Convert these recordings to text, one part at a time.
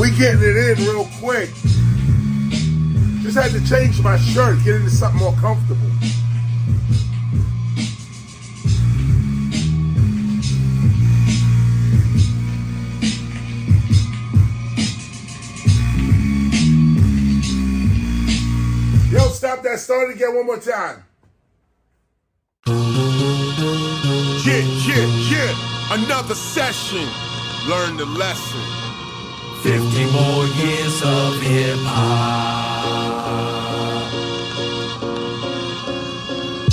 we getting it in real quick. Just had to change my shirt, get into something more comfortable. Yo, stop that. Start it again one more time. Yeah. Another session. Learn the lesson. 50 more years of hip-hop.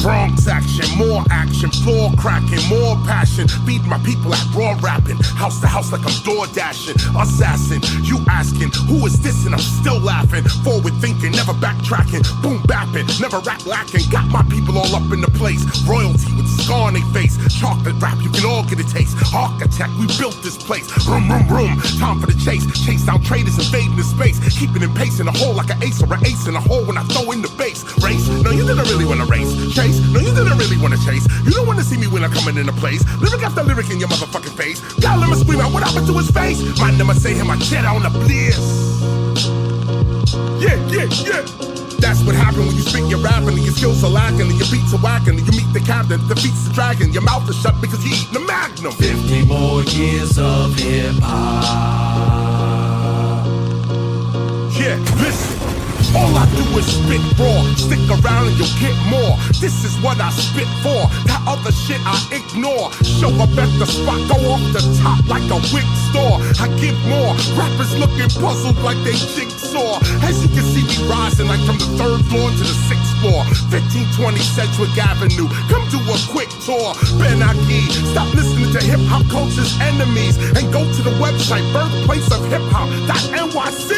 Bronx action, more action, floor cracking, more passion. Beat my people at raw rapping, house to house like I'm door dashing. Assassin, you asking, who is this? And I'm still laughing. Forward thinking, never backtracking. Boom bapping, never rap lacking. Got my people all up in the place. Royalty with scar on their face. Chocolate rap, you can all get a taste. Architect, we built this place. Room. Time for the chase. Chase down traitors invading the space. Keeping in pace in the hole like an ace or an ace in a hole when I throw in the base. Race? No, you didn't really want to race. Chase? No, you didn't really want to chase. You don't want to see me when I'm coming into place. Lyric after lyric in your motherfucking face. God, let me scream out what happened to his face. Man, never say him, I jet on the bliss. Yeah. That's what happened when you spit your rapping and your skills are lacking and your beats are whacking and you meet the captain, defeats the dragon. Your mouth is shut because you eating a magnum. 50 more years of hip-hop. Yeah, listen. All I do is spit raw. Stick around and you'll get more. This is what I spit for. That other shit I ignore. Show up at the spot, go off the top like a wig store. I give more. Rappers looking puzzled like they jigsaw. As you can see me rising like from the 3rd floor to the 6th floor. 1520 Sedgwick Avenue. Come do a quick tour. Ben Aki, stop listening to hip hop culture's enemies and go to the website birthplace of hip hop.nyc.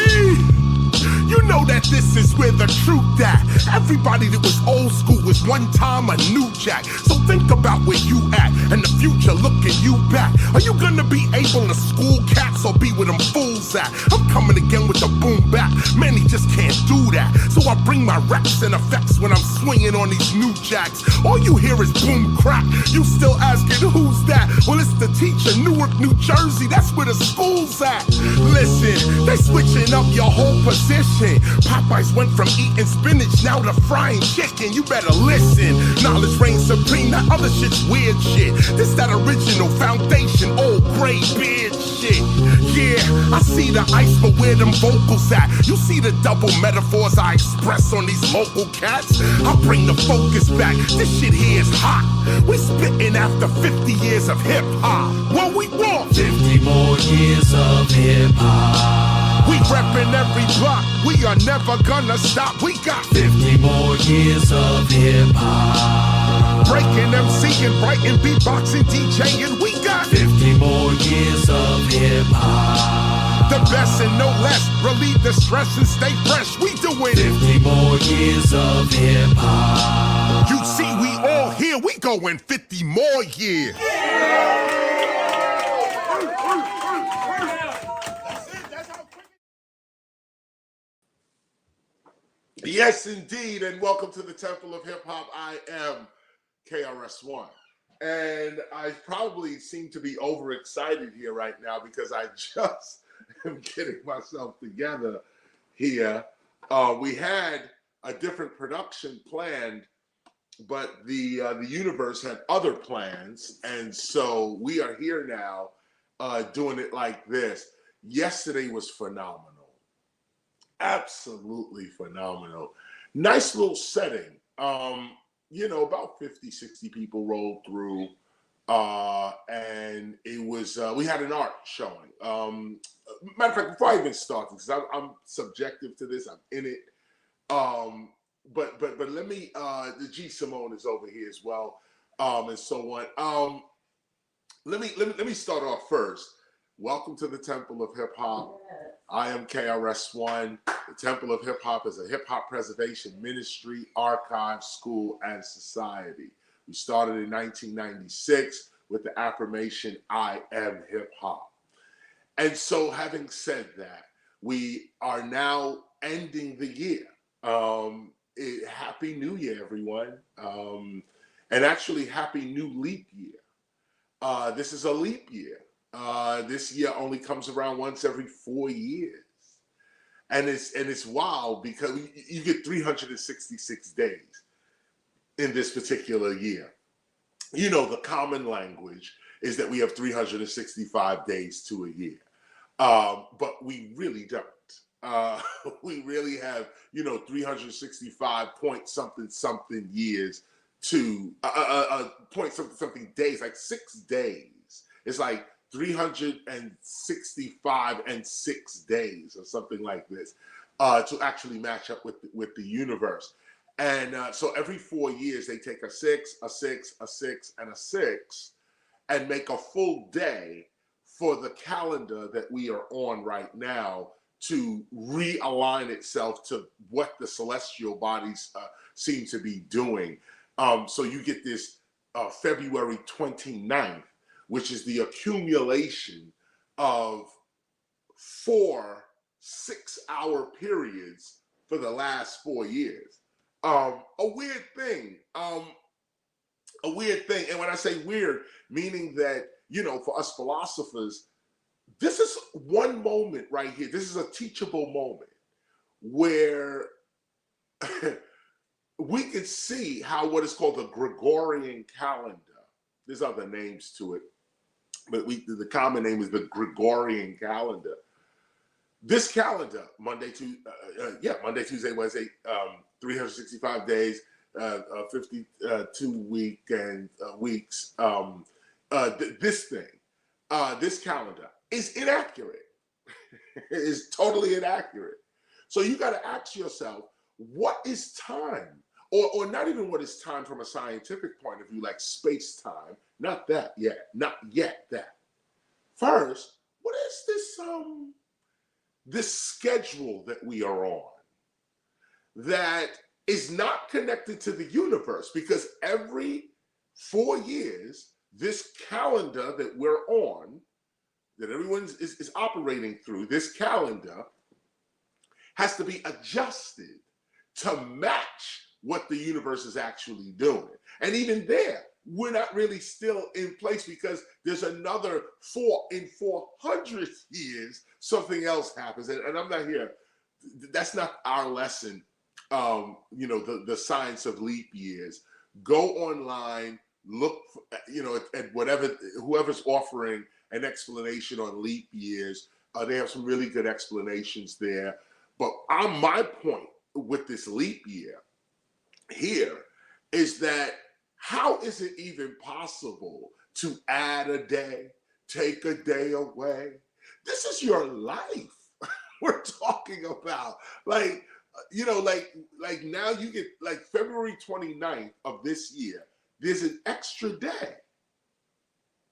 You know that this is where the truth at. Everybody that was old school was one time a new jack. So think about where you at and the future looking you back. Are you gonna be able to school cats or be where them fools at? I'm coming again with the boom bap. Many just can't do that. So I bring my reps and effects when I'm swinging on these new jacks. All you hear is boom crack. You still asking who's that? Well, it's the teacher, Newark, New Jersey. That's where the school's at. Listen, they switching up your whole position. Popeyes went from eating spinach now to frying chicken. You better listen. Knowledge reigns supreme. That other shit's weird shit. This that original foundation, old gray beard shit. Yeah, I see the ice, but where them vocals at? You see the double metaphors I express on these local cats? I bring the focus back. This shit here is hot. We spitting after 50 years of hip hop. What we want? 50 more years of hip hop. We reppin' every block, we are never gonna stop. We got 50 more years of hip-hop. Breaking MCing, writing, beatboxing, DJing. We got 50 more years of hip-hop. The best and no less, relieve the stress and stay fresh. We do it. 50 more years of hip-hop. You see, we all here, we going 50 more years. Yes, indeed, and welcome to the Temple of Hip Hop. I am KRS-ONE, and I probably seem to be overexcited here right now because I just am getting myself together here. We had a different production planned, but the universe had other plans, and so we are here now doing it like this. Yesterday was phenomenal. Absolutely phenomenal. Nice little setting. You know, about 50, 60 people rolled through. And it was, we had an art showing. Matter of fact, before I even start, because I'm subjective to this, I'm in it. But let me, the G Simone is over here as well, and so on. Let me start off first. Welcome to the Temple of Hip Hop. I am KRS-ONE. The Temple of Hip Hop is a hip hop preservation ministry, archive, school, and society. We started in 1996 with the affirmation, I am hip hop. And so having said that, we are now ending the year. Happy New Year, everyone. And actually, Happy New Leap Year. This is a leap year. This year only comes around once every 4 years. And it's wild because you get 366 days in this particular year. You know, the common language is that we have 365 days to a year. But we really don't. We really have, 365 point something years to point something days, like 6 days. It's like 365 and 6 days or something like this to actually match up with the universe. And so every 4 years they take a 6, a 6, a 6, and a 6 and make a full day for the calendar that we are on right now to realign itself to what the celestial bodies seem to be doing. So you get this February 29th, which is the accumulation of 4 6-hour periods for the last 4 years. A weird thing. And when I say weird, meaning that, for us philosophers, this is one moment right here. This is a teachable moment where we can see how what is called the Gregorian calendar, there's other names to it, but the common name is the Gregorian calendar. This calendar, Monday, Tuesday, Wednesday, 365 days, 52 weeks. This calendar is inaccurate. It is totally inaccurate. So you got to ask yourself, what is time? Or not even what is time from a scientific point of view, like space-time. Not that yet. Not yet that. First, what is this schedule that we are on that is not connected to the universe? Because every 4 years, this calendar that we're on, that everyone is operating through, this calendar has to be adjusted to match what the universe is actually doing. And even there, we're not really still in place because there's another 400 years, something else happens. And I'm not here. That's not our lesson. The science of leap years. Go online, look, at whoever's offering an explanation on leap years. They have some really good explanations there. But my point with this leap year here is that how is it even possible to add a day, take a day away? This is your life we're talking about. Like now you get like February 29th of this year, there's an extra day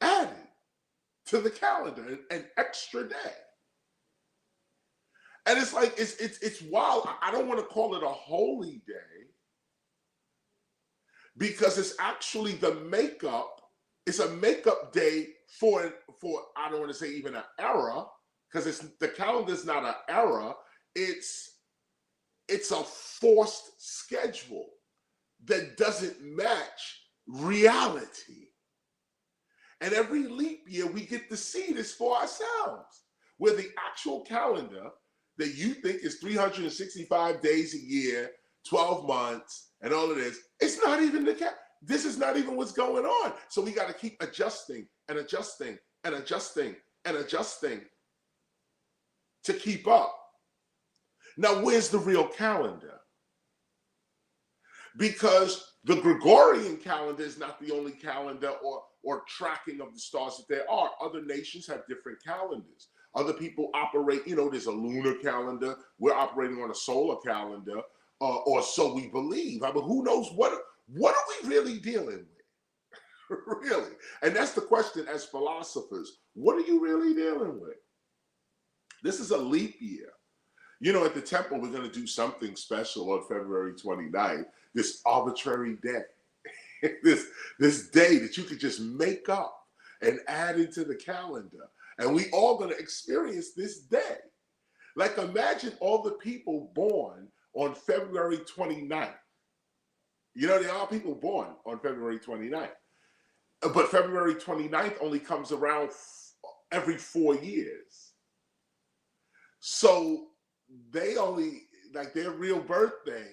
added to the calendar, an extra day. And it's like, it's wild. I don't want to call it a holy day because it's actually the makeup. It's a makeup day for I don't want to say even an era, because the calendar's not an era. It's a forced schedule that doesn't match reality. And every leap year we get to see this for ourselves, where the actual calendar that you think is 365 days a year, 12 months, and all of this, it's not even this is not even what's going on. So we got to keep adjusting and adjusting and adjusting and adjusting to keep up. Now, where's the real calendar? Because the Gregorian calendar is not the only calendar or tracking of the stars that there are. Other nations have different calendars. Other people operate, there's a lunar calendar. We're operating on a solar calendar, or so we believe. I mean, who knows what are we really dealing with? Really? And that's the question as philosophers. What are you really dealing with? This is a leap year. At the temple, we're going to do something special on February 29th, this arbitrary day, this day that you could just make up and add into the calendar. And we all going to experience this day. Like, imagine all the people born on February 29th. There are people born on February 29th. But February 29th only comes around every 4 years. So they only, like their real birthday,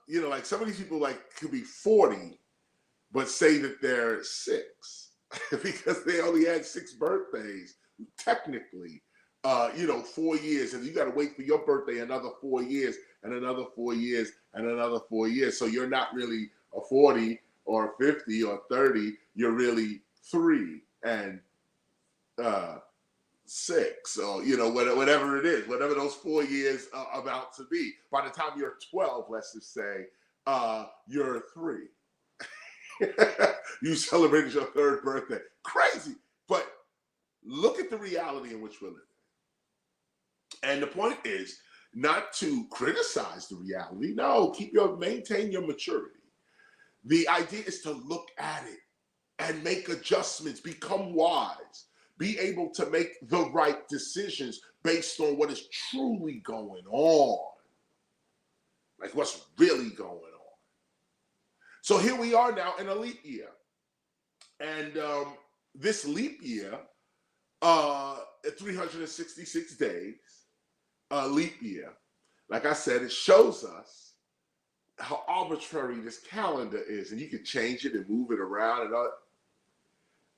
you know, like some of these people like could be 40, but say that they're 6 because they only had 6 birthdays, technically, you know, 4 years. And you got to wait for your birthday another 4 years and another 4 years and another 4 years. So you're not really a 40 or 50 or 30. You're really 3 and 6, or you know, whatever it is, whatever those 4 years are about to be. By the time you're 12, let's just say, you're 3. You celebrated your 3rd birthday. Crazy, but look at the reality in which we're living. And the point is not to criticize the reality. No, maintain your maturity. The idea is to look at it and make adjustments, become wise. Be able to make the right decisions based on what is truly going on. Like what's really going on. So here we are now in a leap year. And this leap year, 366 days, leap year, like I said, it shows us how arbitrary this calendar is. And you can change it and move it around and all.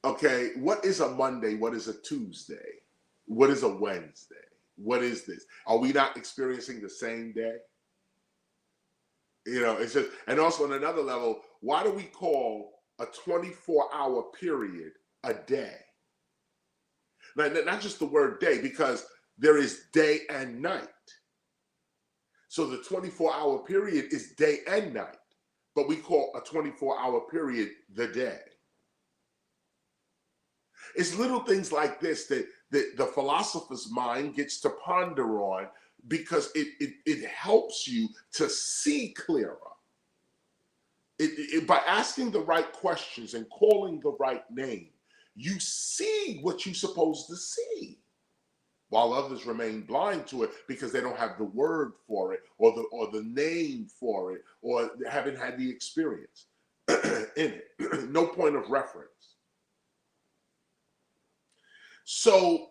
Okay, what is a Monday? What is a Tuesday? What is a Wednesday? What is this? Are we not experiencing the same day? You know, it's just, and also on another level, why do we call a 24-hour period a day? Not just the word day, because there is day and night. So the 24-hour period is day and night, but we call a 24-hour period the day. It's little things like this that the philosopher's mind gets to ponder on, because it helps you to see clearer. By asking the right questions and calling the right name, you see what you're supposed to see, while others remain blind to it because they don't have the word for it or the name for it, or haven't had the experience in it. No point of reference. So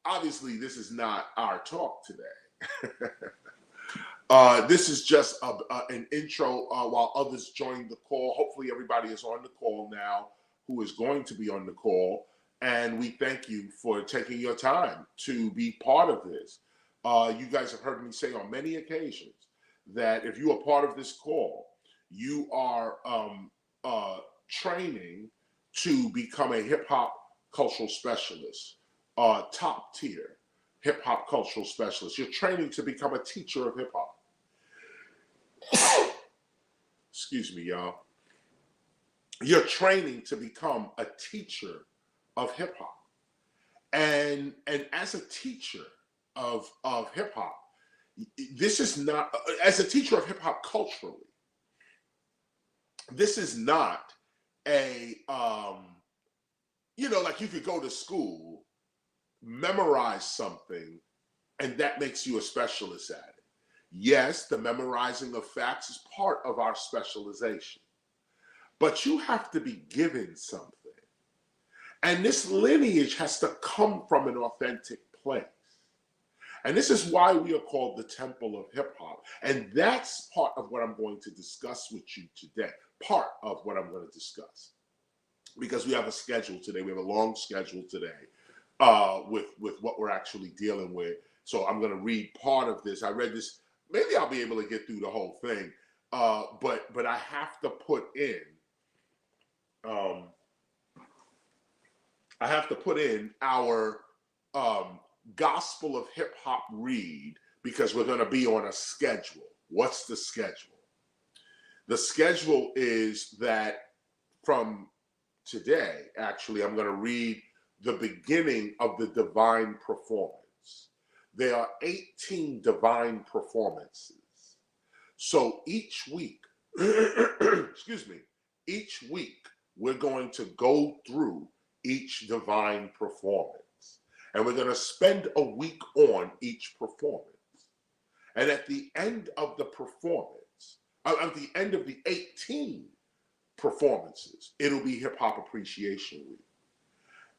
obviously this is not our talk today. This is just an intro while others join the call. Hopefully everybody is on the call now who is going to be on the call. And we thank you for taking your time to be part of this. You guys have heard me say on many occasions that if you are part of this call, you are training to become a hip hop cultural specialist, top tier hip hop cultural specialist. You're training to become a teacher of hip hop. Excuse me, y'all. You're training to become a teacher of hip hop. And as a teacher of hip hop, this is not, as a teacher of hip hop culturally, this is not a, you know, like you could go to school, memorize something, and that makes you a specialist at it. Yes, the memorizing of facts is part of our specialization, but you have to be given something. And this lineage has to come from an authentic place. And this is why we are called the Temple of Hip Hop. And that's part of what I'm going to discuss with you today. Part of what I'm going to discuss. Because we have a schedule today. We have a long schedule today with what we're actually dealing with. So I'm going to read part of this. I read this. Maybe I'll be able to get through the whole thing. But I have to put in our Gospel of Hip Hop read, because we're going to be on a schedule. What's the schedule? The schedule is that from today, actually, I'm going to read the beginning of the divine performance. There are 18 divine performances. So each week, excuse me, each week we're going to go through each divine performance. And we're going to spend a week on each performance. And at the end of the performance, at the end of the 18 performances, it'll be Hip Hop Appreciation Week.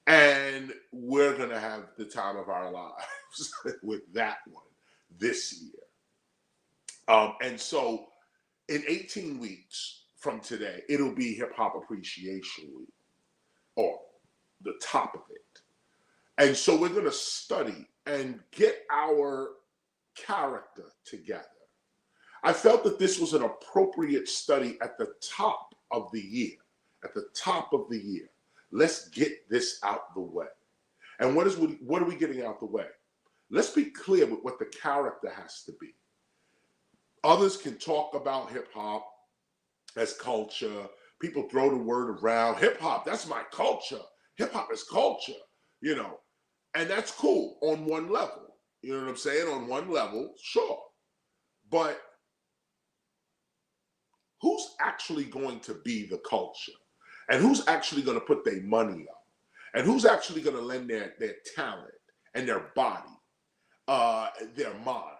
And we're going to have the time of our lives with that one this year. And so in 18 weeks from today, it'll be Hip Hop Appreciation Week, or the top of it. And so we're going to study and get our character together. I felt that this was an appropriate study at the top of the year. At the top of the year. Let's get this out the way. And what are we getting out the way? Let's be clear with what the character has to be. Others can talk about hip hop as culture. People throw the word around. Hip hop, that's my culture. Hip hop is culture, you know. And that's cool on one level. You know what I'm saying? On one level, sure. But who's actually going to be the culture? And who's actually going to put their money up? And who's actually going to lend their talent and their body, their mind,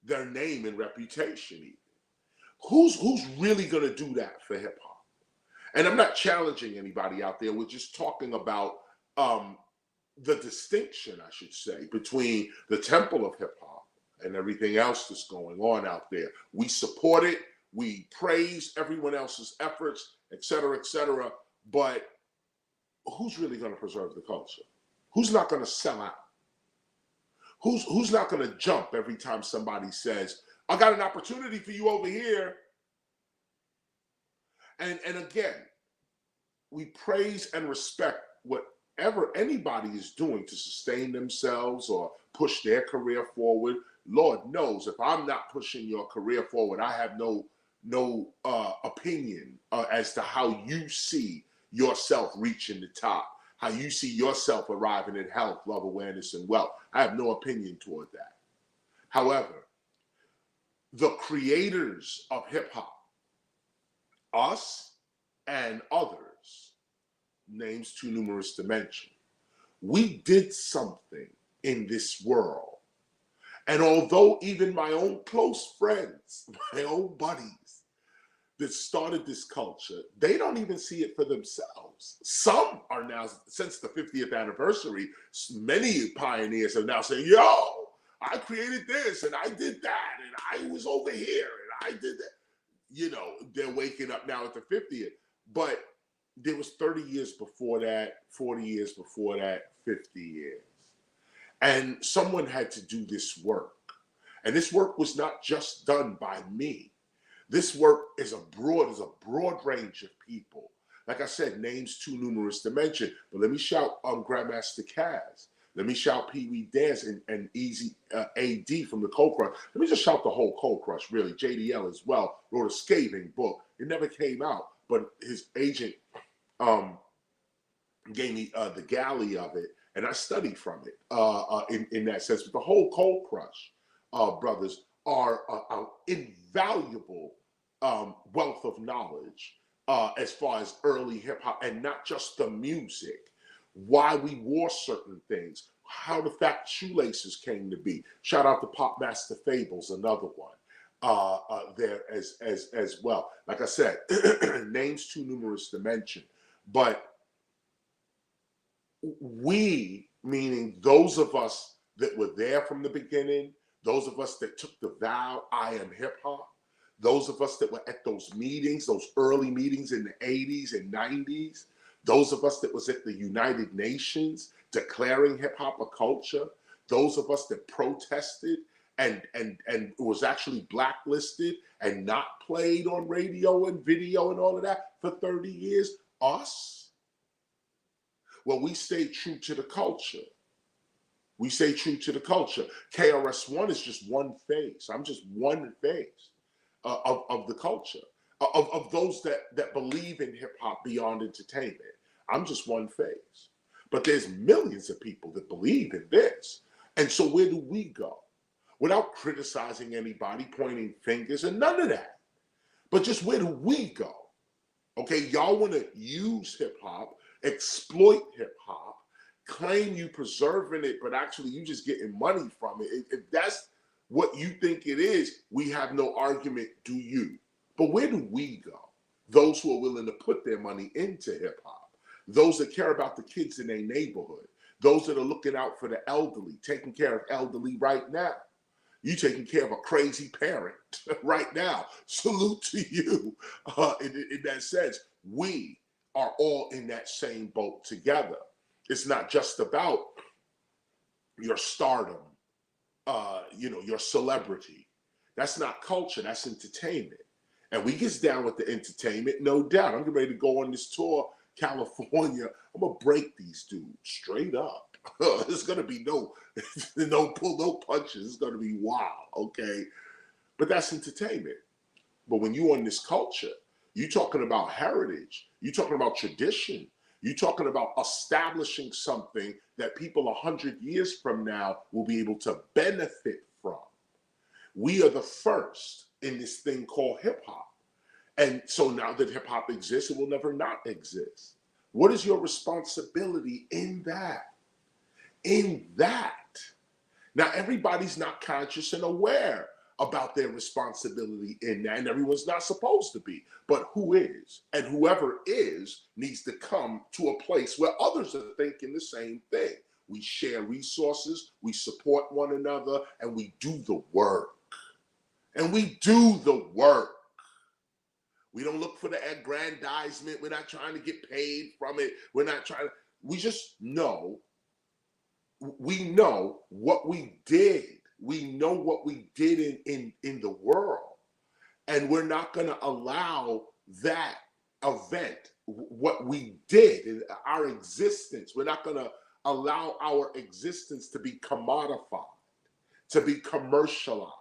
their name and reputation even? Who's really going to do that for hip hop? And I'm not challenging anybody out there. We're just talking about the distinction, I should say, between the temple of hip hop and everything else that's going on out there. We support it. We praise everyone else's efforts, et cetera, but who's really going to preserve the culture? Who's not going to sell out? Who's not going to jump every time somebody says, I got an opportunity for you over here? And again, we praise and respect whatever anybody is doing to sustain themselves or push their career forward. Lord knows if I'm not pushing your career forward, I have no opinion as to how you see yourself reaching the top, how you see yourself arriving at health, love, awareness, and wealth. I have no opinion toward that. However, the creators of hip hop, us and others, names too numerous to mention, we did something in this world. And although even my own close friends, my own buddies that started this culture, they don't even see it for themselves. Some are now, since the 50th anniversary, many pioneers are now saying, yo, I created this and I did that and I was over here and I did that. You know, they're waking up now at the 50th. But there was 30 years before that, 40 years before that, 50 years. And someone had to do this work. And this work was not just done by me. This work is a broad range of people. Like I said, names too numerous to mention. But let me shout Grandmaster Kaz. Let me shout Pee Wee Dance and Easy AD from the Cold Crush. Let me just shout the whole Cold Crush, really. JDL as well wrote a scathing book. It never came out, but his agent gave me the galley of it, and I studied from it in that sense. But the whole Cold Crush brothers are invaluable wealth of knowledge as far as early hip hop, and not just the music, why we wore certain things, how the fat shoelaces came to be. Shout out to Pop Master Fables, another one there as well. Like I said, names too numerous to mention, but we, meaning those of us that were there from the beginning, those of us that took the vow, I am hip hop, those of us that were at those meetings, those early meetings in the 80s and 90s, those of us that was at the United Nations declaring hip hop a culture, those of us that protested and was actually blacklisted and not played on radio and video and all of that for 30 years, us, well, we stayed true to the culture. We stay true to the culture. KRS-ONE is just one face. I'm just one face of the culture, of those that believe in hip hop beyond entertainment. I'm just one face. But there's millions of people that believe in this. And so where do we go? Without criticizing anybody, pointing fingers, and none of that. But just where do we go? Okay, y'all want to use hip hop, exploit hip hop, claim you preserving it, but actually you just getting money from it. If that's what you think it is, we have no argument, do you? But where do we go? Those who are willing to put their money into hip hop. those that care about the kids in their neighborhood, those that are looking out for the elderly, taking care of elderly right now. You taking care of a crazy parent right now. Salute to you. In that sense, we are all in that same boat together. It's not just about your stardom, your celebrity. That's not culture, that's entertainment. And we gets down with the entertainment, no doubt. I'm getting ready to go on this tour, California. I'm gonna break these dudes straight up. There's gonna be no pull, no punches. It's gonna be wild, okay? But that's entertainment. But when you on this culture, you talking about heritage, you talking about tradition, you talking about establishing something that people 100 years from now will be able to benefit from. We are the first in this thing called hip hop. And so now that hip hop exists, it will never not exist. What is your responsibility in that? In that. Now, everybody's not conscious and aware about their responsibility in that, and everyone's not supposed to be. But who is? And whoever is needs to come to a place where others are thinking the same thing. We share resources, we support one another, and we do the work. And we do the work. We don't look for the aggrandizement. We're not trying to get paid from it. We're not trying to, we just know, we know what we did. We know what we did in the world. And we're not going to allow that event, what we did in our existence, we're not going to allow our existence to be commodified, to be commercialized,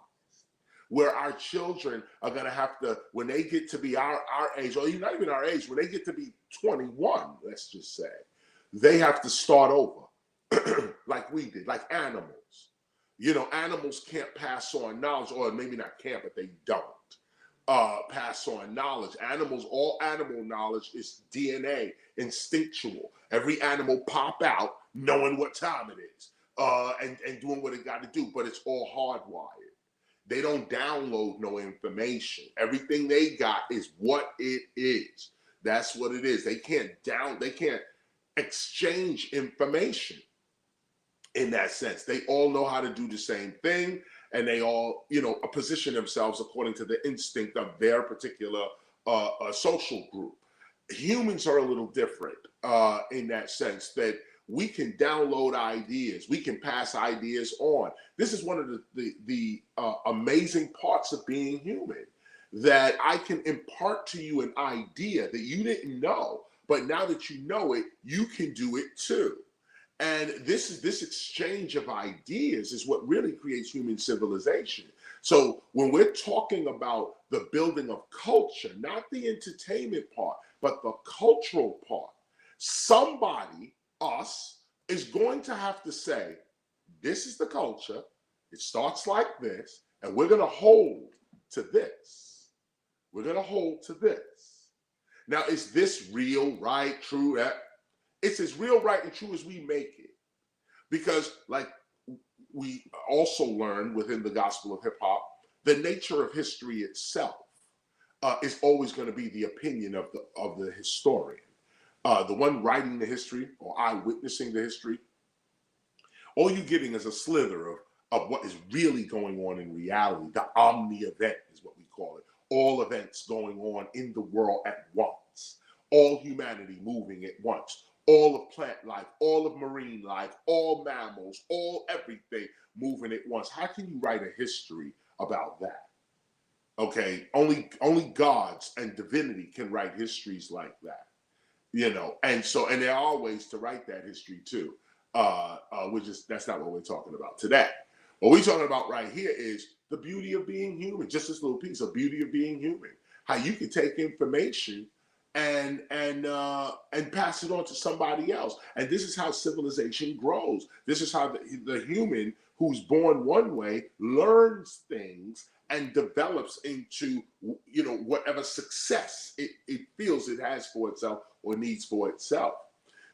where our children are going to have to, when they get to be our age, or not even our age, when they get to be 21, let's just say, they have to start over like we did, like animals. Animals can't pass on knowledge, or maybe not can't, but they don't pass on knowledge. Animals, all animal knowledge is DNA, instinctual. Every animal pop out knowing what time it is and doing what it got to do, but it's all hardwired. They don't download no information. Everything they got is what it is. That's what it is. They can't exchange information in that sense. They all know how to do the same thing, and they all, position themselves according to the instinct of their particular social group. Humans are a little different in that sense, that we can download ideas. We can pass ideas on. This is one of the amazing parts of being human, that I can impart to you an idea that you didn't know, but now that you know it, you can do it too. And this exchange of ideas is what really creates human civilization. So when we're talking about the building of culture, not the entertainment part, but the cultural part, somebody, us, is going to have to say, this is the culture, it starts like this, and we're going to hold to this. We're going to hold to this. Now, is this real, right, true? It's as real, right, and true as we make it. Because, like we also learn within the gospel of hip hop, the nature of history itself is always going to be the opinion of the historian. The one writing the history or eyewitnessing the history, all you're getting is a slither of what is really going on in reality. The omni-event is what we call it. All events going on in the world at once. All humanity moving at once. All of plant life, all of marine life, all mammals, all everything moving at once. How can you write a history about that? Okay, only gods and divinity can write histories like that. And there are ways to write that history too. That's not what we're talking about today. What we're talking about right here is the beauty of being human. Just this little piece of beauty of being human. How you can take information and pass it on to somebody else. And this is how civilization grows. This is how the human who's born one way learns things and develops into whatever success it feels it has for itself or needs for itself.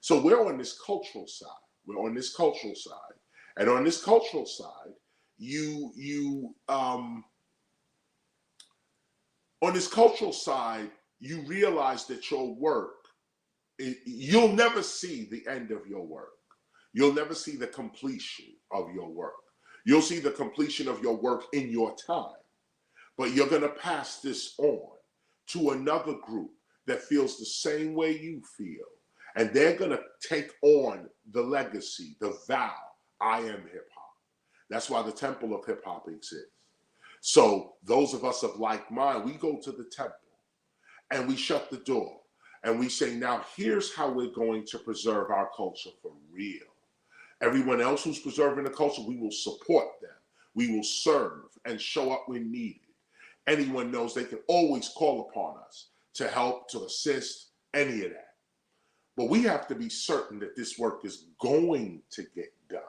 So we're on this cultural side. We're on this cultural side. And on this cultural side, on this cultural side, you realize that your work you'll never see the end of your work. You'll never see the completion of your work. You'll see the completion of your work in your time. But you're going to pass this on to another group that feels the same way you feel. And they're going to take on the legacy, the vow, I am hip hop. That's why the Temple of Hip Hop exists. So those of us of like mind, we go to the temple and we shut the door and we say, now here's how we're going to preserve our culture for real. Everyone else who's preserving the culture, we will support them. We will serve and show up when needed. Anyone knows they can always call upon us to help, to assist, any of that. But we have to be certain that this work is going to get done.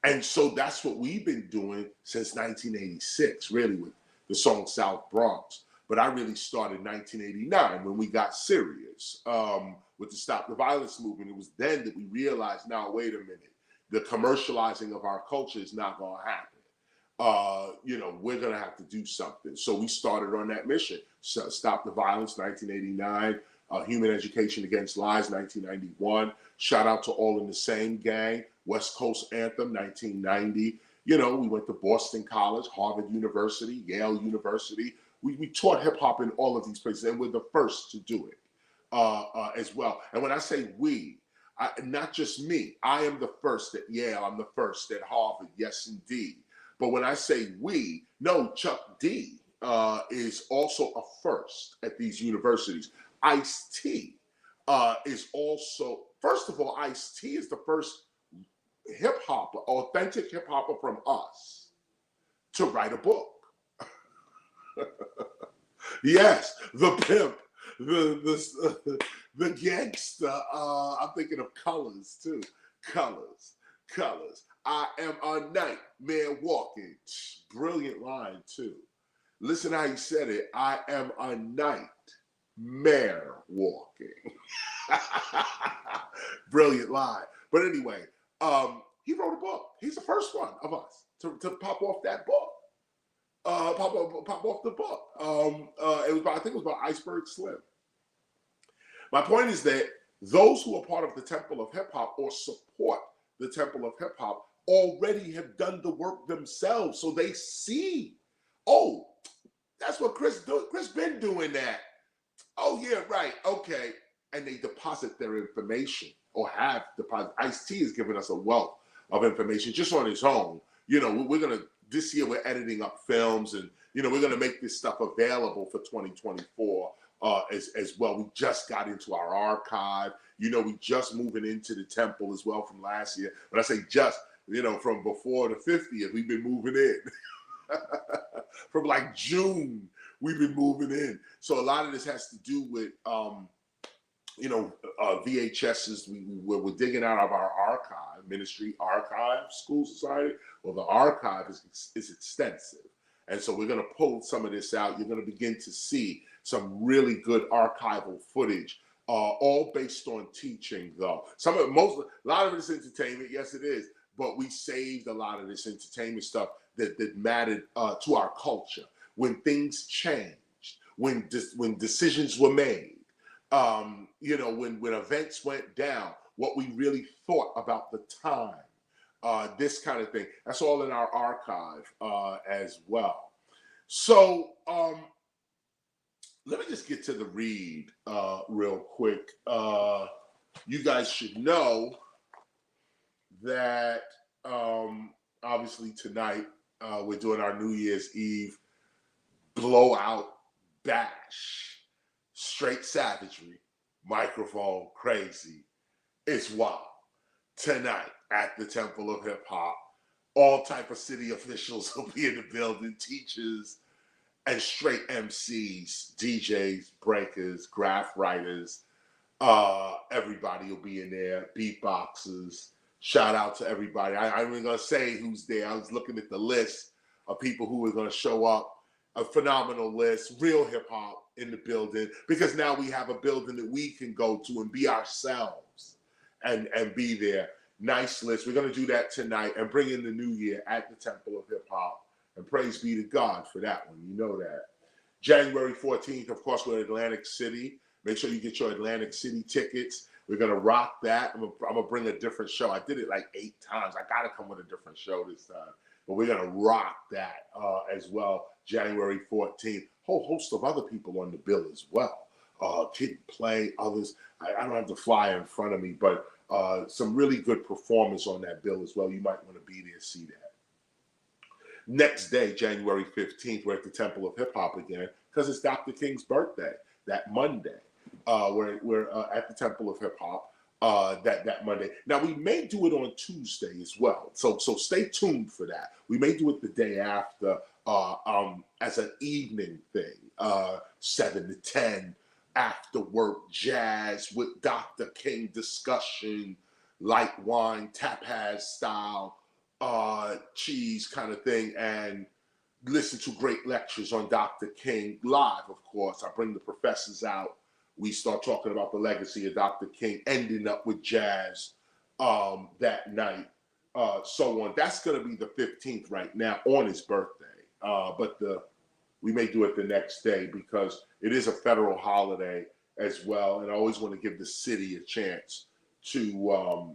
And so that's what we've been doing since 1986, really, with the song South Bronx. But I really started 1989 when we got serious with the Stop the Violence movement. It was then that we realized, now, wait a minute, the commercializing of our culture is not going to happen. We're going to have to do something. So we started on that mission. So Stop the Violence, 1989. Human Education Against Lies, 1991. Shout out to All in the Same Gang. West Coast Anthem, 1990. We went to Boston College, Harvard University, Yale University. We taught hip hop in all of these places, and we're the first to do it as well. And when I say we, not just me, I am the first at Yale, I'm the first at Harvard, yes indeed. But when I say we, no, Chuck D is also a first at these universities. Ice-T is also, first of all, Ice-T is the first hip-hopper, authentic hip-hopper from us to write a book. Yes, the pimp, the gangster. I'm thinking of Colors too. Colors. I am a nightmare walking. Brilliant line too. Listen how he said it. I am a nightmare walking. Brilliant line. But anyway, he wrote a book. He's the first one of us to pop off that book. Pop off the book. I think it was about Iceberg Slim. My point is that those who are part of the Temple of Hip Hop or support the Temple of Hip Hop already have done the work themselves, so they see, oh, that's what Chris do. Chris been doing that. Oh yeah, right, okay, and they deposit their information or have deposit. Ice-T has given us a wealth of information just on his own. We're gonna. This year we're editing up films, and we're going to make this stuff available for 2024 as well. We just got into our archive. We just moving into the temple as well from last year. When I say just, from before the 50th, we've been moving in. From like June, we've been moving in. So a lot of this has to do with VHSs. We're digging out of our archive, Ministry Archive, School Society. Well, the archive is extensive. And so we're going to pull some of this out. You're going to begin to see some really good archival footage, all based on teaching, though. A lot of it is entertainment. Yes, it is. But we saved a lot of this entertainment stuff that mattered to our culture. When things changed, when decisions were made, when events went down, what we really thought about the time, this kind of thing. That's all in our archive as well. So let me just get to the read real quick. You guys should know that obviously tonight we're doing our New Year's Eve blowout bash. Straight savagery, microphone crazy. It's wild. Tonight at the Temple of Hip Hop, all type of city officials will be in the building, teachers and straight MCs, DJs, breakers, graph writers. Everybody will be in there, beatboxers. Shout out to everybody. I'm even gonna say who's there. I was looking at the list of people who are gonna show up. A phenomenal list, real hip hop in the building, because now we have a building that we can go to and be ourselves and be there. Nice list. We're going to do that tonight and bring in the new year at the Temple of Hip Hop. And praise be to God for that one. You know that. January 14th, of course, we're in Atlantic City. Make sure you get your Atlantic City tickets. We're going to rock that. I'm going to bring a different show. I did it like 8 times. I got to come with a different show this time. But we're going to rock that as well, January 14th. Whole host of other people on the bill as well. Kid Play, others. I don't have the flyer in front of me, but some really good performers on that bill as well. You might want to be there, see that. Next day, January 15th, we're at the Temple of Hip Hop again because it's Dr. King's birthday that Monday. We're at the Temple of Hip Hop that Monday. Now, we may do it on Tuesday as well, so stay tuned for that. We may do it the day after as an evening thing, 7 to 10, after work jazz with Dr. King discussion, light wine, Tapaz style, cheese kind of thing, and listen to great lectures on Dr. King live, of course. I bring the professors out. We start talking about the legacy of Dr. King, ending up with jazz that night, so on. That's going to be the 15th right now on his birthday, but we may do it the next day because it is a federal holiday as well, and I always want to give the city a chance to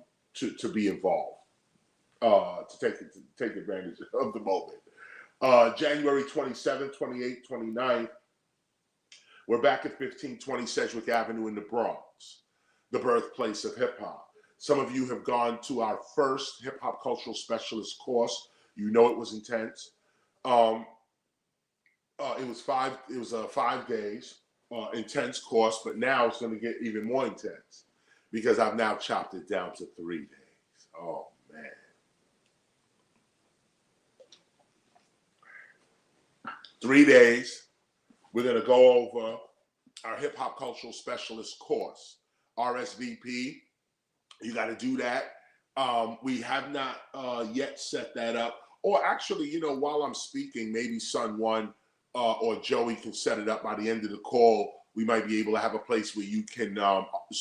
be involved, to take advantage of the moment. January 27th, 28th, 29th, we're back at 1520 Sedgwick Avenue in the Bronx, the birthplace of hip hop. Some of you have gone to our first hip hop cultural specialist course. You know it was intense. It was 5 days, intense course, but now it's going to get even more intense because I've now chopped it down to 3 days. Oh man. 3 days. We're going to go over our hip hop cultural specialist course, RSVP. You got to do that. We have not yet set that up. Or actually, while I'm speaking, maybe Sun One or Joey can set it up by the end of the call. We might be able to have a place where you can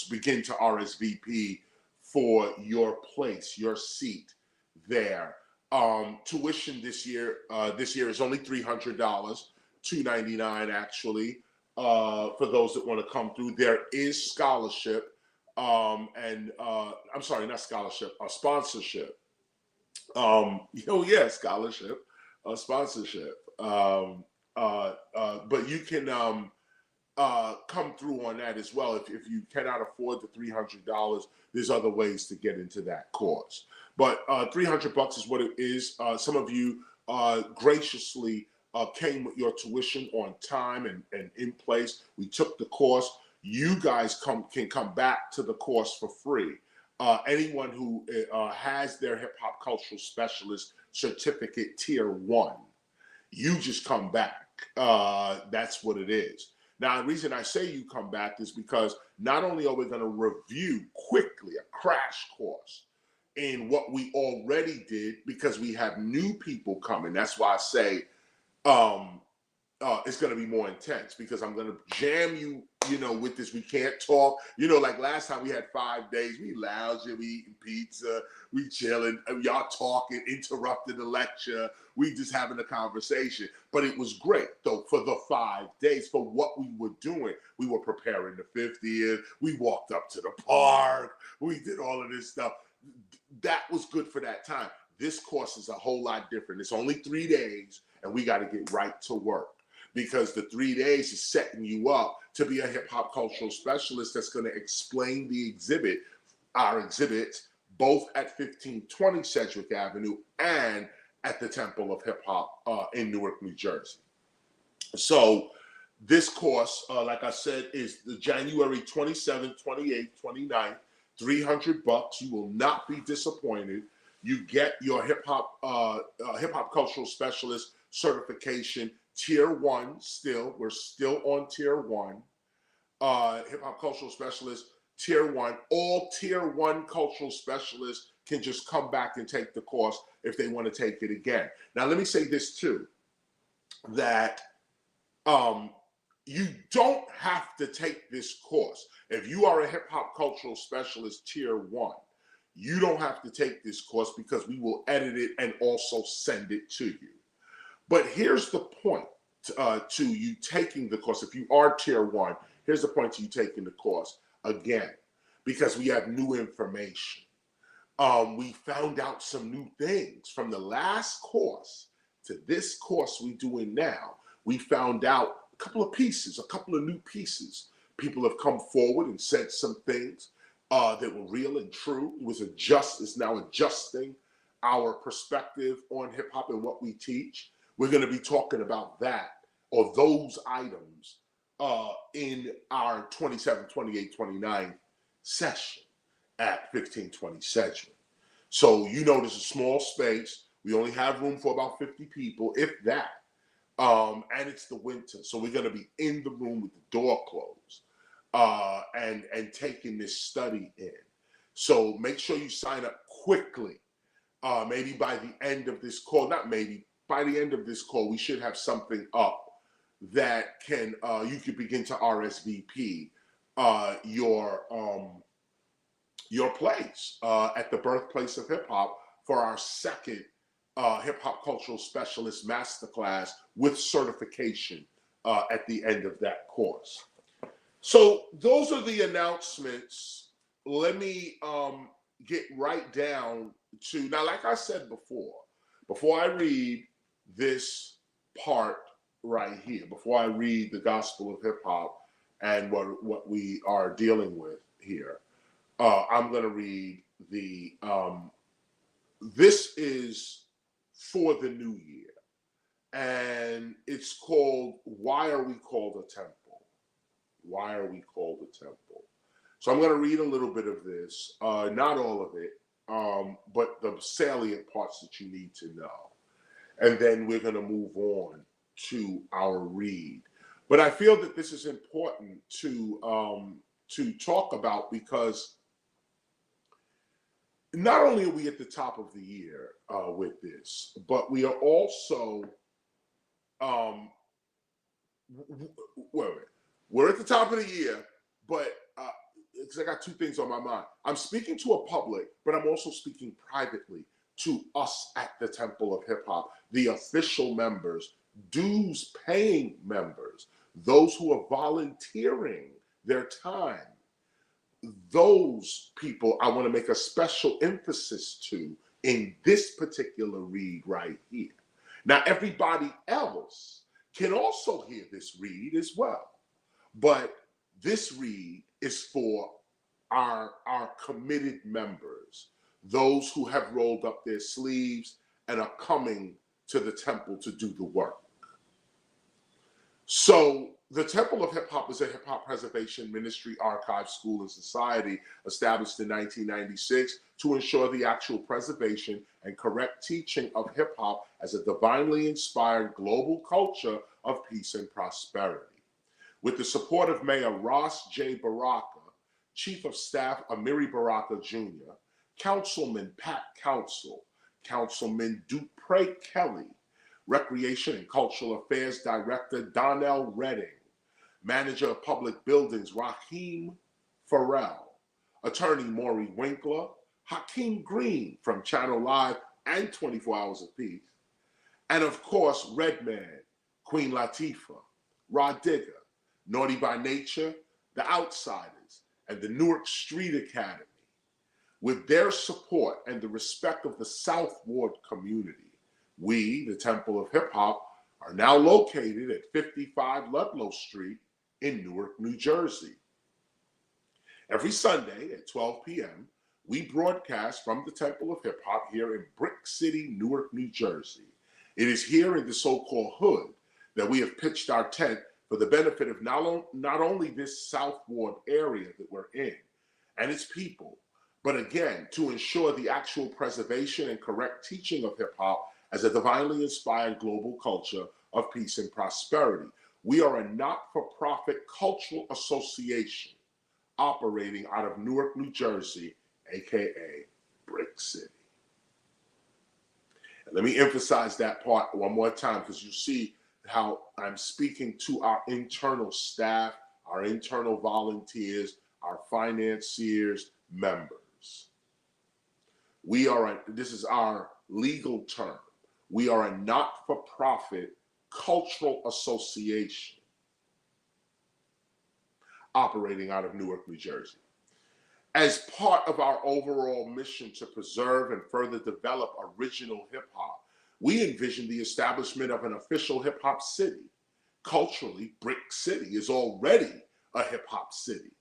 begin to RSVP for your place, your seat there. Tuition this year is only $300. $299 actually, for those that want to come through. There is scholarship, and I'm sorry, not scholarship, sponsorship. Scholarship, sponsorship. But you can come through on that as well. If you cannot afford the $300, there's other ways to get into that course. But $300 is what it is. Some of you graciously came with your tuition on time and in place. We took the course. You guys can come back to the course for free. Anyone who has their hip hop cultural specialist certificate tier 1, you just come back. That's what it is. Now, the reason I say you come back is because not only are we going to review quickly a crash course in what we already did, because we have new people coming. That's why I say it's going to be more intense, because I'm going to jam you, with this. We can't talk, like last time we had 5 days, we lounging, we eating pizza, we chilling, y'all talking, interrupting the lecture, we just having a conversation. But it was great, though, for the 5 days, for what we were doing. We were preparing the 50th, we walked up to the park, we did all of this stuff. That was good for that time. This course is a whole lot different. It's only 3 days, and we got to get right to work, because the 3 days is setting you up to be a hip hop cultural specialist that's going to explain our exhibits, both at 1520 Sedgwick Avenue and at the Temple of Hip Hop in Newark, New Jersey. So this course, like I said, is the January 27th, 28th, 29th, $300. You will not be disappointed. You get your hip hop cultural specialist certification, tier 1. We're still on tier 1. Hip hop cultural specialist, tier 1. All tier 1 cultural specialists can just come back and take the course if they want to take it again. Now, let me say this too, that you don't have to take this course. If you are a hip hop cultural specialist tier 1, you don't have to take this course, because we will edit it and also send it to you. But here's the point to you taking the course. If you are tier 1, here's the point to you taking the course. Again, because we have new information. We found out some new things from the last course to this course we're doing now. We found out a couple of new pieces. People have come forward and said some things that were real and true. It's now adjusting our perspective on hip hop and what we teach. We're going to be talking about that or those items in our 27, 28, 29 session at 1520 Sedgwick. So there's a small space. We only have room for about 50 people, if that. And it's the winter. So we're going to be in the room with the door closed and taking this study in. So make sure you sign up quickly. Maybe by the end of this call, by the end of this call, we should have something up that you could begin to RSVP your place at the birthplace of hip hop for our second hip hop cultural specialist masterclass with certification at the end of that course. So those are the announcements. Let me get right down to, now, like I said before I read this part right here, before I read the gospel of hip hop and what we are dealing with here, I'm going to read this is for the new year, and it's called, Why Are We Called a Temple? Why Are We Called a Temple? So I'm going to read a little bit of this, not all of it, but the salient parts that you need to know. And then we're going to move on to our read. But I feel that this is important to talk about, because not only are we at the top of the year with this, but we are also, we're at the top of the year, but because I got two things on my mind. I'm speaking to a public, but I'm also speaking privately to us at the Temple of Hip Hop, the official members, dues paying members, those who are volunteering their time. Those people I want to make a special emphasis to in this particular read right here. Now, everybody else can also hear this read as well, but this read is for our committed members, those who have rolled up their sleeves and are coming to the temple to do the work. So the Temple of Hip Hop is a hip hop preservation ministry, archive, school, and society established in 1996 to ensure the actual preservation and correct teaching of hip hop as a divinely inspired global culture of peace and prosperity. With the support of Mayor Ross J. Baraka, Chief of Staff Amiri Baraka Jr., Councilman Pat Council, Councilman Dupre Kelly, Recreation and Cultural Affairs Director Donnell Redding, Manager of Public Buildings Raheem Farrell, Attorney Maury Winkler, Hakeem Green from Channel Live and 24 Hours of Peace, and of course Redman, Queen Latifah, Rod Digger, Naughty by Nature, The Outsiders, and the Newark Street Academy. With their support and the respect of the South Ward community, we, the Temple of Hip Hop, are now located at 55 Ludlow Street in Newark, New Jersey. Every Sunday at 12 p.m., we broadcast from the Temple of Hip Hop here in Brick City, Newark, New Jersey. It is here in the so-called hood that we have pitched our tent for the benefit of not only this South Ward area that we're in and its people, but again, to ensure the actual preservation and correct teaching of hip hop as a divinely inspired global culture of peace and prosperity. We are a not-for-profit cultural association operating out of Newark, New Jersey, aka Brick City. And let me emphasize that part one more time, because you see how I'm speaking to our internal staff, our internal volunteers, our financiers, members. This is our legal term. We are a not-for-profit cultural association. operating out of Newark, New Jersey. As part of our overall mission to preserve and further develop original hip hop, we envision the establishment of an official hip hop city. Culturally, Brick City is already a hip hop city.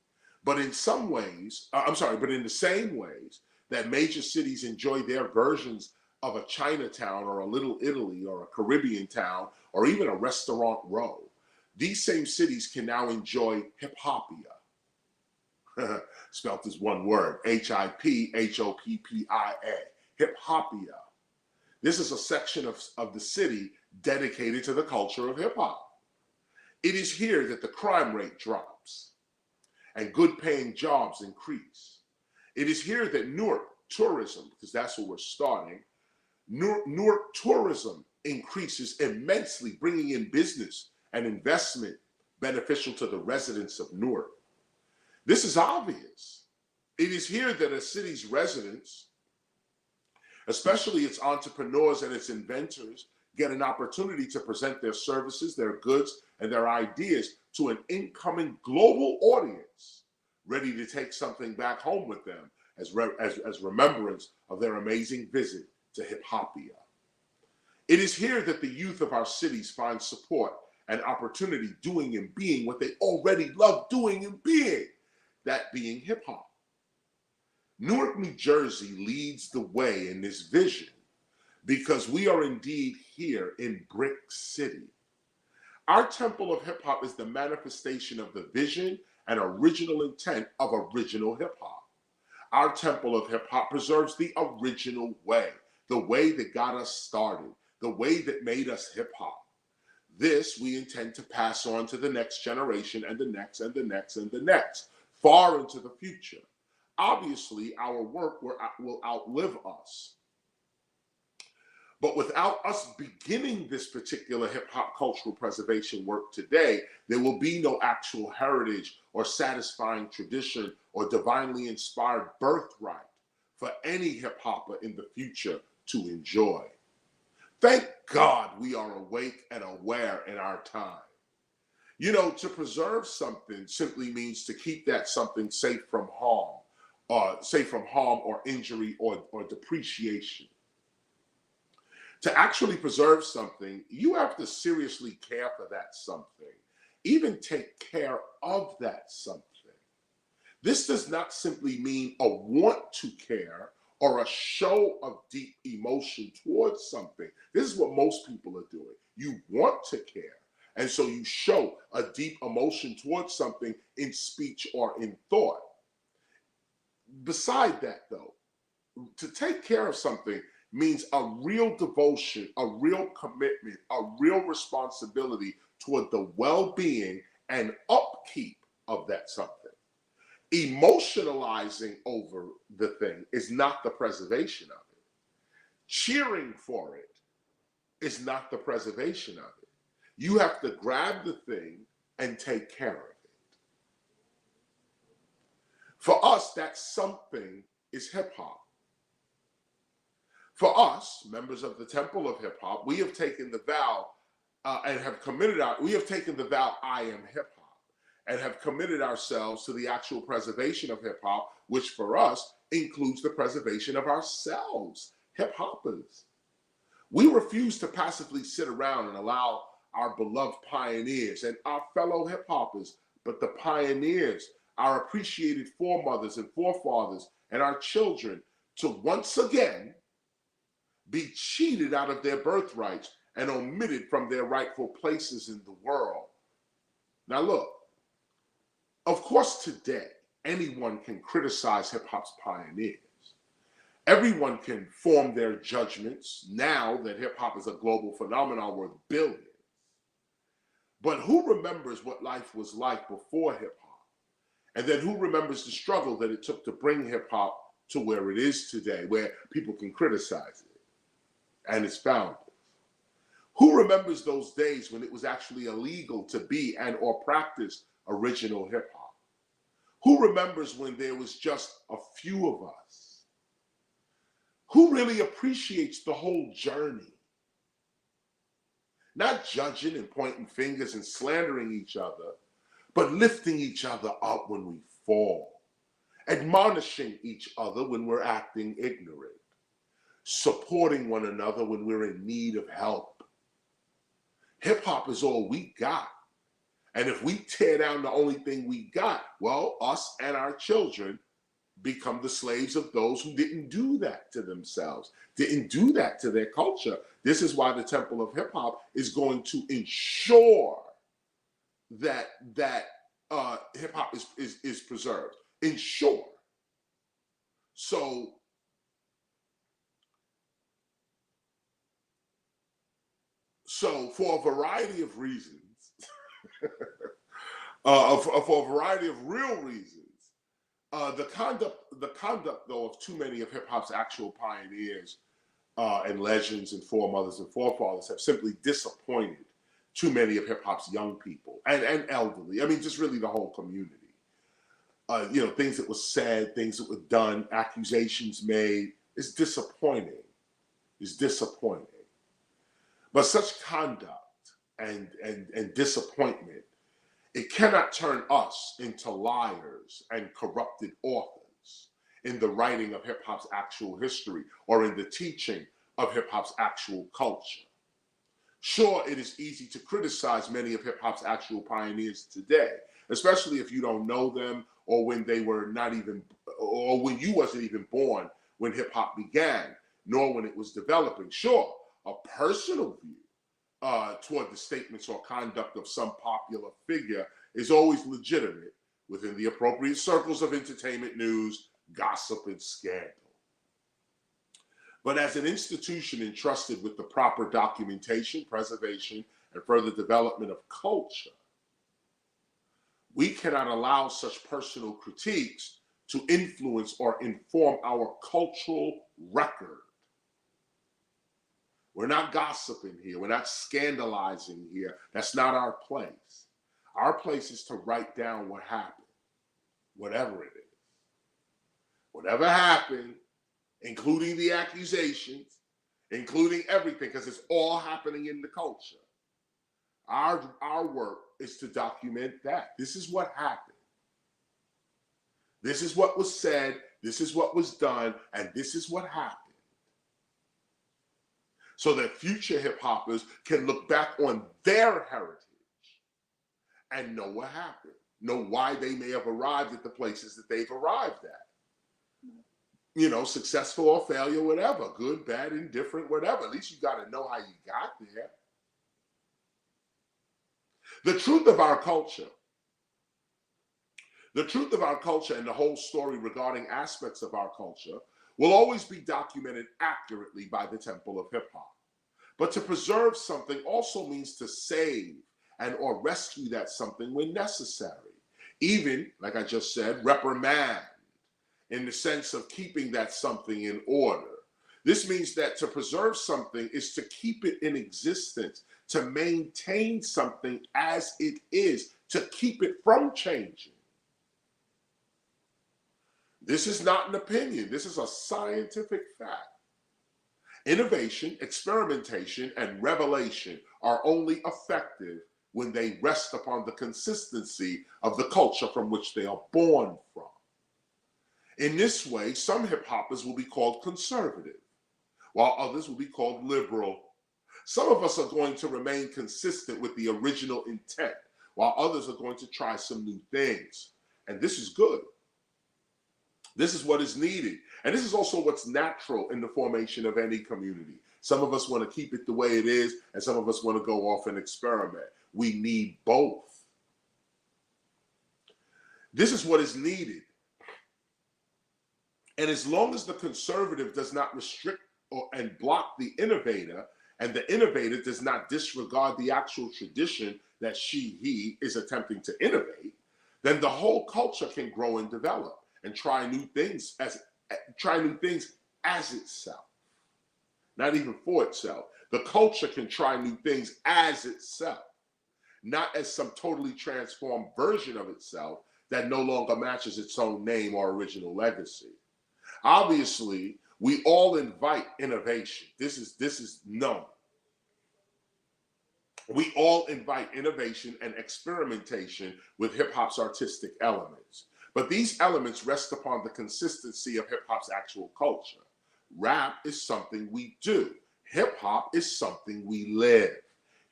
But in some ways, but in the same ways that major cities enjoy their versions of a Chinatown or a Little Italy or a Caribbean town or even a restaurant row, these same cities can now enjoy hip-hopia. Spelt as one word, Hiphoppia, hip-hopia. This is a section of the city dedicated to the culture of hip-hop. It is here that the crime rate drops and good-paying jobs increase. It is here that Newark tourism, because that's where we're starting, Newark tourism increases immensely, bringing in business and investment beneficial to the residents of Newark. This is obvious. It is here that a city's residents, especially its entrepreneurs and its inventors, get an opportunity to present their services, their goods, and their ideas to an incoming global audience, ready to take something back home with them as remembrance of their amazing visit to Hiphoppia. It is here that the youth of our cities find support and opportunity doing and being what they already love doing and being, that being hip hop. Newark, New Jersey leads the way in this vision because we are indeed here in Brick City. Our temple of hip hop is the manifestation of the vision and original intent of original hip hop. Our temple of hip hop preserves the original way, the way that got us started, the way that made us hip hop. This we intend to pass on to the next generation and the next and the next and the next, far into the future. Obviously, our work will outlive us. But without us beginning this particular hip hop cultural preservation work today, there will be no actual heritage or satisfying tradition or divinely inspired birthright for any hip hopper in the future to enjoy. Thank God we are awake and aware in our time. You know, to preserve something simply means to keep that something safe from harm or injury or depreciation. To actually preserve something, you have to seriously care for that something, even take care of that something. This does not simply mean a want to care or a show of deep emotion towards something. This is what most people are doing. You want to care, and so you show a deep emotion towards something in speech or in thought. Beside that, though, to take care of something means a real devotion, a real commitment, a real responsibility toward the well-being and upkeep of that something. Emotionalizing over the thing is not the preservation of it. Cheering for it is not the preservation of it. You have to grab the thing and take care of it. For us, that something is hip hop. For us, members of the Temple of Hip Hop, we have taken the vow I am hip hop, and have committed ourselves to the actual preservation of hip hop, which for us includes the preservation of ourselves, hip hoppers. We refuse to passively sit around and allow our beloved pioneers and our fellow hip hoppers, but the pioneers, our appreciated foremothers and forefathers, and our children to once again be cheated out of their birthrights and omitted from their rightful places in the world. Now look, of course today, anyone can criticize hip hop's pioneers. Everyone can form their judgments now that hip hop is a global phenomenon worth billions. But who remembers what life was like before hip hop? And then who remembers the struggle that it took to bring hip hop to where it is today, where people can criticize it and its founders? Who remembers those days when it was actually illegal to be and or practice original hip hop? Who remembers when there was just a few of us? Who really appreciates the whole journey? Not judging and pointing fingers and slandering each other, but lifting each other up when we fall, admonishing each other when we're acting ignorant, supporting one another when we're in need of help. Hip hop is all we got. And if we tear down the only thing we got, well, us and our children become the slaves of those who didn't do that to themselves, didn't do that to their culture. This is why the Temple of Hip Hop is going to ensure that hip hop is preserved. Ensure. So for a variety of reasons, for a variety of real reasons, the conduct though of too many of hip hop's actual pioneers and legends and foremothers and forefathers have simply disappointed too many of hip hop's young people and elderly. I mean, just really the whole community. Things that were said, things that were done, accusations made. It's disappointing. It's disappointing. But such conduct and disappointment, it cannot turn us into liars and corrupted authors in the writing of hip hop's actual history or in the teaching of hip hop's actual culture. Sure, it is easy to criticize many of hip hop's actual pioneers today, especially if you don't know them or when they were not even, or when you wasn't even born when hip hop began, nor when it was developing. Sure, a personal view toward the statements or conduct of some popular figure is always legitimate within the appropriate circles of entertainment, news, gossip, and scandal. But as an institution entrusted with the proper documentation, preservation, and further development of culture, we cannot allow such personal critiques to influence or inform our cultural record. We're not gossiping here. We're not scandalizing here. That's not our place. Our place is to write down what happened, whatever it is. Whatever happened, including the accusations, including everything, because it's all happening in the culture. Our work is to document that. This is what happened. This is what was said. This is what was done. And this is what happened. So that future hip hoppers can look back on their heritage and know what happened, know why they may have arrived at the places that they've arrived at. Successful or failure, whatever, good, bad, indifferent, whatever. At least you got to know how you got there. The truth of our culture and the whole story regarding aspects of our culture will always be documented accurately by the Temple of Hip Hop. But to preserve something also means to save and or rescue that something when necessary. Even, like I just said, reprimand in the sense of keeping that something in order. This means that to preserve something is to keep it in existence, to maintain something as it is, to keep it from changing. This is not an opinion. This is a scientific fact. Innovation, experimentation, and revelation are only effective when they rest upon the consistency of the culture from which they are born from. In this way, some hip hoppers will be called conservative, while others will be called liberal. Some of us are going to remain consistent with the original intent, while others are going to try some new things. And this is good. This is what is needed. And this is also what's natural in the formation of any community. Some of us want to keep it the way it is, and some of us want to go off and experiment. We need both. This is what is needed. And as long as the conservative does not restrict and block the innovator, and the innovator does not disregard the actual tradition that he is attempting to innovate, then the whole culture can grow and develop and try new things as itself. Not even for itself. The culture can try new things as itself, not as some totally transformed version of itself that no longer matches its own name or original legacy. Obviously, we all invite innovation. This is known. We all invite innovation and experimentation with hip hop's artistic elements. But these elements rest upon the consistency of hip hop's actual culture. Rap is something we do, hip hop is something we live.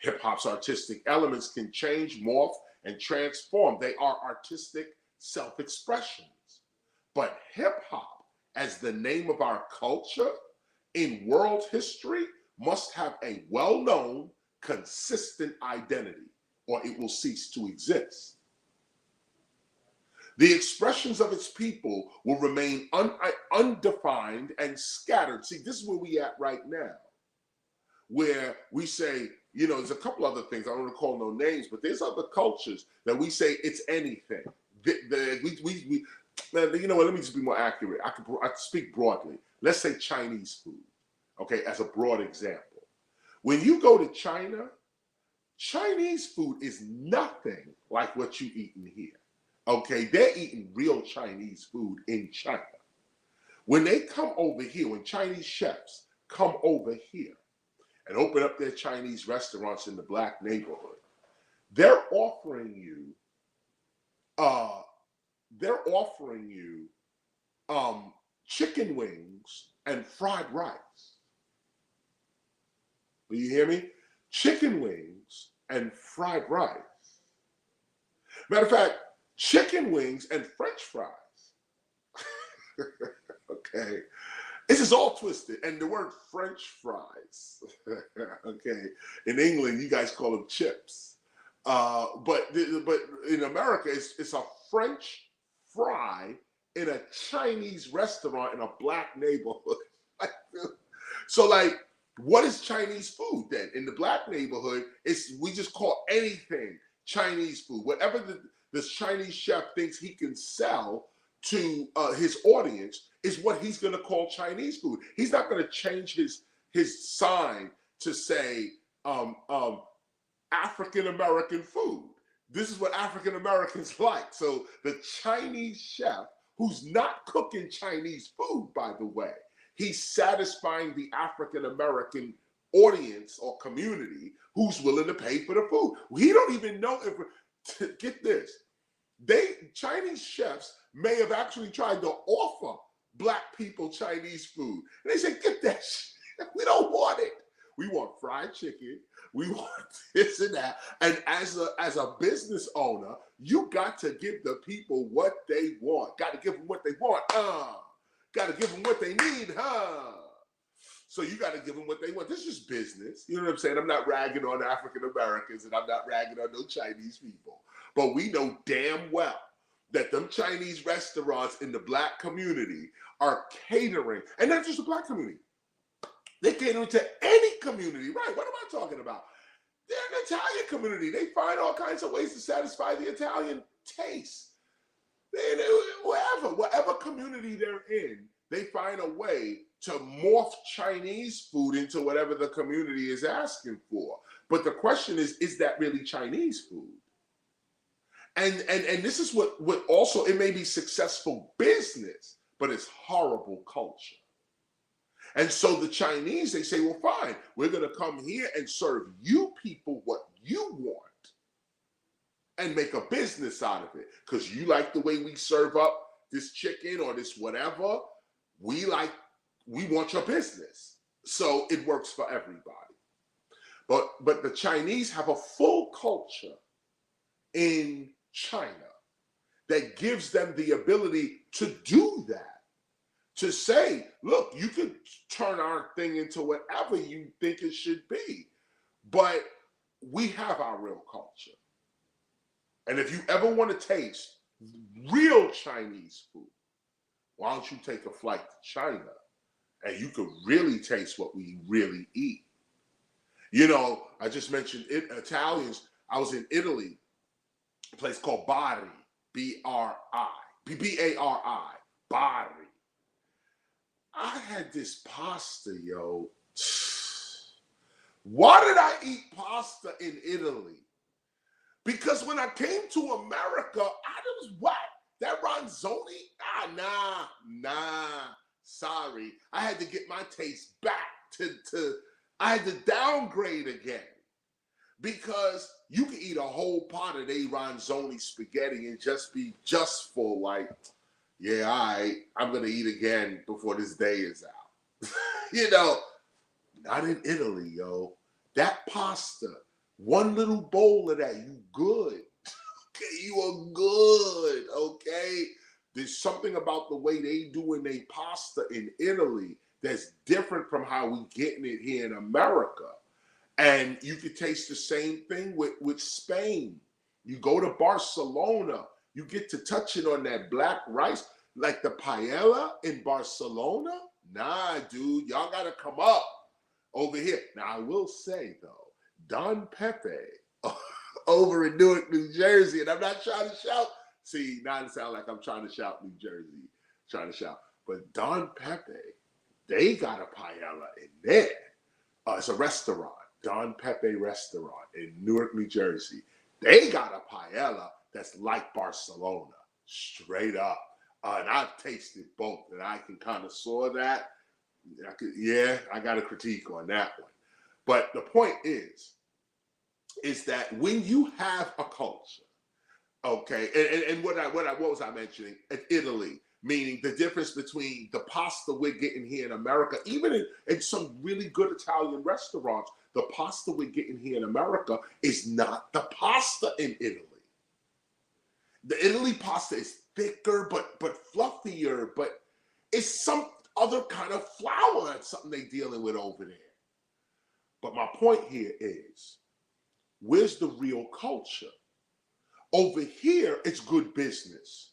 Hip hop's artistic elements can change, morph, and transform. They are artistic self expressions. But hip hop, as the name of our culture in world history, must have a well known, consistent identity, or it will cease to exist. The expressions of its people will remain undefined and scattered. See, this is where we at right now, where we say, you know, there's a couple other things, I don't want to call no names, but there's other cultures that we say it's anything. You know what, let me just be more accurate. I can speak broadly. Let's say Chinese food, okay, as a broad example. When you go to China, Chinese food is nothing like what you eat in here. Okay, they're eating real Chinese food in China. When they come over here, when Chinese chefs come over here and open up their Chinese restaurants in the black neighborhood, they're offering you chicken wings and fried rice. Do you hear me? Chicken wings and fried rice. Matter of fact, chicken wings and French fries. Okay. This is all twisted. And the word French fries, okay, in England, you guys call them chips. But in America, it's a French fry in a Chinese restaurant in a black neighborhood. So, like, what is Chinese food then? In the black neighborhood, we just call anything Chinese food. Whatever this Chinese chef thinks he can sell to his audience is what he's going to call Chinese food. He's not going to change his sign to say African American food. This is what African Americans like. So the Chinese chef, who's not cooking Chinese food, by the way, he's satisfying the African American audience or community who's willing to pay for the food. We don't even know if, get this, Chinese chefs may have actually tried to offer black people Chinese food. And they say, get that shit. We don't want it. We want fried chicken. We want this and that. And as a business owner, you got to give the people what they want. Got to give them what they want. Got to give them what they need, So you got to give them what they want. This is just business. You know what I'm saying? I'm not ragging on African Americans and I'm not ragging on no Chinese people. But we know damn well that them Chinese restaurants in the black community are catering, and not just the black community. They're catering to any community, right? What am I talking about? They're an Italian community. They find all kinds of ways to satisfy the Italian taste. Whatever community they're in, they find a way to morph Chinese food into whatever the community is asking for. But the question is that really Chinese food? And this is what also, it may be successful business, but it's horrible culture. And so the Chinese, they say, well, fine, we're going to come here and serve you people what you want and make a business out of it. Because you like the way we serve up this chicken or this whatever, we want your business. So it works for everybody. But the Chinese have a full culture in China that gives them the ability to do that. To say, look, you can turn our thing into whatever you think it should be, but we have our real culture. And if you ever want to taste real Chinese food, why don't you take a flight to China and you could really taste what we really eat? You know, I just mentioned Italians. I was in Italy, a place called Bari, B-R-I, B-A-R-I, Bari. I had this pasta, yo. Why did I eat pasta in Italy? Because when I came to America, I was what? That ronzoni? Nah. Sorry. I had to get my taste back to I had to downgrade again. because you can eat a whole pot of they ronzoni spaghetti and just be just full, like, yeah, all right, I'm gonna eat again before this day is out. You know, not in Italy, yo. That pasta, one little bowl of that, you good. Okay, you are good, okay? There's something about the way they doing their pasta in Italy that's different from how we getting it here in America. And you could taste the same thing with Spain. You go to Barcelona, you get to touching on that black rice, like the paella in Barcelona. Nah, dude, y'all gotta come up over here. Now, I will say though, Don Pepe over in Newark, New Jersey, and I'm not trying to shout. See, now it sounds like I'm trying to shout New Jersey, trying to shout. But Don Pepe, they got a paella in there. It's a restaurant, Don Pepe Restaurant in Newark, New Jersey. They got a paella that's like Barcelona, straight up. And I've tasted both, and I can kind of saw that. I got a critique on that one. But the point is that when you have a culture, okay, and what was I mentioning? Italy, meaning the difference between the pasta we're getting here in America, even in some really good Italian restaurants, the pasta we're getting here in America is not the pasta in Italy. The Italy pasta is thicker, but fluffier, but it's some other kind of flour. That's something they're dealing with over there. But my point here is, where's the real culture? Over here, it's good business.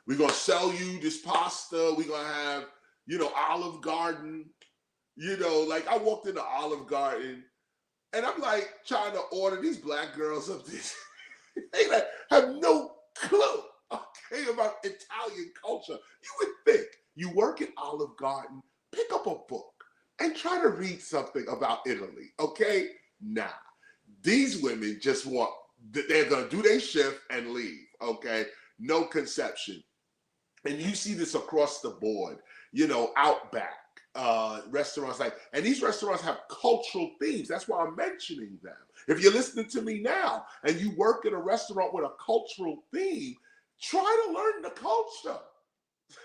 We're going to sell you this pasta. We're going to have, Olive Garden. Like I walked into Olive Garden and I'm like trying to order these black girls up this. They like, have no clue, okay, about Italian culture. You would think you work at Olive Garden, pick up a book and try to read something about Italy, okay? Nah, these women just want, they're gonna do their shift and leave, okay? No conception. And you see this across the board, Outback, restaurants and these restaurants have cultural themes. That's why I'm mentioning them. If you're listening to me now and you work in a restaurant with a cultural theme, try to learn the culture.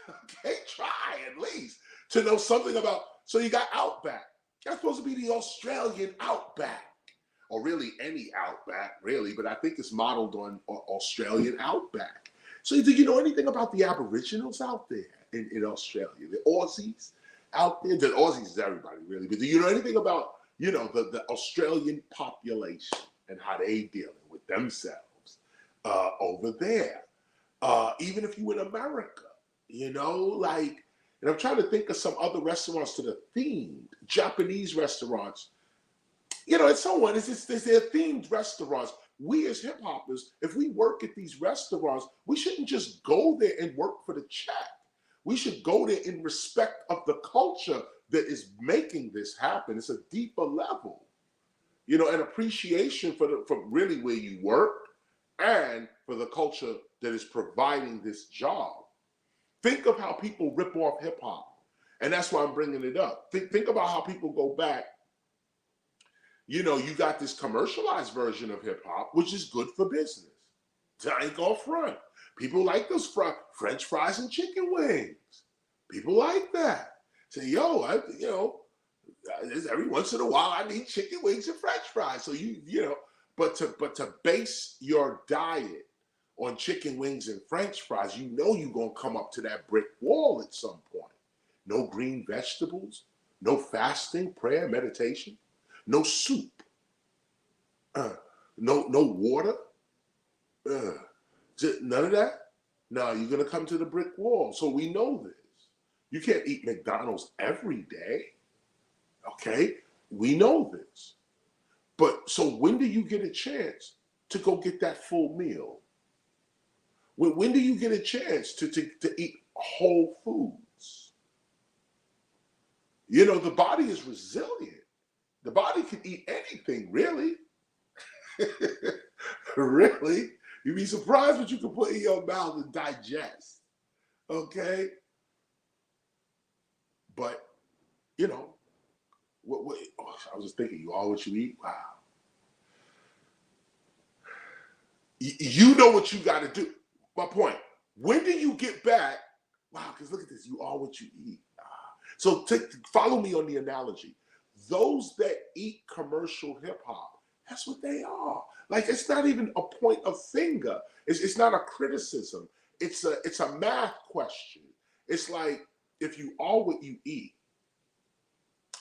Okay, try at least to know something about. So you got Outback. That's supposed to be the Australian Outback, or really any Outback, really, but I think it's modeled on Australian Outback. So do you know anything about the Aboriginals out there in Australia, the Aussies out there? The Aussies is everybody, really, but do you know anything about, the Australian population and how they dealing with themselves over there? Even if you in America, and I'm trying to think of some other restaurants that are themed, Japanese restaurants. And so on. They're themed restaurants. We as hip hoppers, if we work at these restaurants, we shouldn't just go there and work for the check. We should go there in respect of the culture that is making this happen. It's a deeper level, an appreciation for really where you work and for the culture that is providing this job. Think of how people rip off hip hop, and that's why I'm bringing it up. Think about how people go back. You got this commercialized version of hip hop, which is good for business. I ain't gonna front. People like those French fries and chicken wings. People like that. Say, yo, every once in a while I need chicken wings and French fries. So but to base your diet on chicken wings and French fries, you're gonna come up to that brick wall at some point. No green vegetables, no fasting, prayer, meditation, no soup, no water, none of that. No, you're gonna come to the brick wall. So we know this. You can't eat McDonald's every day. Okay, we know this. But so when do you get a chance to go get that full meal? When do you get a chance to eat whole foods? The body is resilient. The body can eat anything, really. Really. You'd be surprised what you can put in your mouth and digest. Okay? But, I was just thinking, you are what you eat? Wow. You know what you got to do. My point. When do you get back? Wow, because look at this. You are what you eat. So follow me on the analogy. Those that eat commercial hip hop, that's what they are. Like, it's not even a point of finger. It's not a criticism. It's a math question. It's like, if you are what you eat,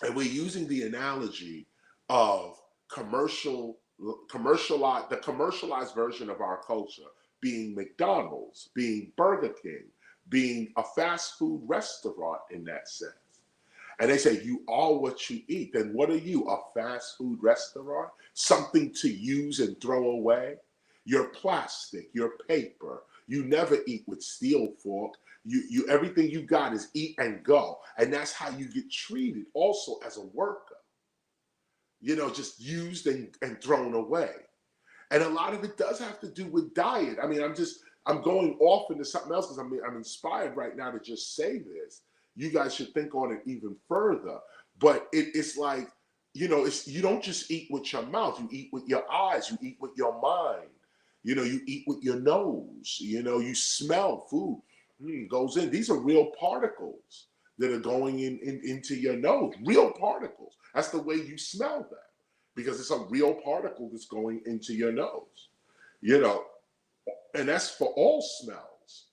and we're using the analogy of the commercialized version of our culture being McDonald's, being Burger King, being a fast food restaurant in that sense. And they say, you are what you eat. Then what are you? A fast food restaurant? Something to use and throw away? You're plastic, you're paper. You never eat with steel fork. You everything you got is eat and go. And that's how you get treated also as a worker. Just used and thrown away. And a lot of it does have to do with diet. I mean, I'm going off into something else because I'm inspired right now to just say this. You guys should think on it even further. But it's like, you don't just eat with your mouth. You eat with your eyes. You eat with your mind. You eat with your nose. You smell food. Goes in. These are real particles that are going into your nose. Real particles. That's the way you smell them, because it's a real particle that's going into your nose. And that's for all smells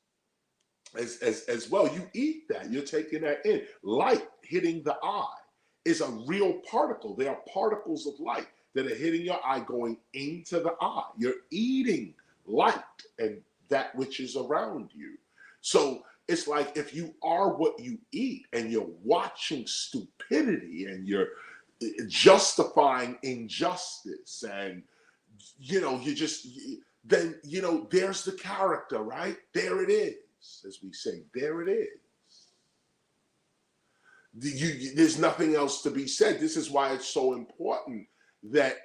as well. You eat that. You're taking that in. Light hitting the eye is a real particle. There are particles of light that are hitting your eye going into the eye. You're eating light and that which is around you. So it's like, if you are what you eat and you're watching stupidity and you're justifying injustice and, then, there's the character, right? There it is, as we say, there it is. There's nothing else to be said. This is why it's so important that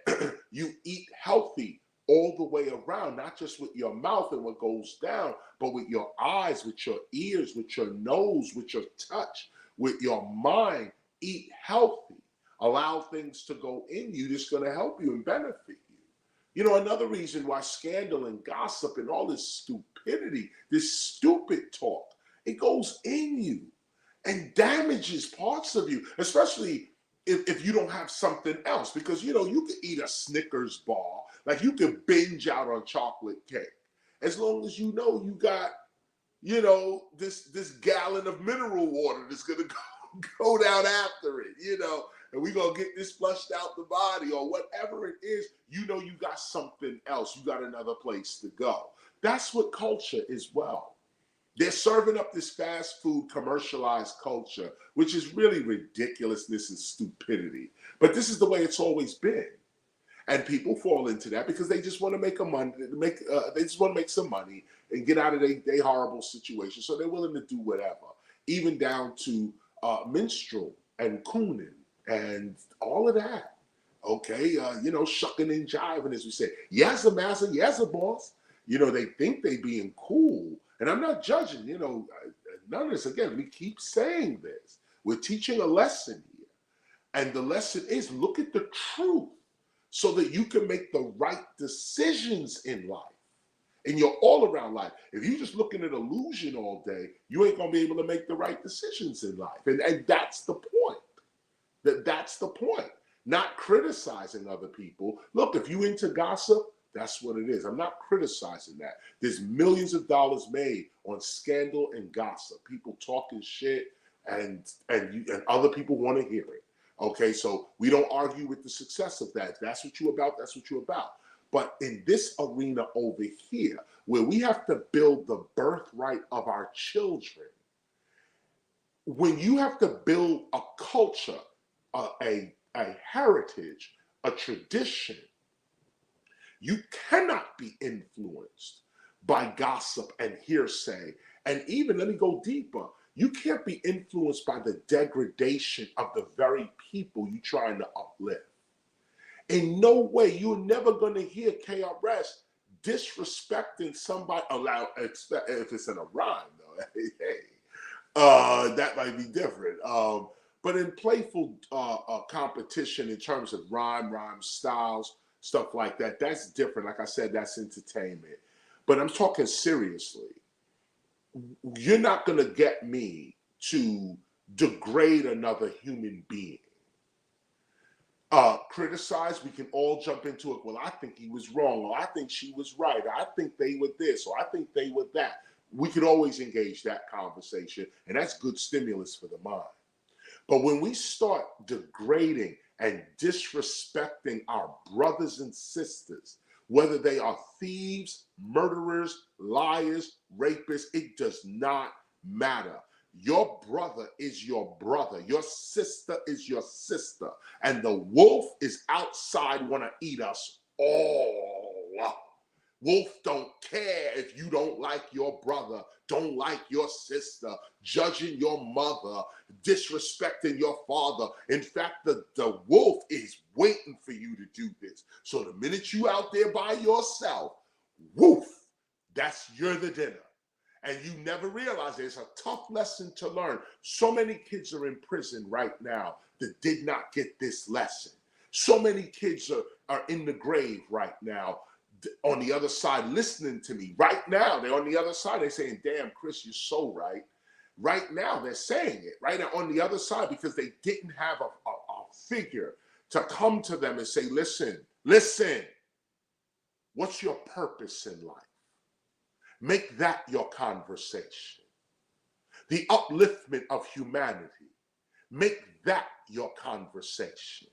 you eat healthy all the way around, not just with your mouth and what goes down, but with your eyes, with your ears, with your nose, with your touch, with your mind. Eat healthy. Allow things to go in you that's going to help you and benefit you. Another reason why scandal and gossip and all this stupidity, this stupid talk, it goes in you and damages parts of you, especially if you don't have something else. Because, you could eat a Snickers bar, like you could binge out on chocolate cake, as long as you got, this gallon of mineral water that's going to go down after it, and we're going to get this flushed out the body or whatever it is, you got something else. You got another place to go. That's what culture is. Well, they're serving up this fast food commercialized culture, which is really ridiculousness and stupidity. But this is the way it's always been. And people fall into that because they just want to make they just want to make some money and get out of their horrible situation. So they're willing to do whatever, even down to minstrel and cooning and all of that. Okay, shucking and jiving, as we say. Yes, a master, yes, a boss. They think they being cool. And I'm not judging, none of this. Again, we keep saying this. We're teaching a lesson here. And the lesson is, look at the truth so that you can make the right decisions in life, in your all-around life. If you're just looking at illusion all day, you ain't going to be able to make the right decisions in life. And that's the point. That's the point. Not criticizing other people. Look, if you into gossip, that's what it is. I'm not criticizing that. There's millions of dollars made on scandal and gossip. People talking shit, and other people want to hear it. Okay, so we don't argue with the success of that. If that's what you're about, that's what you're about. But in this arena over here, where we have to build the birthright of our children, when you have to build a culture, a heritage, a tradition, you cannot be influenced by gossip and hearsay. And even, let me go deeper, you can't be influenced by the degradation of the very people you're trying to uplift. In no way, you're never going to hear KRS disrespecting somebody, if it's in a rhyme, though, that might be different. But in playful competition in terms of rhyme styles, stuff like that. That's different. Like I said, that's entertainment. But I'm talking seriously. You're not going to get me to degrade another human being. Criticize, we can all jump into it. Well, I think he was wrong, or I think she was right, or I think they were this, or I think they were that. We could always engage that conversation, and that's good stimulus for the mind. But when we start degrading and disrespecting our brothers and sisters, whether they are thieves, murderers, liars, rapists, it does not matter. Your brother is your brother. Your sister is your sister. And the wolf is outside, want to eat us all up. Wolf don't care if you don't like your brother, don't like your sister, judging your mother, disrespecting your father. In fact, the wolf is waiting for you to do this. So the minute you out there by yourself, woof, you're the dinner. And you never realize it's a tough lesson to learn. So many kids are in prison right now that did not get this lesson. So many kids are in the grave right now on the other side listening to me. Right now, they're on the other side. They're saying, damn, Chris, you're so right. Right now, they're saying it. Right now, on the other side, because they didn't have a figure to come to them and say, listen, what's your purpose in life? Make that your conversation. The upliftment of humanity. Make that your conversation.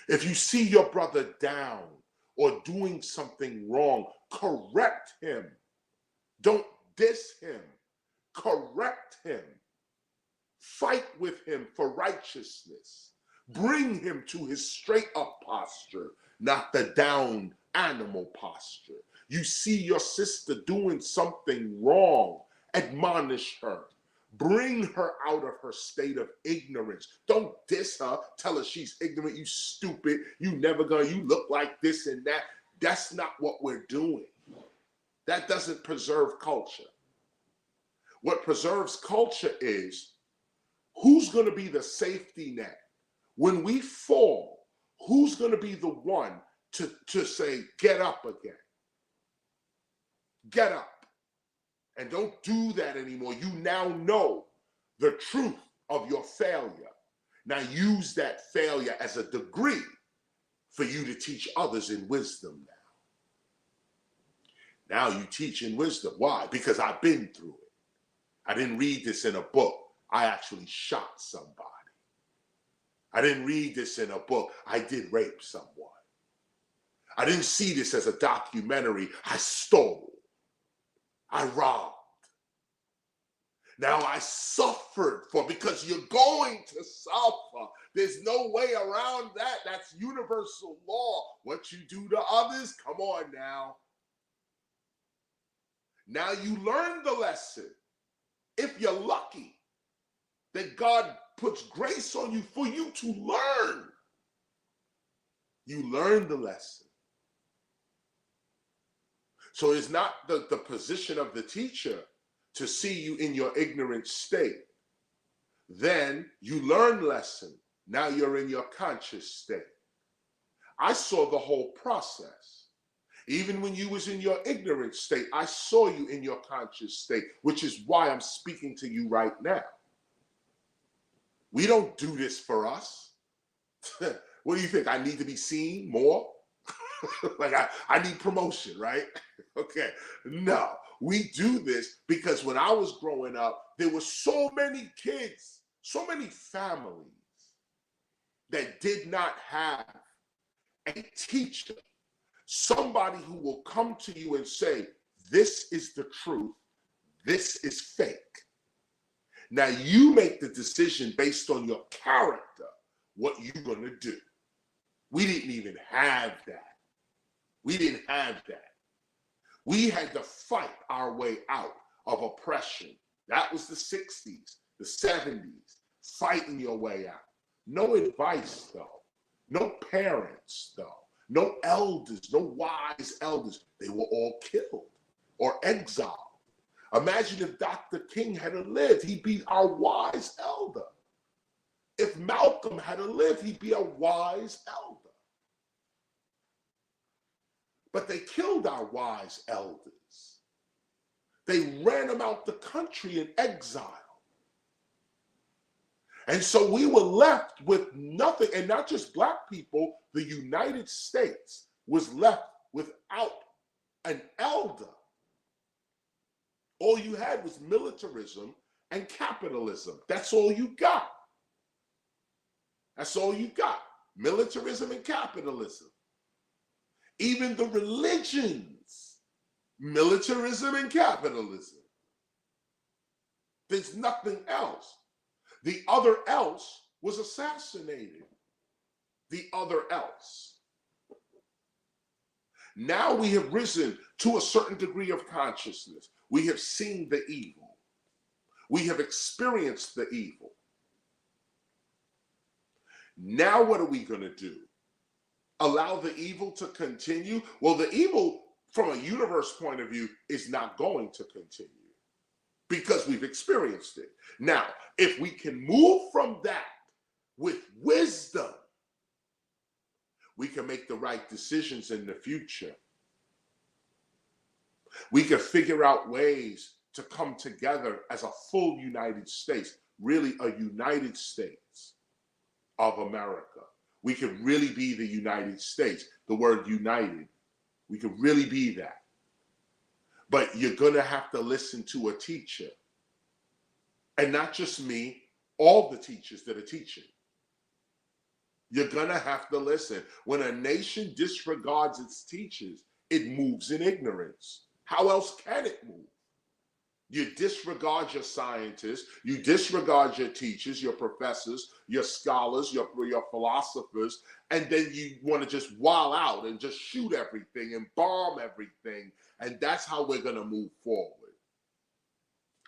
If you see your brother down or doing something wrong, correct him. Don't diss him. Correct him. Fight with him for righteousness. Bring him to his straight up posture, not the down animal posture. You see your sister doing something wrong, admonish her. Bring her out of her state of ignorance. Don't diss her, tell her she's ignorant, you stupid, you look like this and that. That's not what we're doing. That doesn't preserve culture. What preserves culture is who's going to be the safety net. When we fall, who's going to be the one to say, get up again? Get up. And don't do that anymore. You now know the truth of your failure. Now use that failure as a degree for you to teach others in wisdom now. Now you teach in wisdom. Why? Because I've been through it. I didn't read this in a book. I actually shot somebody. I didn't read this in a book. I did rape someone. I didn't see this as a documentary. I stole. I robbed. Now I suffered because you're going to suffer. There's no way around that. That's universal law. What you do to others, come on now. Now you learn the lesson. If you're lucky that God puts grace on you for you to learn, you learn the lesson. So it's not the position of the teacher to see you in your ignorant state. Then you learn lesson. Now you're in your conscious state. I saw the whole process. Even when you was in your ignorant state, I saw you in your conscious state, which is why I'm speaking to you right now. We don't do this for us. What do you think? I need to be seen more? Like I need promotion, right? Okay. No, we do this because when I was growing up, there were so many kids, so many families that did not have a teacher, somebody who will come to you and say, this is the truth, this is fake. Now you make the decision based on your character, what you're going to do. We didn't even have that. We didn't have that. We had to fight our way out of oppression. That was the 60s, the 70s, fighting your way out. No advice, though. No parents, though. No elders, no wise elders. They were all killed or exiled. Imagine if Dr. King had lived, he'd be our wise elder. If Malcolm had lived, he'd be a wise elder. But they killed our wise elders. They ran them out the country in exile. And so we were left with nothing, and not just black people, the United States was left without an elder. All you had was militarism and capitalism. That's all you got. That's all you got. Militarism and capitalism. Even the religions, militarism and capitalism. There's nothing else. The other else was assassinated. The other else. Now we have risen to a certain degree of consciousness. We have seen the evil. We have experienced the evil. Now what are we going to do? Allow the evil to continue? Well, the evil from a universe point of view is not going to continue because we've experienced it. Now, if we can move from that with wisdom, we can make the right decisions in the future. We can figure out ways to come together as a full United States, really a United States of America. We could really be the United States, the word united. We could really be that. But you're going to have to listen to a teacher. And not just me, all the teachers that are teaching. You're going to have to listen. When a nation disregards its teachers, it moves in ignorance. How else can it move? You disregard your scientists, you disregard your teachers, your professors, your scholars, your philosophers, and then you want to just wild out and just shoot everything and bomb everything. And that's how we're going to move forward.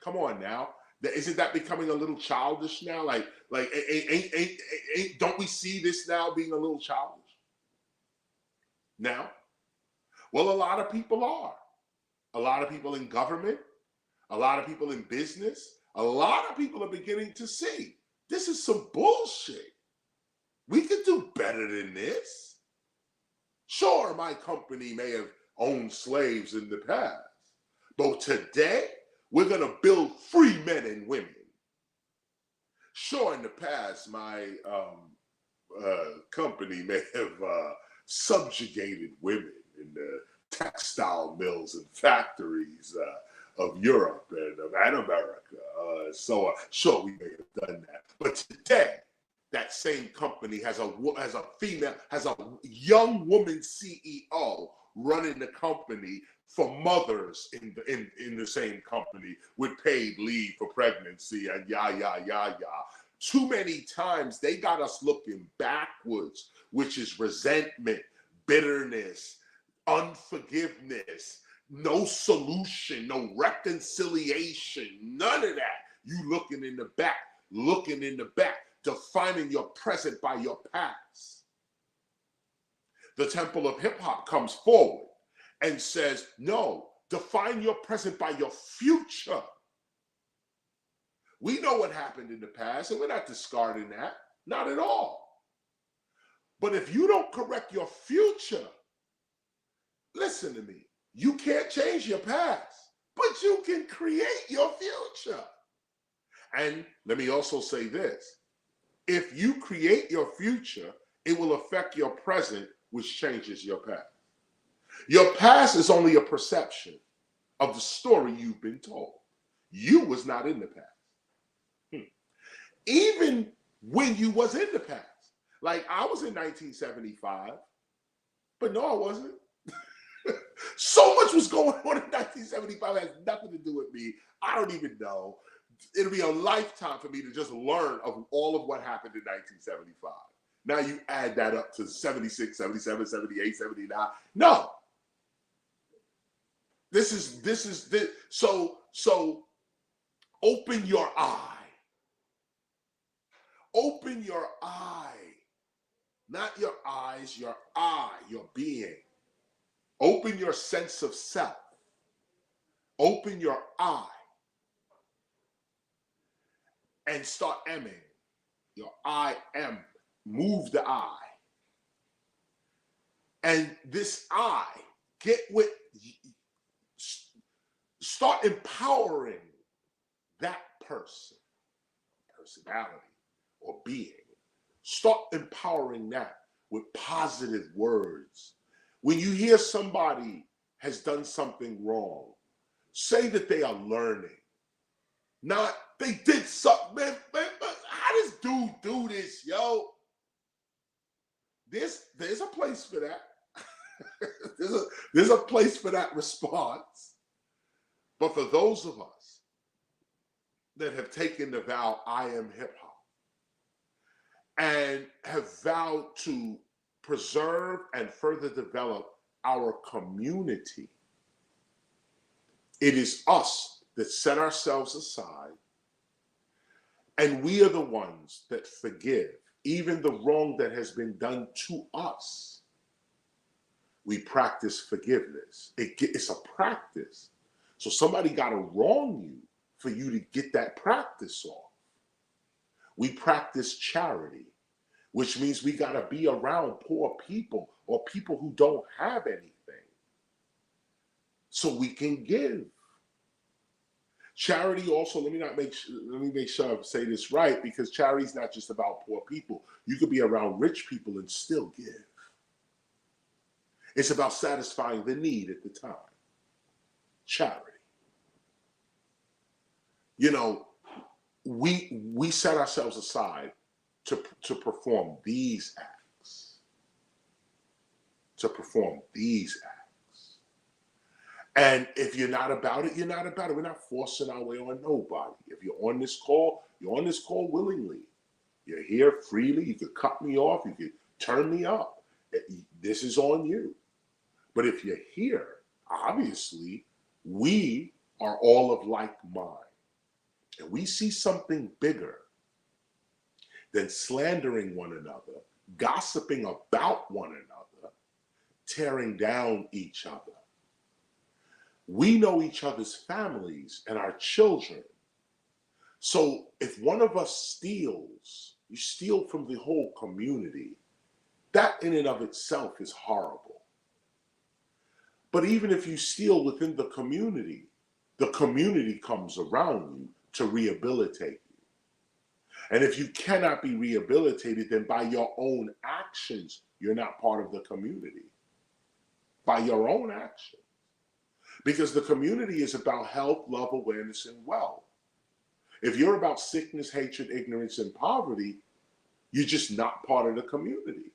Come on now. Isn't that becoming a little childish now? Don't we see this now being a little childish? Now? Well, a lot of people are. A lot of people in government, a lot of people in business, a lot of people are beginning to see this is some bullshit. We could do better than this. Sure, my company may have owned slaves in the past, but today we're going to build free men and women. Sure, in the past, my company may have subjugated women in the textile mills and factories of Europe and America. Sure, we may have done that. But today, that same company has a young woman CEO running the company for mothers in the same company with paid leave for pregnancy and yah. Too many times they got us looking backwards, which is resentment, bitterness, unforgiveness, no solution, no reconciliation, none of that. You looking in the back, defining your present by your past. The Temple of Hip Hop comes forward and says, no, define your present by your future. We know what happened in the past, and we're not discarding that, not at all. But if you don't correct your future, listen to me, you can't change your past, but you can create your future. And let me also say this, if you create your future, it will affect your present, which changes your past. Your past is only a perception of the story you've been told. You was not in the past. Even when you was in the past. Like I was in 1975, but no, I wasn't. So much was going on in 1975, it has nothing to do with me. I don't even know. It'll be a lifetime for me to just learn of all of what happened in 1975. Now you add that up to 76, 77, 78, 79. No. This is so open your eye. Open your eye. Not your eyes, your eye, your being. Open your sense of self. Open your eye. And start emming. Your I am. Move the eye. And this I get with, start empowering that person, personality, or being. Start empowering that with positive words. When you hear somebody has done something wrong, say that they are learning. Not, they did something, man, how does dude do this, yo? There's a place for that. there's a place for that response. But for those of us that have taken the vow, I am hip hop, and have vowed to preserve and further develop our community, it is us that set ourselves aside, and we are the ones that forgive even the wrong that has been done to us. We practice forgiveness. It's a practice. So somebody got to wrong you for you to get that practice off. We practice charity, which means we got to be around poor people or people who don't have anything so we can give. Charity also, let me make sure I say this right, because charity is not just about poor people. You could be around rich people and still give. It's about satisfying the need at the time. Charity. You know, we set ourselves aside to perform these acts. To perform these acts. And if you're not about it, you're not about it. We're not forcing our way on nobody. If you're on this call, you're on this call willingly. You're here freely. You could cut me off. You could turn me up. This is on you. But if you're here, obviously, we are all of like mind. And we see something bigger than slandering one another, gossiping about one another, tearing down each other. We know each other's families and our children. So if one of us steals, you steal from the whole community. That in and of itself is horrible. But even if you steal within the community comes around you to rehabilitate you. And if you cannot be rehabilitated, then by your own actions, you're not part of the community. By your own actions. Because the community is about health, love, awareness, and wealth. If you're about sickness, hatred, ignorance, and poverty, you're just not part of the community.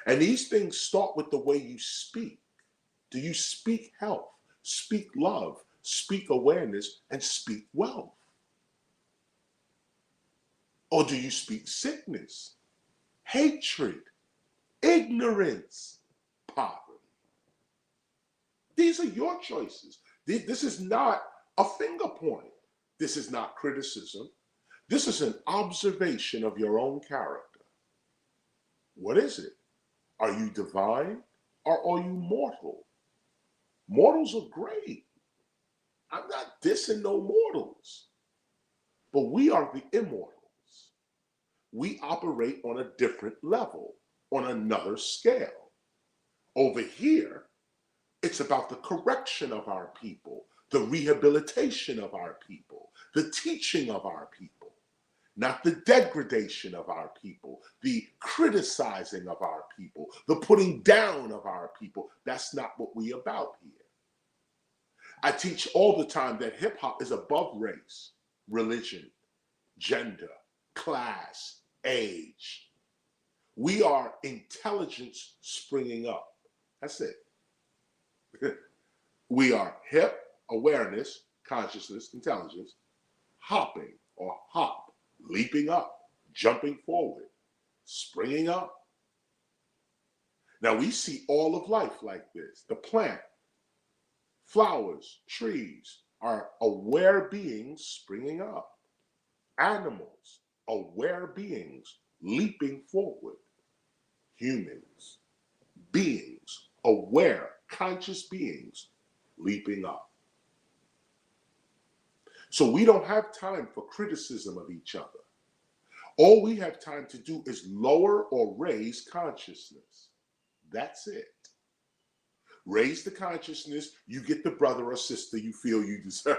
And these things start with the way you speak. Do you speak health, speak love, speak awareness, and speak wealth? Or do you speak sickness, hatred, ignorance, poverty? These are your choices. This is not a finger point. This is not criticism. This is an observation of your own character. What is it? Are you divine or are you mortal? Mortals are great. I'm not dissing no mortals. But we are the immortals. We operate on a different level, on another scale. Over here, it's about the correction of our people, the rehabilitation of our people, the teaching of our people, not the degradation of our people, the criticizing of our people, the putting down of our people. That's not what we're about here. I teach all the time that hip hop is above race, religion, gender, class, age. We are intelligence springing up. That's it. We are hip, awareness, consciousness, intelligence, hopping or hop, leaping up, jumping forward, springing up. Now we see all of life like this. The plant, flowers, trees are aware beings springing up. Animals, aware beings leaping forward. Humans, beings, aware, conscious beings leaping up. So we don't have time for criticism of each other. All we have time to do is lower or raise consciousness. That's it. Raise the consciousness, you get the brother or sister you feel you deserve.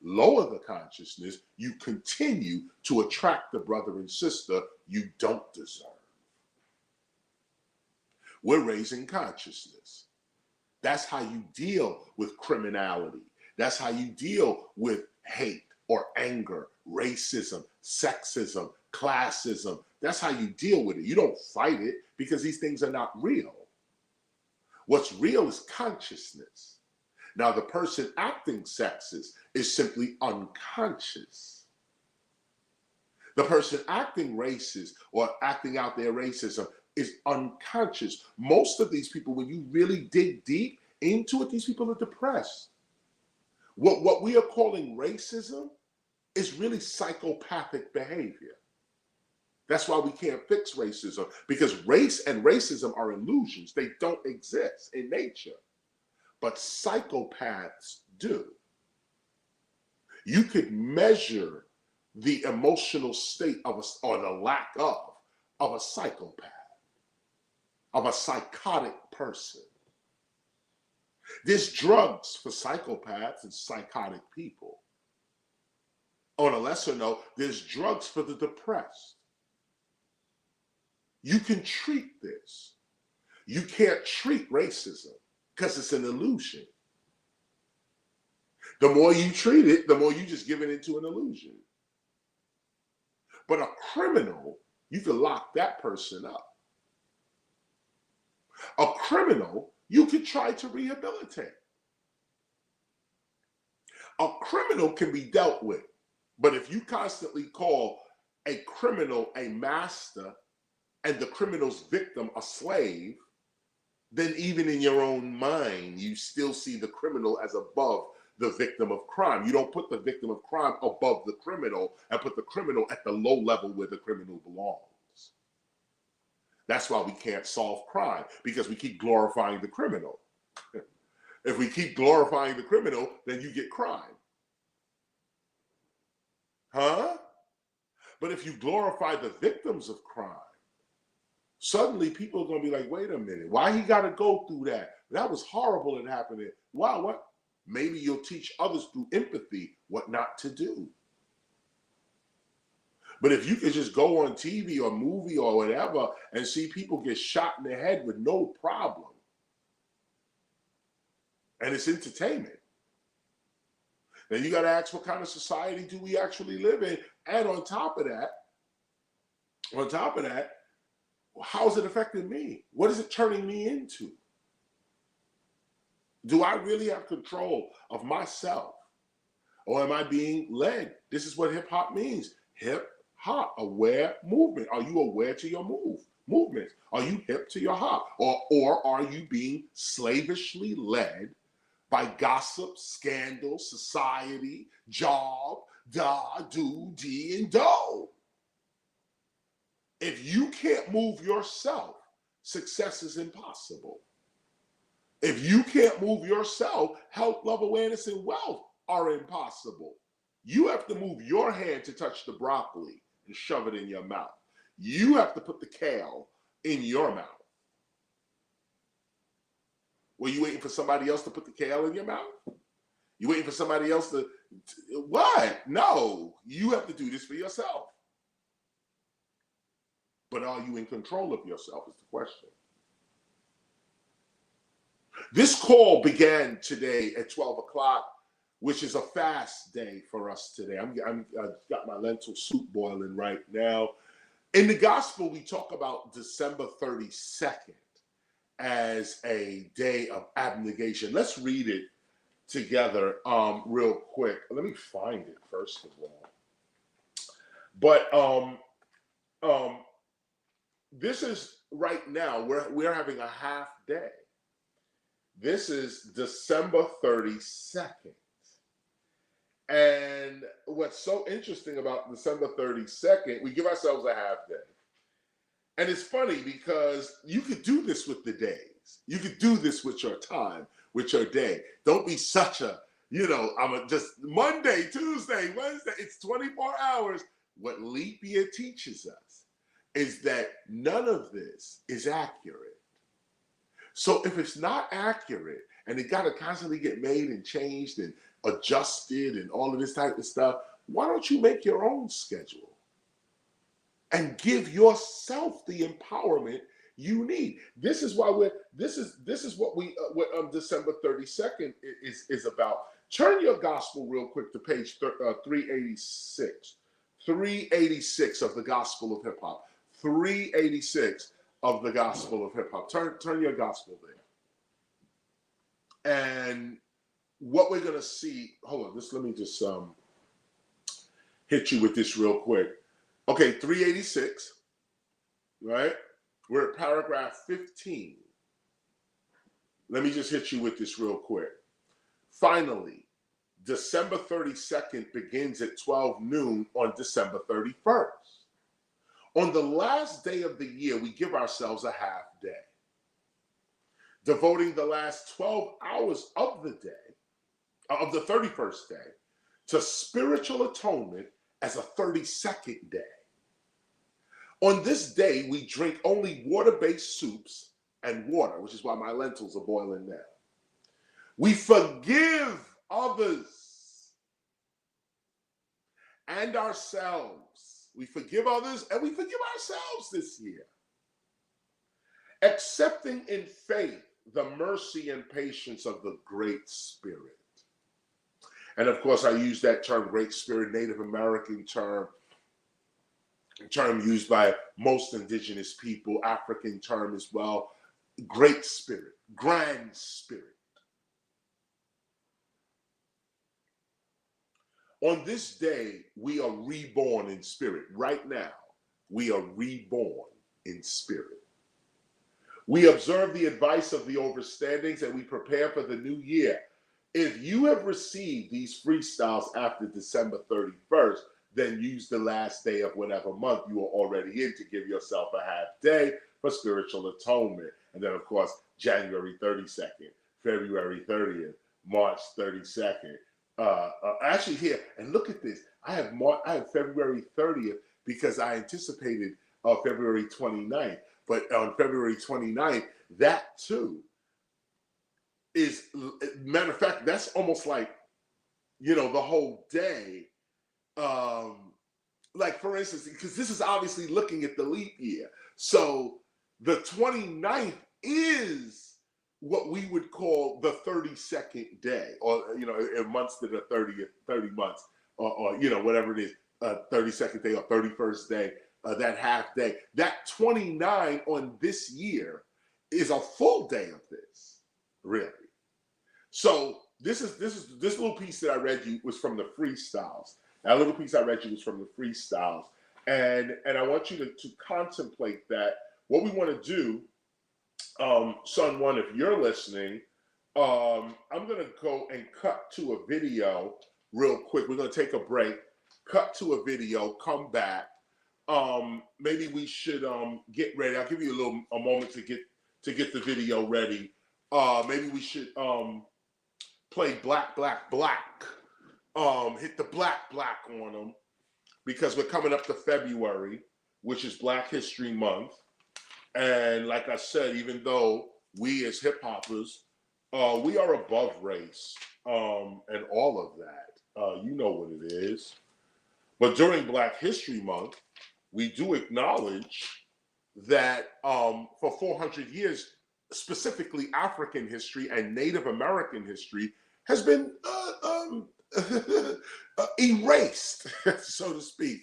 Lower the consciousness, you continue to attract the brother and sister you don't deserve. We're raising consciousness. That's how you deal with criminality. That's how you deal with hate or anger, racism, sexism, classism. That's how you deal with it. You don't fight it because these things are not real. What's real is consciousness. Now, the person acting sexist is simply unconscious. The person acting racist or acting out their racism is unconscious. Most of these people, when you really dig deep into it, these people are depressed. What we are calling racism is really psychopathic behavior. That's why we can't fix racism, because race and racism are illusions. They don't exist in nature. But psychopaths do. You could measure the emotional state of or the lack of a psychopath, of a psychotic person. There's drugs for psychopaths and psychotic people. On a lesser note, there's drugs for the depressed. You can treat this. You can't treat racism because it's an illusion. The more you treat it, the more you just give it into an illusion. But a criminal, you can lock that person up. A criminal, you can try to rehabilitate. A criminal can be dealt with. But if you constantly call a criminal a master and the criminal's victim a slave, then even in your own mind, you still see the criminal as above the victim of crime. You don't put the victim of crime above the criminal and put the criminal at the low level where the criminal belongs. That's why we can't solve crime, because we keep glorifying the criminal. If we keep glorifying the criminal, then you get crime. Huh? But if you glorify the victims of crime, suddenly people are going to be like, wait a minute, why he got to go through that? That was horrible that happened. Wow, what? Maybe you'll teach others through empathy what not to do. But if you could just go on TV or movie or whatever and see people get shot in the head with no problem, and it's entertainment, then you got to ask, what kind of society do we actually live in? And on top of that, how is it affecting me? What is it turning me into? Do I really have control of myself? Or am I being led? This is what hip hop means. Hip hop, aware movement. Are you aware to your movements? Are you hip to your hop? Or are you being slavishly led by gossip, scandal, society, job, da, do, di, and do? If you can't move yourself, success is impossible. If you can't move yourself, health, love, awareness, and wealth are impossible. You have to move your hand to touch the broccoli and shove it in your mouth. You have to put the kale in your mouth. Were you waiting for somebody else to put the kale in your mouth? You waiting for somebody else to what? No, you have to do this for yourself. But are you in control of yourself is the question. This call began today at 12 o'clock, which is a fast day for us today. I've got my lentil soup boiling right now. In the gospel, we talk about December 32nd as a day of abnegation. Let's read it together real quick. Let me find it first of all. But this is right now, we're having a half day. This is December 32nd. And what's so interesting about December 32nd, we give ourselves a half day. And it's funny because you could do this with the days. You could do this with your time, with your day. Don't be such a, just Monday, Tuesday, Wednesday. It's 24 hours. What leap year teaches us is that none of this is accurate. So if it's not accurate and it got to constantly get made and changed and adjusted and all of this type of stuff, why don't you make your own schedule and give yourself the empowerment you need? This is why this is what what December 32nd is about. Turn your gospel real quick to page 386. 386 of the Gospel of Hip Hop. 386 of the Gospel of Hip Hop. Turn your gospel there. And what we're gonna see, hold on, let me just hit you with this real quick. Okay, 386, right? We're at paragraph 15. Let me just hit you with this real quick. Finally, December 32nd begins at 12 noon on December 31st. On the last day of the year, we give ourselves a half day, devoting the last 12 hours of the day, of the 31st day, to spiritual atonement as a 32nd day. On this day, we drink only water-based soups and water, which is why my lentils are boiling now. We forgive others and ourselves. We forgive others and we forgive ourselves this year. Accepting in faith the mercy and patience of the Great Spirit. And of course, I use that term, Great Spirit, Native American term used by most indigenous people, African term as well. Great Spirit, Grand Spirit. On this day, we are reborn in spirit. Right now, we are reborn in spirit. We observe the advice of the overstandings and we prepare for the new year. If you have received these freestyles after December 31st, then use the last day of whatever month you are already in to give yourself a half day for spiritual atonement. And then, of course, January 32nd, February 30th, March 32nd. Actually here, and look at this. I have February 30th because I anticipated February 29th. But on February 29th, that too is, matter of fact, that's almost like, the whole day. Like, for instance, because this is obviously looking at the leap year. So the 29th is what we would call the 32nd day, or, in months that are 30 months, or whatever it is, 32nd day or 31st day, that half day. That 29 on this year is a full day of this, really. So this little piece that I read you was from the freestyles. That little piece I read you was from the freestyles. And I want you to contemplate that. What we want to do, Son One, if you're listening, I'm going to go and cut to a video real quick. We're going to take a break, cut to a video, come back. Maybe we should get ready. I'll give you a moment to get the video ready. Maybe we should play Black, Black, Black. Hit the black on them, because we're coming up to February, which is Black History Month. And like I said, even though we as hip hoppers, we are above race and all of that. You know what it is. But during Black History Month, we do acknowledge that for 400 years, specifically African history and Native American history has been erased, so to speak,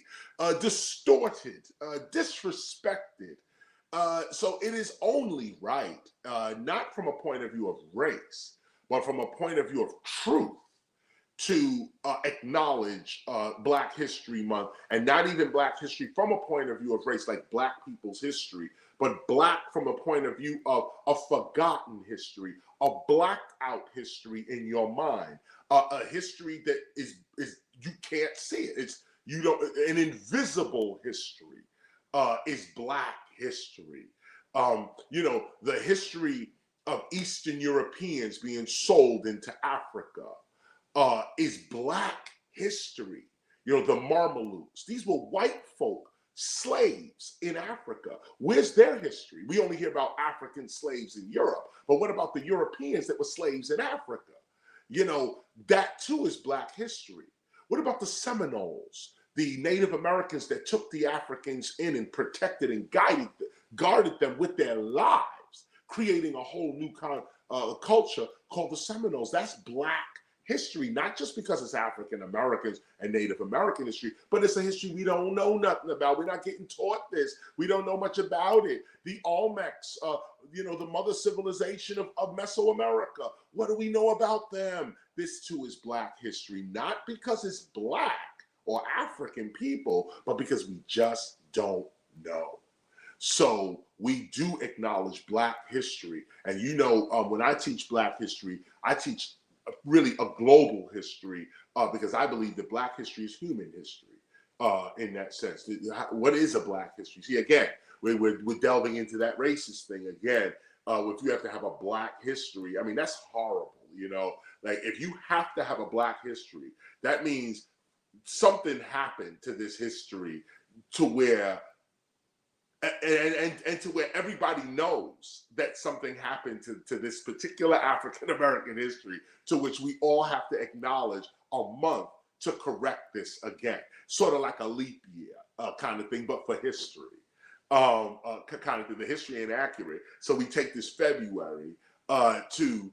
distorted, disrespected. So it is only right, not from a point of view of race, but from a point of view of truth, to acknowledge Black History Month, and not even Black history from a point of view of race, like Black people's history, but Black from a point of view of a forgotten history, a blacked out history in your mind, a history that is you can't see it. It's an invisible history is Black history. The history of Eastern Europeans being sold into Africa is Black history. The Mamelukes. These were white folk slaves in Africa. Where's their history? We only hear about African slaves in Europe, but what about the Europeans that were slaves in Africa? You know, that too is Black history. What about the Seminoles, the Native Americans that took the Africans in and protected and guarded them with their lives, creating a whole new kind of culture called the Seminoles? That's Black history, not just because it's African Americans and Native American history, but it's a history we don't know nothing about. We're not getting taught this. We don't know much about it. The Olmecs, the mother civilization of Mesoamerica. What do we know about them? This too is Black history, not because it's Black or African people, but because we just don't know. So we do acknowledge Black history. And when I teach Black history, I teach really a global history because I believe that Black history is human history in that sense. What is a Black history? See, again, we're delving into that racist thing again. If you have to have a Black history, I mean, that's horrible, Like, if you have to have a Black history, that means something happened to this history to where and to where everybody knows that something happened to this particular African American history, to which we all have to acknowledge a month to correct this again, sort of like a leap year kind of thing, but for history. Kind of thing. The history ain't accurate, so we take this February to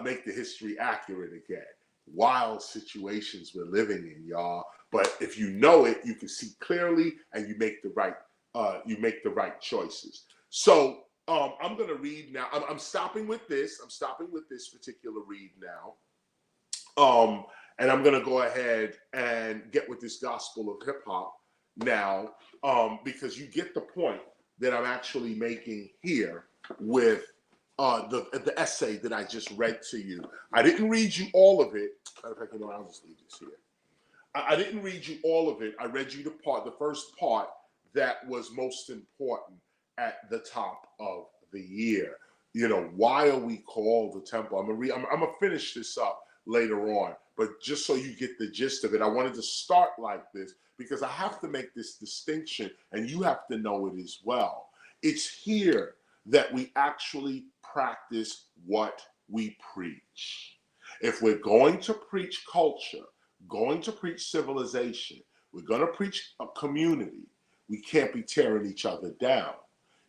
make the history accurate again. Wild situations we're living in, y'all. But if you know it, you can see clearly, and you make the right choices. So I'm going to read now. I'm stopping with this. I'm stopping with this particular read now. And I'm going to go ahead and get with this gospel of hip hop now, because you get the point that I'm actually making here with the essay that I just read to you. I didn't read you all of it. Matter of fact, I'll just leave this here. I didn't read you all of it. I read you the first part that was most important at the top of the year. Why are we called the temple? I'm gonna finish this up later on, but just so you get the gist of it, I wanted to start like this because I have to make this distinction, and you have to know it as well. It's here that we actually practice what we preach. If we're going to preach culture, going to preach civilization, we're going to preach a community, we can't be tearing each other down.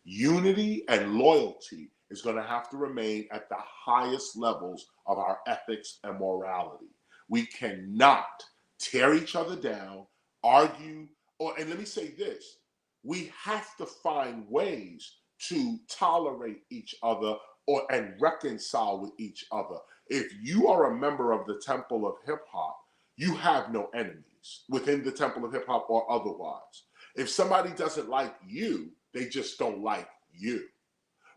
Unity and loyalty is going to have to remain at the highest levels of our ethics and morality. We cannot tear each other down, argue, and let me say this, we have to find ways to tolerate each other and reconcile with each other. If you are a member of the Temple of Hip Hop, you have no enemies within the Temple of Hip Hop or otherwise. If somebody doesn't like you, they just don't like you.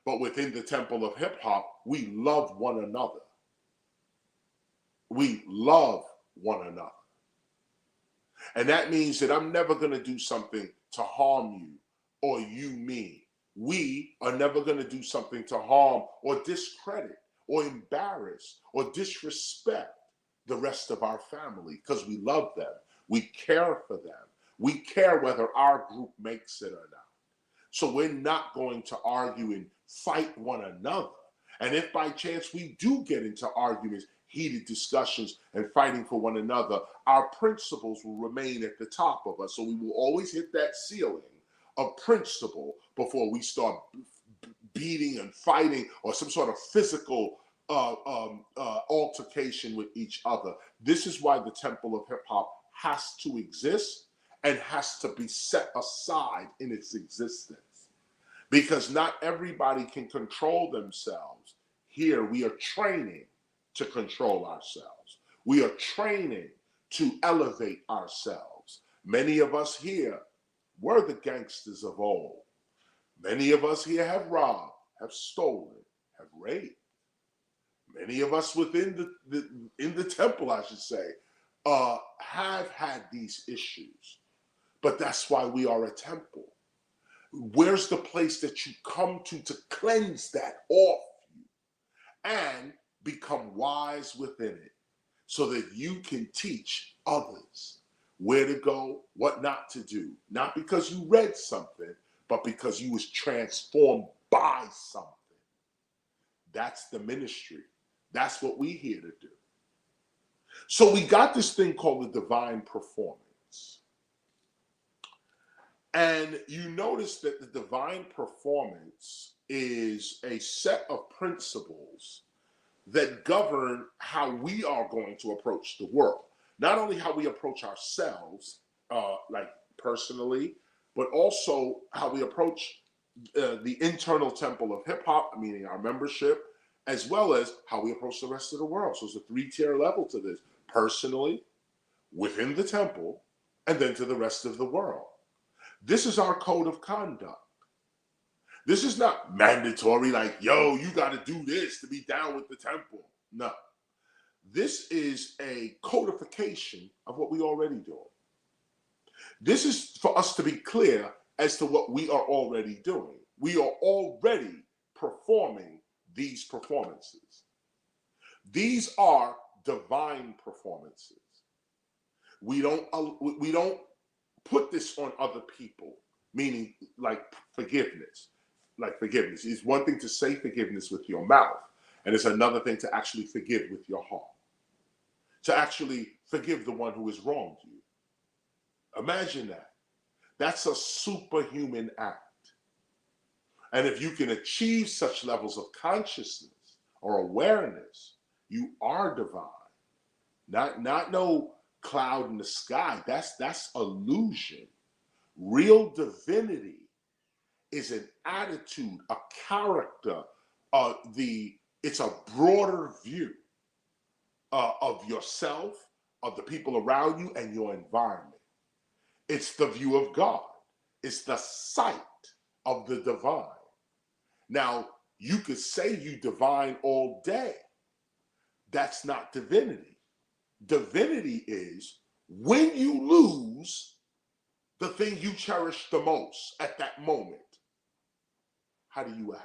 But within the Temple of Hip Hop, we love one another. We love one another. And that means that I'm never going to do something to harm you or you me. We are never going to do something to harm or discredit or embarrass or disrespect the rest of our family because we love them. We care for them. We care whether our group makes it or not. So we're not going to argue and fight one another. And if by chance we do get into arguments, heated discussions, and fighting for one another, our principles will remain at the top of us. So we will always hit that ceiling of principle before we start beating and fighting or some sort of physical altercation with each other. This is why the Temple of Hip Hop has to exist and has to be set aside in its existence. Because not everybody can control themselves. Here we are training to control ourselves. We are training to elevate ourselves. Many of us here were the gangsters of old. Many of us here have robbed, have stolen, have raped. Many of us within the temple, I should say, have had these issues. But that's why we are a temple. Where's the place that you come to cleanse that off you and become wise within it so that you can teach others? where to go, what not to do. Not because you read something, but because you was transformed by something. That's the ministry. That's what we here to do. So we got this thing called the divine performance. And you notice that the divine performance is a set of principles that govern how we are going to approach the world. Not only how we approach ourselves, like personally, but also how we approach the internal temple of hip hop, meaning our membership, as well as how we approach the rest of the world. So it's a 3-tier level to this: personally, within the temple, and then to the rest of the world. This is our code of conduct. This is not mandatory, like, yo, you got to do this to be down with the temple. No. This is a codification of what we already do. This is for us to be clear as to what we are already doing. We are already performing these performances. These are divine performances. We don't put this on other people, meaning like forgiveness. Like forgiveness. It's one thing to say forgiveness with your mouth, and it's another thing to actually forgive with your heart. To actually forgive the one who has wronged you. Imagine that. That's a superhuman act. And if you can achieve such levels of consciousness or awareness, you are divine. Not no cloud in the sky. That's illusion. Real divinity is an attitude, a character, it's a broader view of yourself, of the people around you, and your environment. It's the view of God. It's the sight of the divine. Now, you could say you divine all day. That's not divinity. Divinity is when you lose the thing you cherish the most at that moment. How do you act?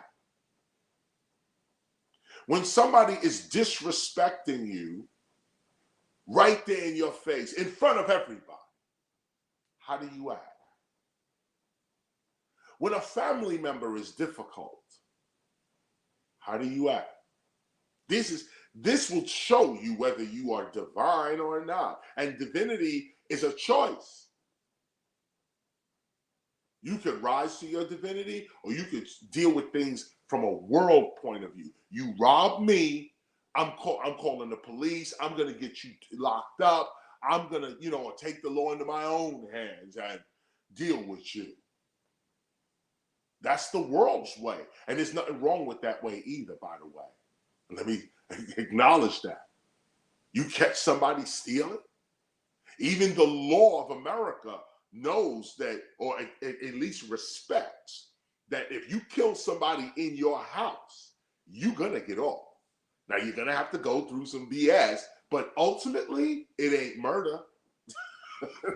When somebody is disrespecting you right there in your face, in front of everybody, how do you act? When a family member is difficult, how do you act? This will show you whether you are divine or not. And divinity is a choice. You could rise to your divinity, or you could deal with things from a world point of view. You rob me, I'm calling the police. I'm going to get you locked up. I'm going to, take the law into my own hands and deal with you. That's the world's way. And there's nothing wrong with that way either, by the way. Let me acknowledge that. You catch somebody stealing, even the law of America knows that, or at least respects, that if you kill somebody in your house, you're going to get off. Now, you're going to have to go through some BS, but ultimately, it ain't murder.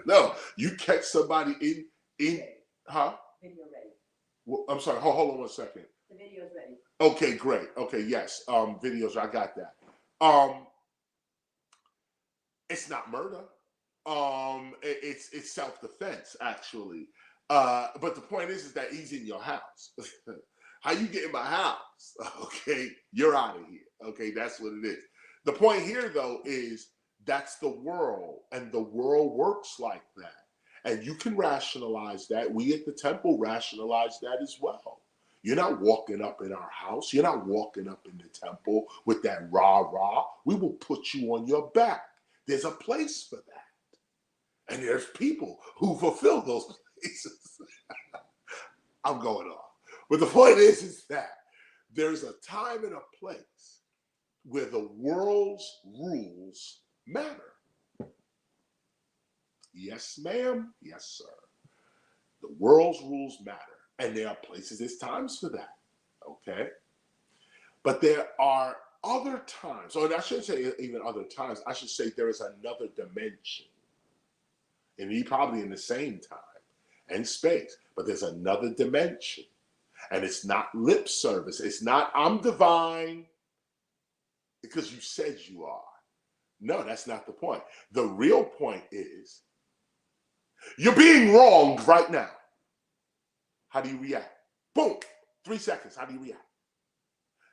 No, you catch somebody in huh? Video ready. Well, I'm sorry, hold on one second. The video's ready. Okay, great. Okay, yes, videos, I got that. It's not murder. It's self-defense, actually. But the point is that he's in your house. How you get in my house? Okay, you're out of here. Okay, that's what it is. The point here, though, is that's the world, and the world works like that. And you can rationalize that. We at the temple rationalize that as well. You're not walking up in our house. You're not walking up in the temple with that rah-rah. We will put you on your back. There's a place for that. And there's people who fulfill those places. I'm going off. But the point is that there's a time and a place where the world's rules matter. Yes, ma'am. Yes, sir. The world's rules matter. And there are places, there's times for that. Okay? But there are other times, or I shouldn't say even other times, I should say there is another dimension. And he probably in the same time and space, but there's another dimension. And it's not lip service. It's not, I'm divine because you said you are. No, that's not the point. The real point is You're being wronged right now. How do you react? Boom, 3 seconds. How do you react?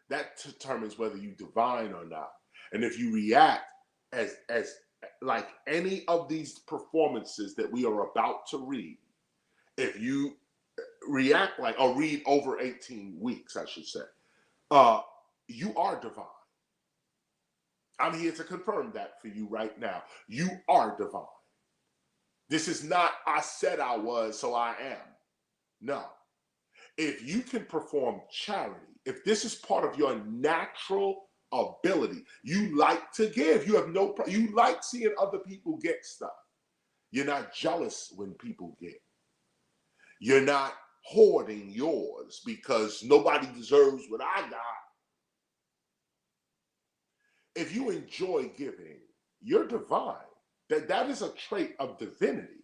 That determines whether you divine or not. And if you react as like any of these performances that we are about to read, if you react like, or read over 18 weeks, I should say, you are divine. I'm here to confirm that for you right now. You are divine. This is not, I said I was, so I am. No. If you can perform charity, if this is part of your natural ability, you like to give, you have no, you like seeing other people get stuff. You're not jealous when people get. You're not hoarding yours because nobody deserves what I got. If you enjoy giving, you're divine. That is a trait of divinity.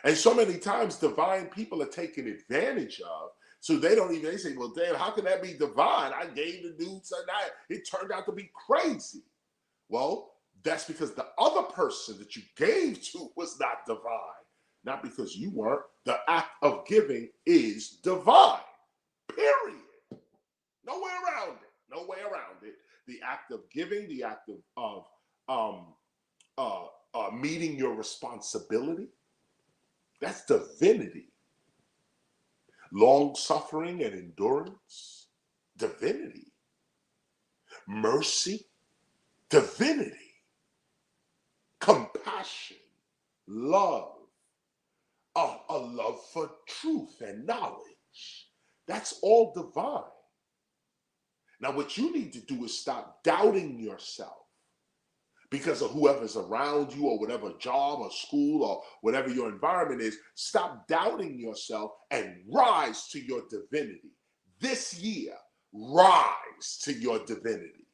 And so many times divine people are taken advantage of, so they don't even, they say, well, damn, how can that be divine? I gave the dude something, it turned out to be crazy. Well, that's because the other person that you gave to was not divine, not because you weren't. The act of giving is divine, period. No way around it. No way around it. The act of giving, the act of meeting your responsibility, that's divinity. Long suffering and endurance, divinity. Mercy, divinity. Compassion, love, a love for truth and knowledge. That's all divine. Now, what you need to do is stop doubting yourself because of whoever's around you or whatever job or school or whatever your environment is. Stop doubting yourself and rise to your divinity. This year, rise to your divinity.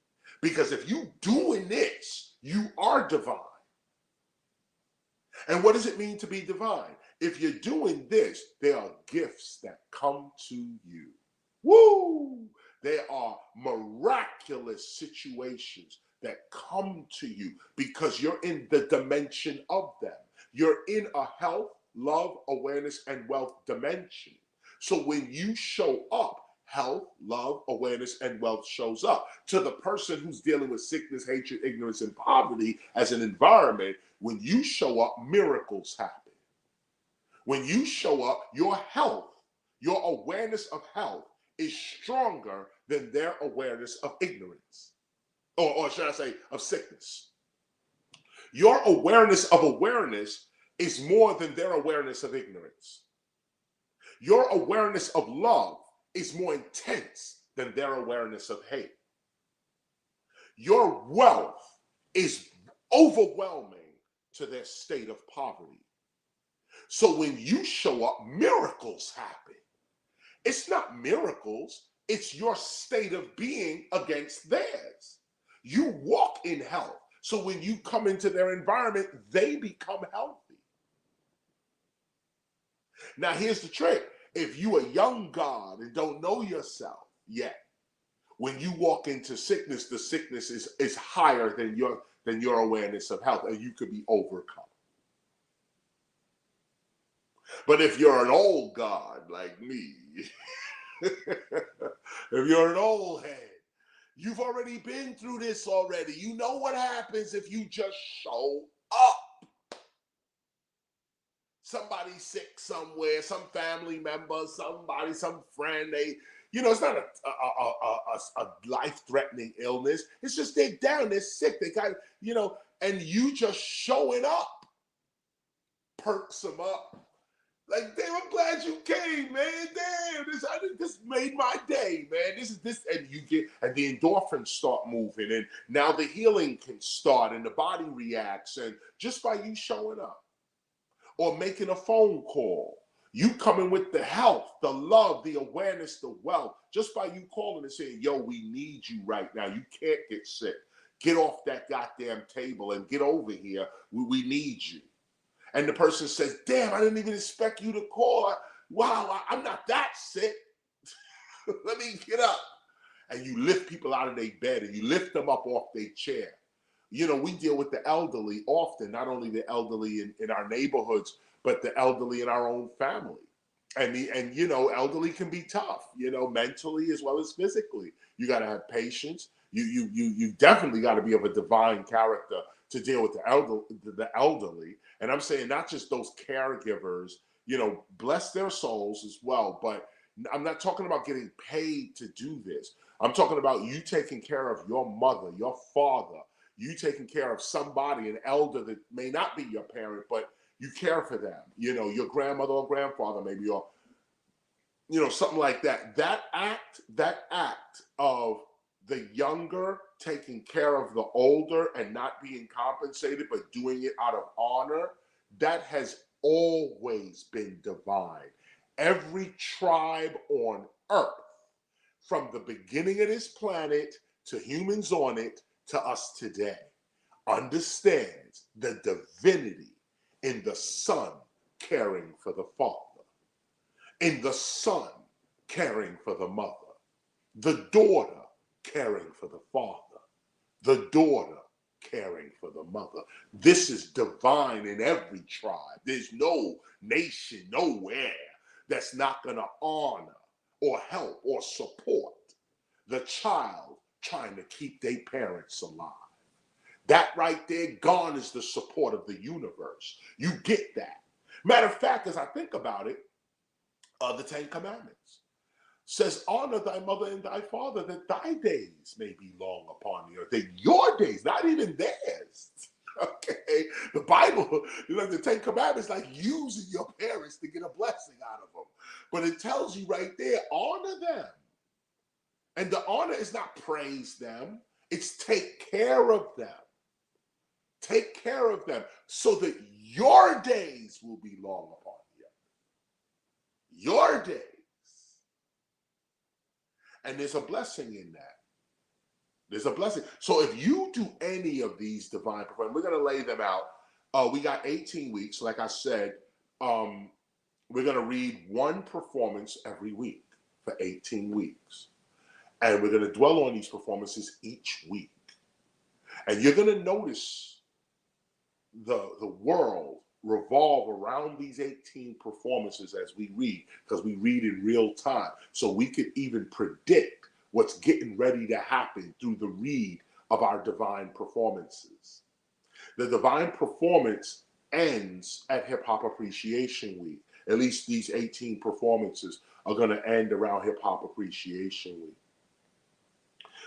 Because if you doing this, you are divine. And what does it mean to be divine? If you're doing this, there are gifts that come to you. Woo! There are miraculous situations that come to you because you're in the dimension of them. You're in a health, love, awareness, and wealth dimension. So when you show up, health, love, awareness, and wealth shows up. To the person who's dealing with sickness, hatred, ignorance, and poverty as an environment, when you show up, miracles happen. When you show up, your health, your awareness of health is stronger than their awareness of ignorance. Or should I say, of sickness. Your awareness of awareness is more than their awareness of ignorance. Your awareness of love is more intense than their awareness of hate. Your wealth is overwhelming to their state of poverty. So when you show up, miracles happen. It's not miracles, it's your state of being against theirs. You walk in health. So when you come into their environment, they become healthy. Now here's the trick. If you a young God and don't know yourself yet, when you walk into sickness, the sickness is higher than your awareness of health, and you could be overcome. But if you're an old God like me, if you're an old head, you've already been through this already. You know what happens if you just show up. Somebody's sick somewhere, some family member, somebody, some friend, it's not a life-threatening illness. It's just they're down, they're sick, they got, and you just showing up perks them up. Like, damn, I'm glad you came, man. Damn, this made my day, man. And you get, and the endorphins start moving, and now the healing can start, and the body reacts, and just by you showing up or making a phone call, you coming with the health, the love, the awareness, the wealth, just by you calling and saying, yo, we need you right now. You can't get sick. Get off that goddamn table and get over here. We need you. And the person says, damn, I didn't even expect you to call. Wow, I'm not that sick. Let me get up. And you lift people out of their bed and you lift them up off their chair. We deal with the elderly often, not only the elderly in our neighborhoods, but the elderly in our own family. And you know, elderly can be tough, you know, mentally as well as physically. You got to have patience. You definitely got to be of a divine character to deal with the elderly. And I'm saying not just those caregivers, you know, bless their souls as well. But I'm not talking about getting paid to do this. I'm talking about you taking care of your mother, your father, you taking care of somebody, an elder that may not be your parent, but you care for them, you know, your grandmother or grandfather maybe, or, you know, something like that. That act of the younger taking care of the older and not being compensated, but doing it out of honor, that has always been divine. Every tribe on earth, from the beginning of this planet to humans on it to us today, understands the divinity in the son caring for the father, in the son caring for the mother, the daughter caring for the father, the daughter caring for the mother. This is divine in every tribe. There's no nation, nowhere that's not going to honor or help or support the child trying to keep their parents alive. That right there garners the support of the universe. You get that. Matter of fact, as I think about it, the Ten Commandments says, honor thy mother and thy father, that thy days may be long upon the earth. That your days, not even theirs. Okay, the Bible, you know, the Ten Commandments, like using your parents to get a blessing out of them. But it tells you right there, honor them. And the honor is not praise them, it's take care of them. Take care of them so that your days will be long upon you. Your days. And there's a blessing in that. There's a blessing. So if you do any of these divine performances, we're going to lay them out. We got 18 weeks. Like I said, we're going to read one performance every week for 18 weeks. And we're going to dwell on these performances each week. And you're going to notice the world revolve around these 18 performances as we read, because we read in real time. So we could even predict what's getting ready to happen through the read of our divine performances. The divine performance ends at Hip Hop Appreciation Week. At least these 18 performances are going to end around Hip Hop Appreciation Week.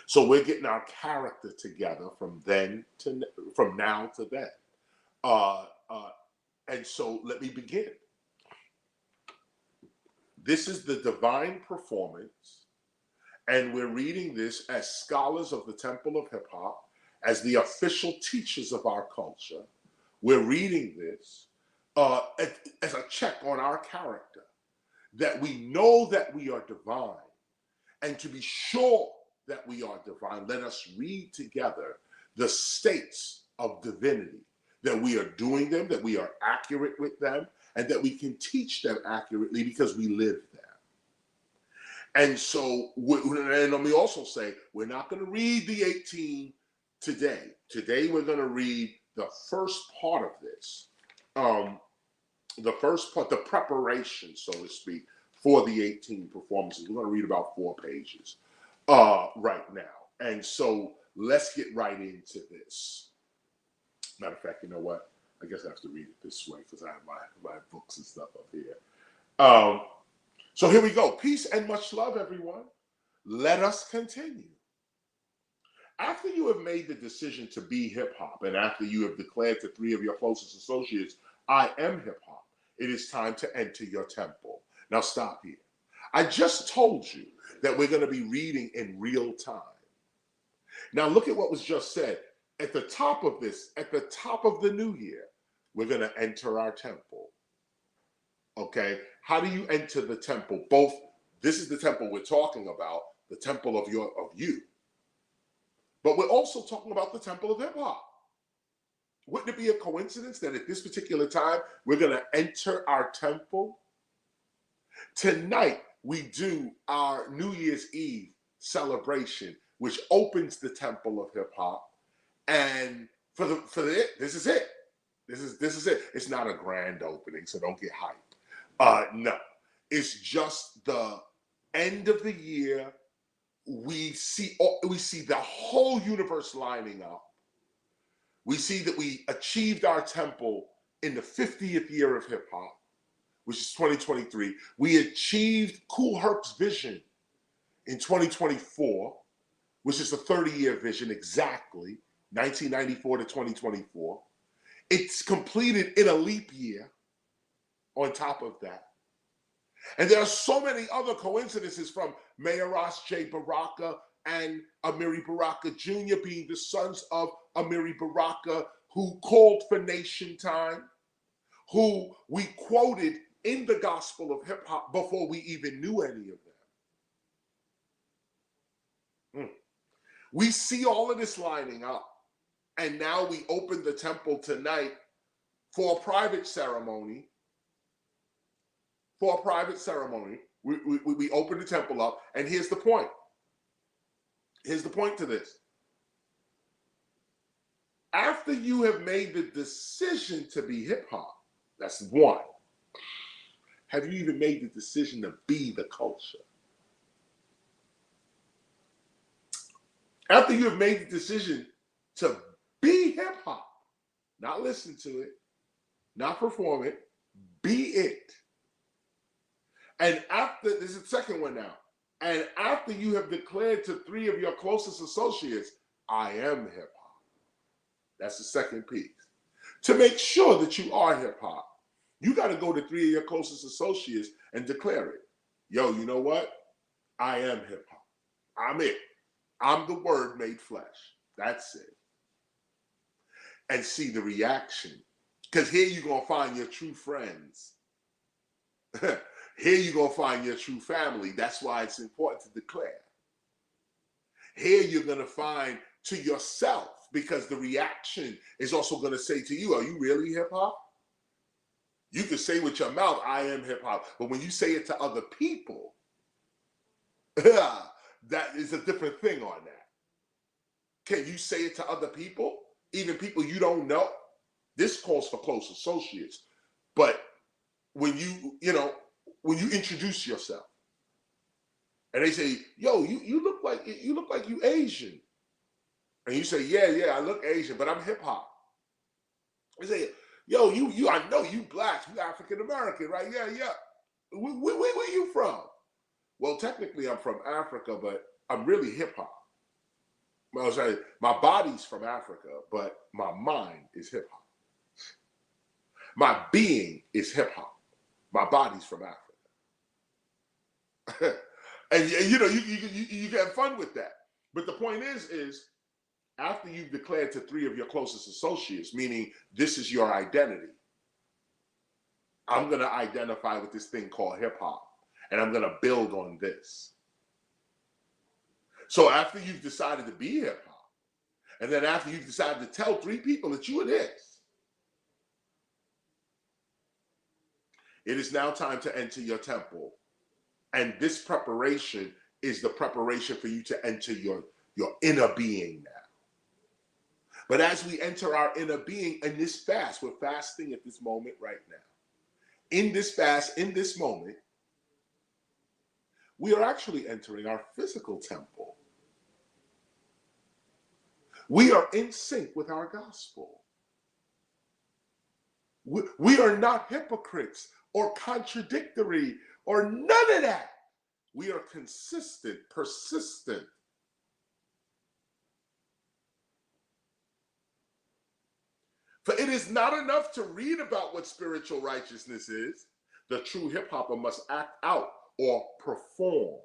So we're getting our character together from now to then. And so let me begin. This is the divine performance, and we're reading this as scholars of the Temple of Hip Hop, as the official teachers of our culture. We're reading this as a check on our character, that we know that we are divine. And to be sure that we are divine, let us read together the states of divinity, that we are doing them, that we are accurate with them, and that we can teach them accurately because we live them. And so, and let me also say, we're not going to read the 18 today. Today we're going to read the first part of this, the first part, the preparation, so to speak, for the 18 performances. We're going to read about 4 pages right now. And so let's get right into this. Matter of fact, you know what? I guess I have to read it this way because I have my books and stuff up here. So here we go. Peace and much love, everyone. Let us continue. After you have made the decision to be hip-hop, and after you have declared to 3 of your closest associates, I am hip-hop, it is time to enter your temple. Now stop here. I just told you that we're going to be reading in real time. Now look at what was just said. At the top of this, at the top of the new year, we're going to enter our temple. Okay? How do you enter the temple? Both, this is the temple we're talking about, the temple of you. But we're also talking about the temple of hip hop. Wouldn't it be a coincidence that at this particular time, we're going to enter our temple? Tonight, we do our New Year's Eve celebration, which opens the temple of hip hop. And this is it. This is it. It's not a grand opening, so don't get hype. No, it's just the end of the year. We see the whole universe lining up. We see that we achieved our temple in the 50th year of hip hop, which is 2023. We achieved Kool Herc's vision in 2024, which is a 30-year vision exactly, 1994 to 2024. It's completed in a leap year on top of that. And there are so many other coincidences, from Mayor Ross J. Baraka and Amiri Baraka Jr. being the sons of Amiri Baraka, who called for nation time, who we quoted in the gospel of hip hop before we even knew any of them. We see all of this lining up, and now we open the temple tonight for a private ceremony. For a private ceremony, we open the temple up, and here's the point. Here's the point to this. After you have made the decision to be hip hop, that's one. Have you even made the decision to be the culture? After you have made the decision to be hip hop, not listen to it, not perform it, be it. And after, this is the second one now, and after you have declared to 3 of your closest associates, I am hip hop. That's the second piece. To make sure that you are hip hop, you got to go to 3 of your closest associates and declare it. Yo, you know what? I am hip hop. I'm it. I'm the word made flesh. That's it. And see the reaction. Because here you're going to find your true friends. Here you're going to find your true family. That's why it's important to declare. Here you're going to find to yourself, because the reaction is also going to say to you, are you really hip hop? You can say with your mouth, I am hip hop. But when you say it to other people, that is a different thing on that. Can you say it to other people? Even people you don't know? This calls for close associates. But when when you introduce yourself and they say, yo, you look like you Asian. And you say, yeah, I look Asian, but I'm hip hop. They say, yo, I know you blacks, you African American, right? Yeah. Where you from? Well, technically I'm from Africa, but I'm really hip hop. Well, sorry, my body's from Africa, but my mind is hip hop. My being is hip hop. My body's from Africa. And you can have fun with that. But the point is after you've declared to 3 of your closest associates, meaning this is your identity, I'm going to identify with this thing called hip hop, and I'm going to build on this. So after you've decided to be hip hop, and then after you've decided to tell 3 people that you are this, it is now time to enter your temple. And this preparation is the preparation for you to enter your inner being now. But as we enter our inner being in this fast, we're fasting at this moment right now. In this fast, in this moment, we are actually entering our physical temple. We are in sync with our gospel. We are not hypocrites or contradictory or none of that. We are consistent, persistent. For it is not enough to read about what spiritual righteousness is. The true hip hopper must act out or perform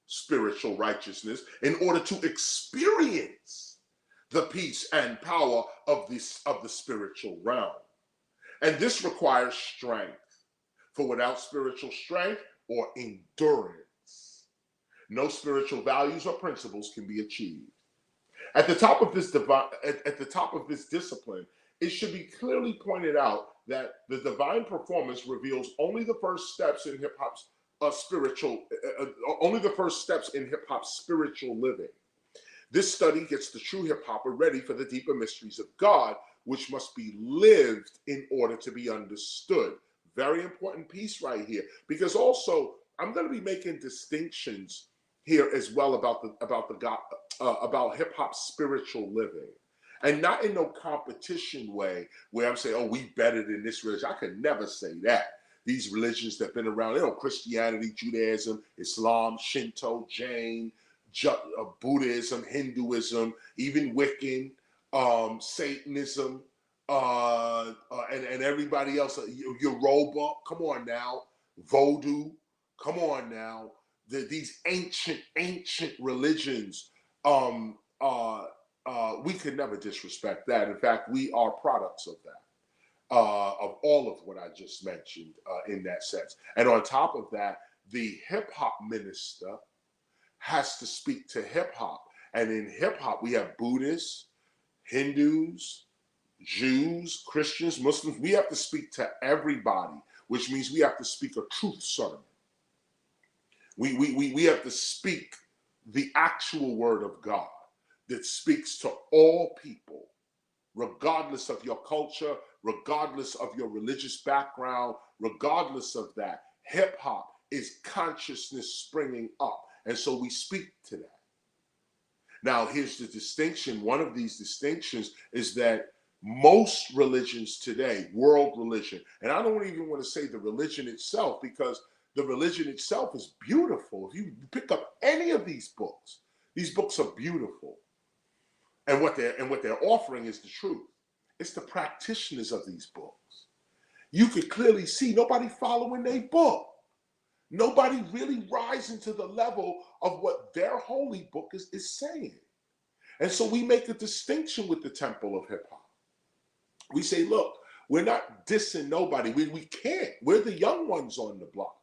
spiritual righteousness in order to experience the peace and power of the spiritual realm. And this requires strength. For without spiritual strength or endurance, no spiritual values or principles can be achieved. At the top of this discipline, it should be clearly pointed out that the divine performance reveals only the first steps in hip hop's spiritual living. This study gets the true hip hopper ready for the deeper mysteries of God, which must be lived in order to be understood. Very important piece right here, because also I'm going to be making distinctions here as well about hip hop spiritual living, and not in no competition way where I'm saying, oh, we better than this religion. I could never say that. These religions that have been around, Christianity, Judaism, Islam, Shinto, Jain, Buddhism, Hinduism, even Wiccan, Satanism, and everybody else, Yoruba, come on now, Vodou, come on now. These ancient religions, we could never disrespect that. In fact, we are products of that. Of all of what I just mentioned in that sense. And on top of that, the hip hop minister has to speak to hip hop. And in hip hop, we have Buddhists, Hindus, Jews, Christians, Muslims. We have to speak to everybody, which means we have to speak a truth sermon. We have to speak the actual word of God that speaks to all people, regardless of your culture, regardless of your religious background, regardless of that. Hip hop is consciousness springing up. And so we speak to that. Now, here's the distinction. One of these distinctions is that most religions today, world religion, and I don't even want to say the religion itself, because the religion itself is beautiful. If you pick up any of these books are beautiful. And what they're offering is the truth. It's the practitioners of these books. You could clearly see nobody following their book. Nobody really rising to the level of what their holy book is saying. And so we make a distinction with the temple of hip hop. We say, look, we're not dissing nobody. We can't. We're the young ones on the block.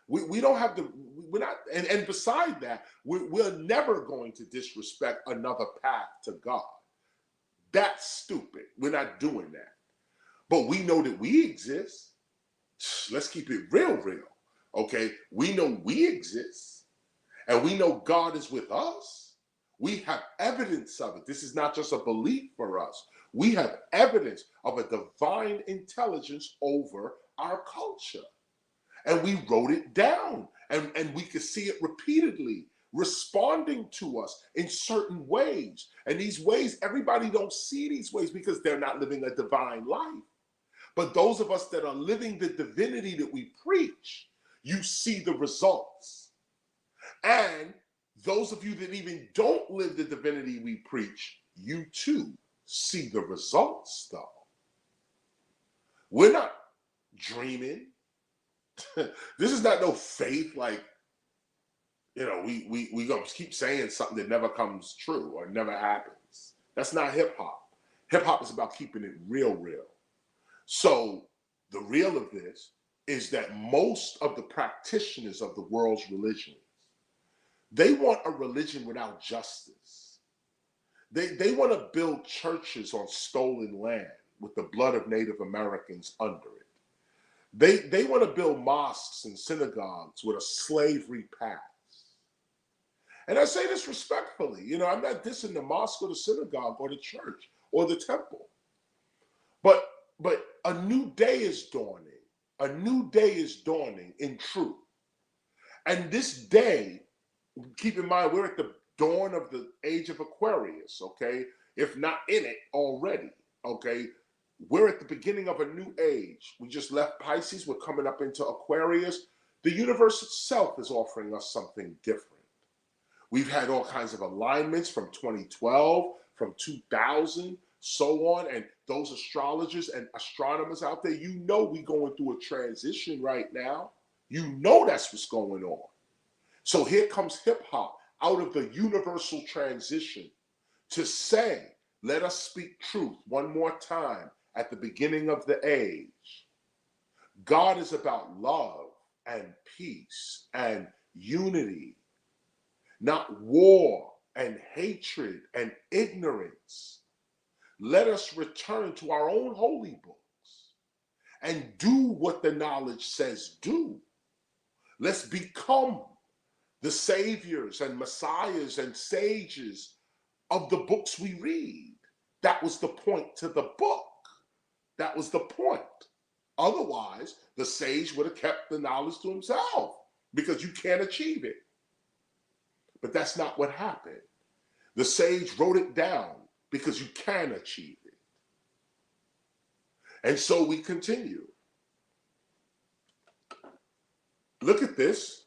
We don't have to, we're not, and beside that, we're never going to disrespect another path to God. That's stupid. We're not doing that. But we know that we exist. Let's keep it real. Okay? We know we exist. And we know God is with us. We have evidence of it. This is not just a belief for us. We have evidence of a divine intelligence over our culture. And we wrote it down. And we could see it repeatedly responding to us in certain ways. And these ways, everybody don't see these ways because they're not living a divine life. But those of us that are living the divinity that we preach, you see the results. And those of you that even don't live the divinity we preach, you too see the results though. We're not dreaming. This is not no faith like, we gonna keep saying something that never comes true or never happens. That's not hip hop. Hip hop is about keeping it real. So the real of this is that most of the practitioners of the world's religions, they want a religion without justice. They want to build churches on stolen land with the blood of Native Americans under it. They want to build mosques and synagogues with a slavery past. And I say this respectfully. I'm not dissing the mosque or the synagogue or the church or the temple. But a new day is dawning. A new day is dawning in truth. And this day, keep in mind, we're at the dawn of the age of Aquarius, okay? If not in it already, okay? We're at the beginning of a new age. We just left Pisces. We're coming up into Aquarius. The universe itself is offering us something different. We've had all kinds of alignments from 2012, from 2000, so on. And those astrologers and astronomers out there, we're going through a transition right now. That's what's going on. So here comes hip hop out of the universal transition to say, let us speak truth one more time at the beginning of the age. God is about love and peace and unity, not war and hatred and ignorance. Let us return to our own holy books and do what the knowledge says do. Let's become the saviors and messiahs and sages of the books we read. That was the point to the book. That was the point. Otherwise, the sage would have kept the knowledge to himself because you can't achieve it. But that's not what happened. The sage wrote it down because you can achieve it. And so we continue. Look at this.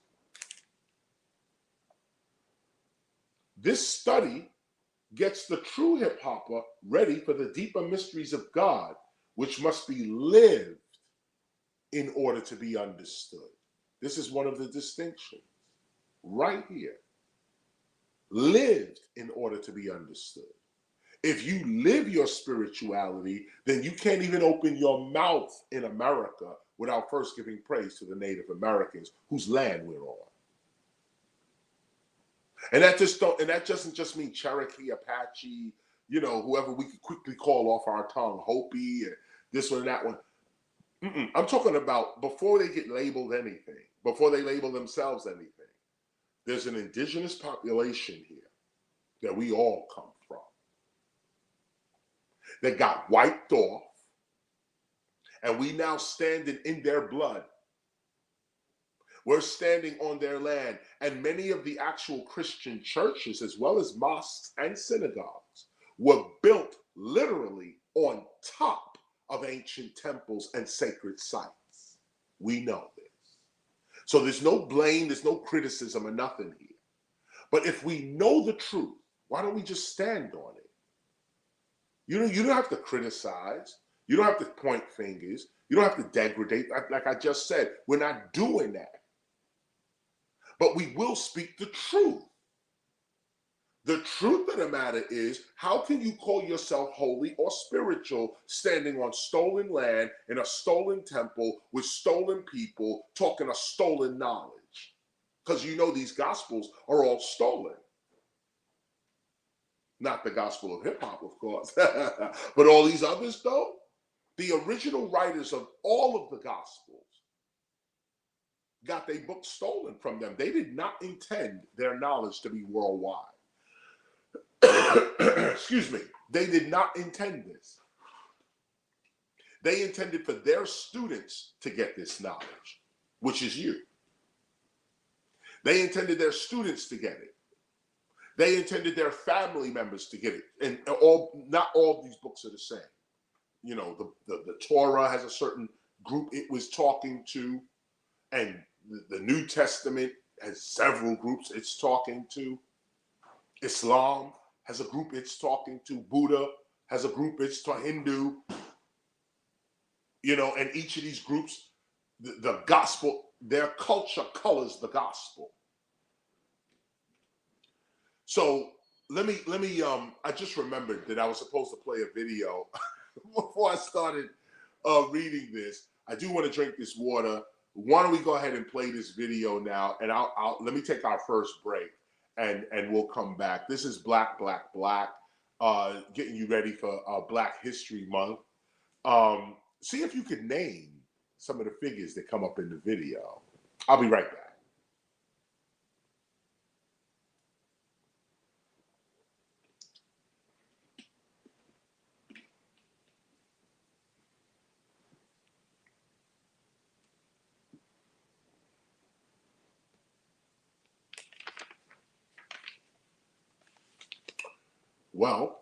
This study gets the true hip-hopper ready for the deeper mysteries of God, which must be lived in order to be understood. This is one of the distinctions right here. Lived in order to be understood. If you live your spirituality, then you can't even open your mouth in America without first giving praise to the Native Americans whose land we're on. And that doesn't just mean Cherokee, Apache, whoever we could quickly call off our tongue, Hopi, and this one and that one. I'm talking about before they get labeled anything, before they label themselves anything. There's an indigenous population here that we all come from that got wiped off, and we now standing in their blood. We're standing on their land, and many of the actual Christian churches, as well as mosques and synagogues, were built literally on top of ancient temples and sacred sites. We know this. So there's no blame, there's no criticism or nothing here. But if we know the truth, why don't we just stand on it? You don't have to criticize. You don't have to point fingers. You don't have to degrade. Like I just said, we're not doing that. But we will speak the truth. The truth of the matter is, how can you call yourself holy or spiritual standing on stolen land in a stolen temple with stolen people talking a stolen knowledge? Because these gospels are all stolen. Not the gospel of hip hop, of course, but all these others though, the original writers of all of the gospels got their books stolen from them. They did not intend their knowledge to be worldwide. Excuse me. They did not intend this. They intended for their students to get this knowledge, which is you. They intended their students to get it. They intended their family members to get it. And not all of these books are the same. The Torah has a certain group it was talking to, and the New Testament has several groups it's talking to. Islam has a group it's talking to. Buddha has a group it's to. Hindu. And each of these groups, the gospel, their culture colors the gospel. So let me I just remembered that I was supposed to play a video before I started reading this. I do want to drink this water. Why don't we go ahead and play this video now, and I'll let me take our first break, and we'll come back. This is Black, getting you ready for Black History Month. See if you could name some of the figures that come up in the video. I'll be right back. Well,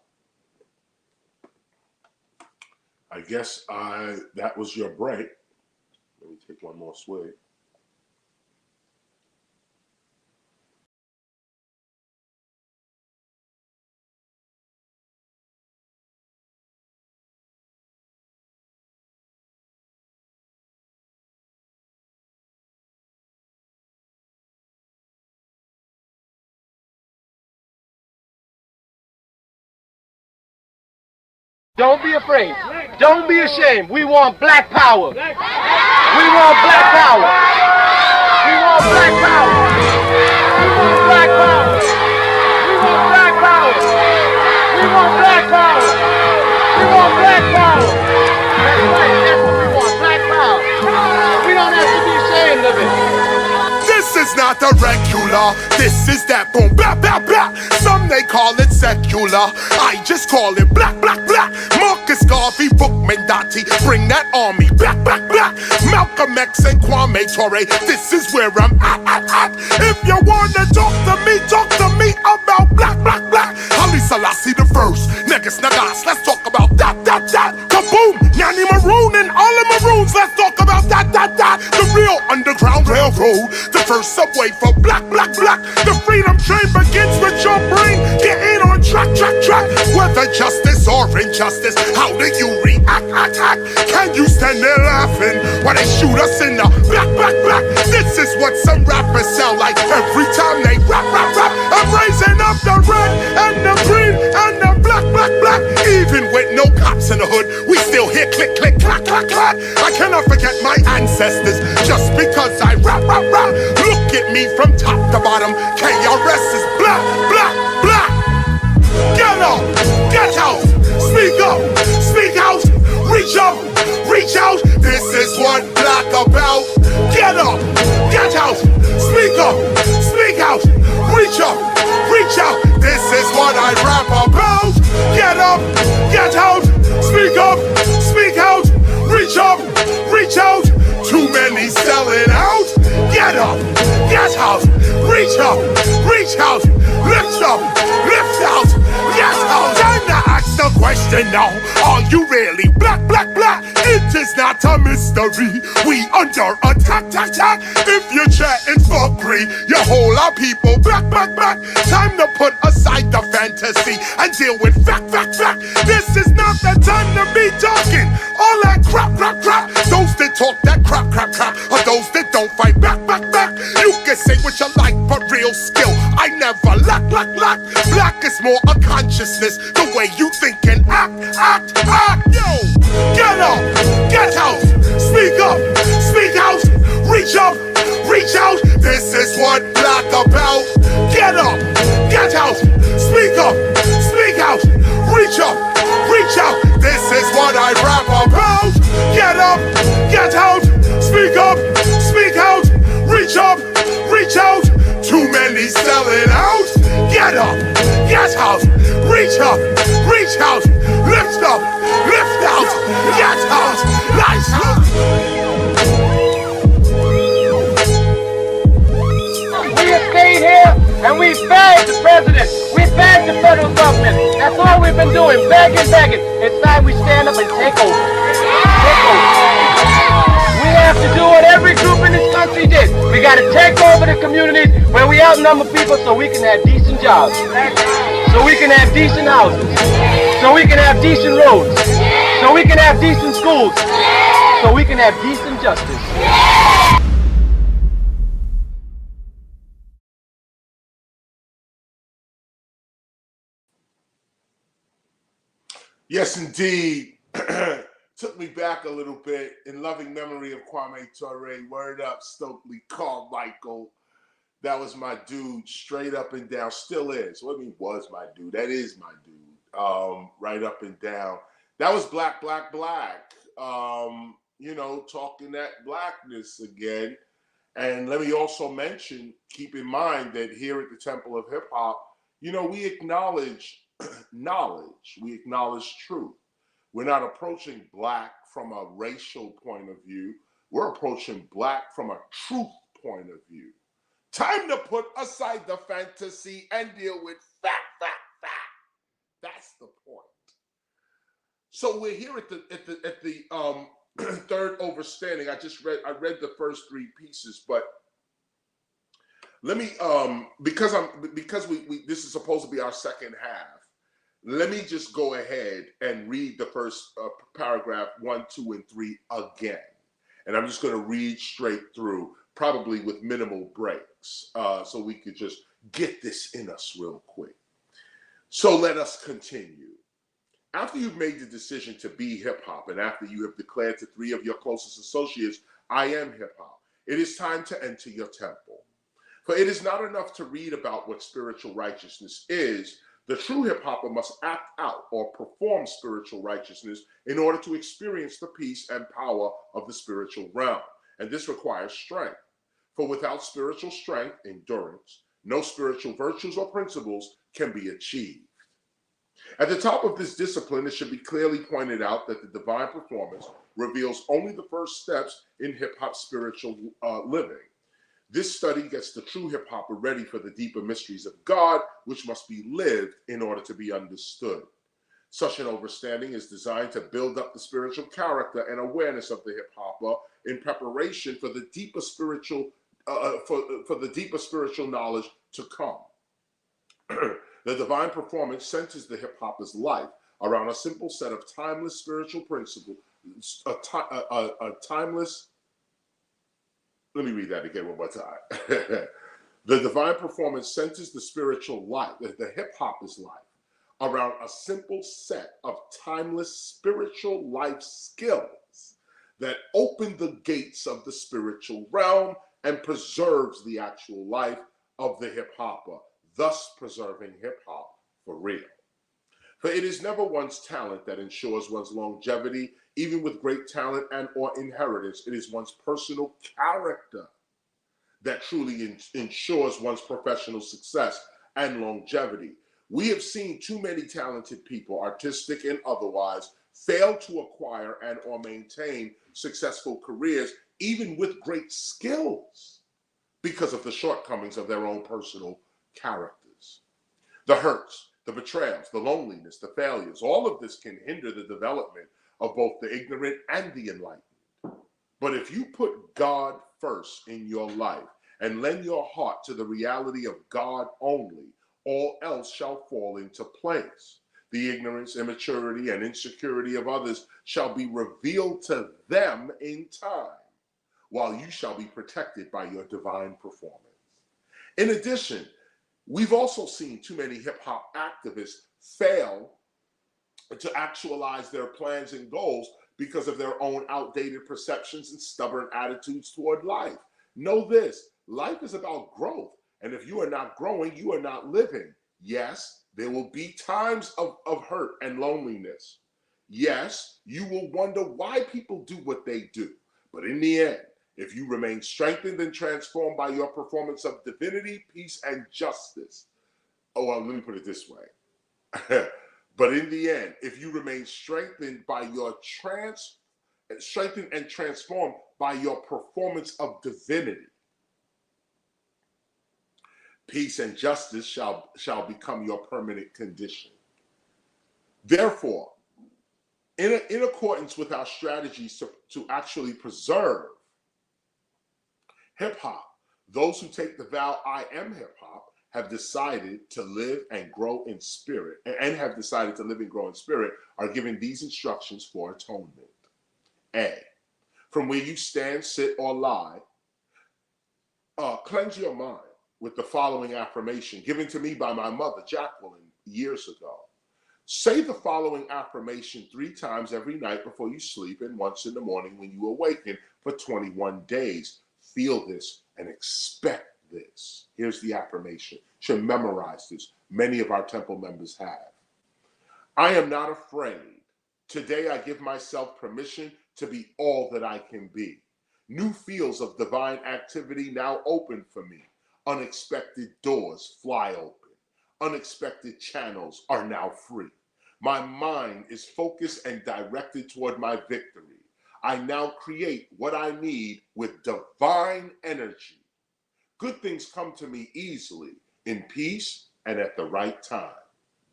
I guess that was your break. Let me take one more swig. Don't be afraid. Don't be ashamed. We want black power. We want black power. We want black power. We want black power. We want black power. We want black power. We want black power. That's right. That's what we want. Black power. We don't have to be ashamed of it. This is not the regular, this is that boom, blah, blah, blah. Some they call it secular, I just call it black. Mark Marcus Garvey, Bookmandati, bring that army back, back, back. Malcolm X and Kwame Ture, this is where I'm at. If you wanna talk to me about black, black, black. Haile Selassie the first, Negus Nagas, let's talk about that. Kaboom, Nanny Maroon and all the Maroons, let's talk about that. The real Underground Railroad, the first subway for black, black, black. The freedom train begins with your brain, get in on track. Whether justice or injustice, how do you react? Can you stand there laughing while they shoot us in the black, black, black? This is what some rappers sound like every time they rap. I'm raising up the red and the green and the black, black, black. Even with no cops in the hood, we still hear click, click, clack, clack, clack. I cannot forget my ancestors just because I rap. Look at me from top to bottom. KRS is black, black, black. Get up, get out, speak up, speak out, reach up, reach out. This is what black about. Get up, get out, speak up, speak out, reach up, reach out. This is what I rap about. Get up, get out, speak up, speak out, reach up, reach out. Too many selling out. Get up, get out, reach up, reach out, lift up, lift out, get out. Time to ask the question now. Are you really black, black, black? It is not a mystery. We under attack. If you're chatting fuckery, you whole our people black, black, black. Time to put aside the fantasy and deal with fact. This is not the time to be talking all that crap. Those that talk that crap, are those that don't fight back. You can say what you like, but real skill I never lack. Black is more a consciousness, the way you think and act. Yo, get up, get out, speak up, speak out, reach up, reach out. This is what black about. Get up, get out, speak up, speak out, reach up, reach out. This is what I rap about. Get up, get out, speak up, speak out, reach up, reach out. Too many selling out. Get up, get out, reach out, lift up, lift out, get out, lights out. We have stayed here and we begged the president, we begged the federal government. That's all we've been doing, begging. It's time we stand up and take over. We have to do what every group in this country did. We got to take over the communities where we outnumber people so we can have decent jobs, so we can have decent houses, so we can have decent roads, so we can have decent schools, so we can have decent justice. Yes, indeed. Took me back a little bit in loving memory of Kwame Ture. Word up, Stokely Carmichael. That was my dude, straight up and down. Still is. What do you mean was my dude? That is my dude. Right up and down. That was black. Talking that blackness again. And let me also mention, keep in mind that here at the Temple of Hip Hop, we acknowledge knowledge. We acknowledge truth. We're not approaching black from a racial point of view. We're approaching black from a truth point of view. Time to put aside the fantasy and deal with fact. That's the point. So we're here at the third overstanding. I read the first three pieces, but let me because this is supposed to be our second half. Let me just go ahead and read the first paragraph 1, 2, and 3 again. And I'm just going to read straight through, probably with minimal breaks, so we could just get this in us real quick. So let us continue. After you've made the decision to be hip-hop, and after you have declared to 3 of your closest associates, I am hip-hop, it is time to enter your temple. For it is not enough to read about what spiritual righteousness is. The true hip-hopper must act out or perform spiritual righteousness in order to experience the peace and power of the spiritual realm. And this requires strength. For without spiritual strength, endurance, no spiritual virtues or principles can be achieved. At the top of this discipline, it should be clearly pointed out that the divine performance reveals only the first steps in hip-hop spiritual living. This study gets the true hip-hopper ready for the deeper mysteries of God, which must be lived in order to be understood. Such an understanding is designed to build up the spiritual character and awareness of the hip-hopper in preparation for the deeper spiritual for the deeper spiritual knowledge to come. The divine performance centers the hip-hopper's life around a simple set of timeless spiritual principles, timeless. Let me read that again one more time. The divine performance centers the spiritual life, the hip-hopper's life, around a simple set of timeless spiritual life skills that open the gates of the spiritual realm and preserves the actual life of the hip-hopper, thus preserving hip-hop for real. For it is never one's talent that ensures one's longevity. Even with great talent and or inheritance, it is one's personal character that truly ensures one's professional success and longevity. We have seen too many talented people, artistic and otherwise, fail to acquire and or maintain successful careers, even with great skills, because of the shortcomings of their own personal characters. The hurts, the betrayals, the loneliness, the failures, all of this can hinder the development of both the ignorant and the enlightened. But if you put God first in your life and lend your heart to the reality of God only, all else shall fall into place. The ignorance, immaturity, and insecurity of others shall be revealed to them in time, while you shall be protected by your divine performance. In addition, we've also seen too many hip-hop activists fail to actualize their plans and goals because of their own outdated perceptions and stubborn attitudes toward life. Know this, life is about growth. And if you are not growing, you are not living. Yes, there will be times of hurt and loneliness. Yes, you will wonder why people do what they do. But in the end, if you remain strengthened and transformed by your performance of divinity, peace, and justice. Oh, well, let me put it this way. But in the end, if you remain strengthened and transformed by your performance of divinity, peace and justice shall become your permanent condition. Therefore, in accordance with our strategies to actually preserve hip-hop, those who take the vow, I am hip-hop, have decided to live and grow in spirit, are given these instructions for atonement. A, from where you stand, sit, or lie, cleanse your mind with the following affirmation given to me by my mother, Jacqueline, years ago. Say the following affirmation 3 times every night before you sleep and once in the morning when you awaken for 21 days. Feel this and expect this. Here's the affirmation. You should memorize this. Many of our temple members have. I am not afraid. Today I give myself permission to be all that I can be. New fields of divine activity now open for me. Unexpected doors fly open. Unexpected channels are now free. My mind is focused and directed toward my victory. I now create what I need with divine energy. Good things come to me easily, in peace, and at the right time.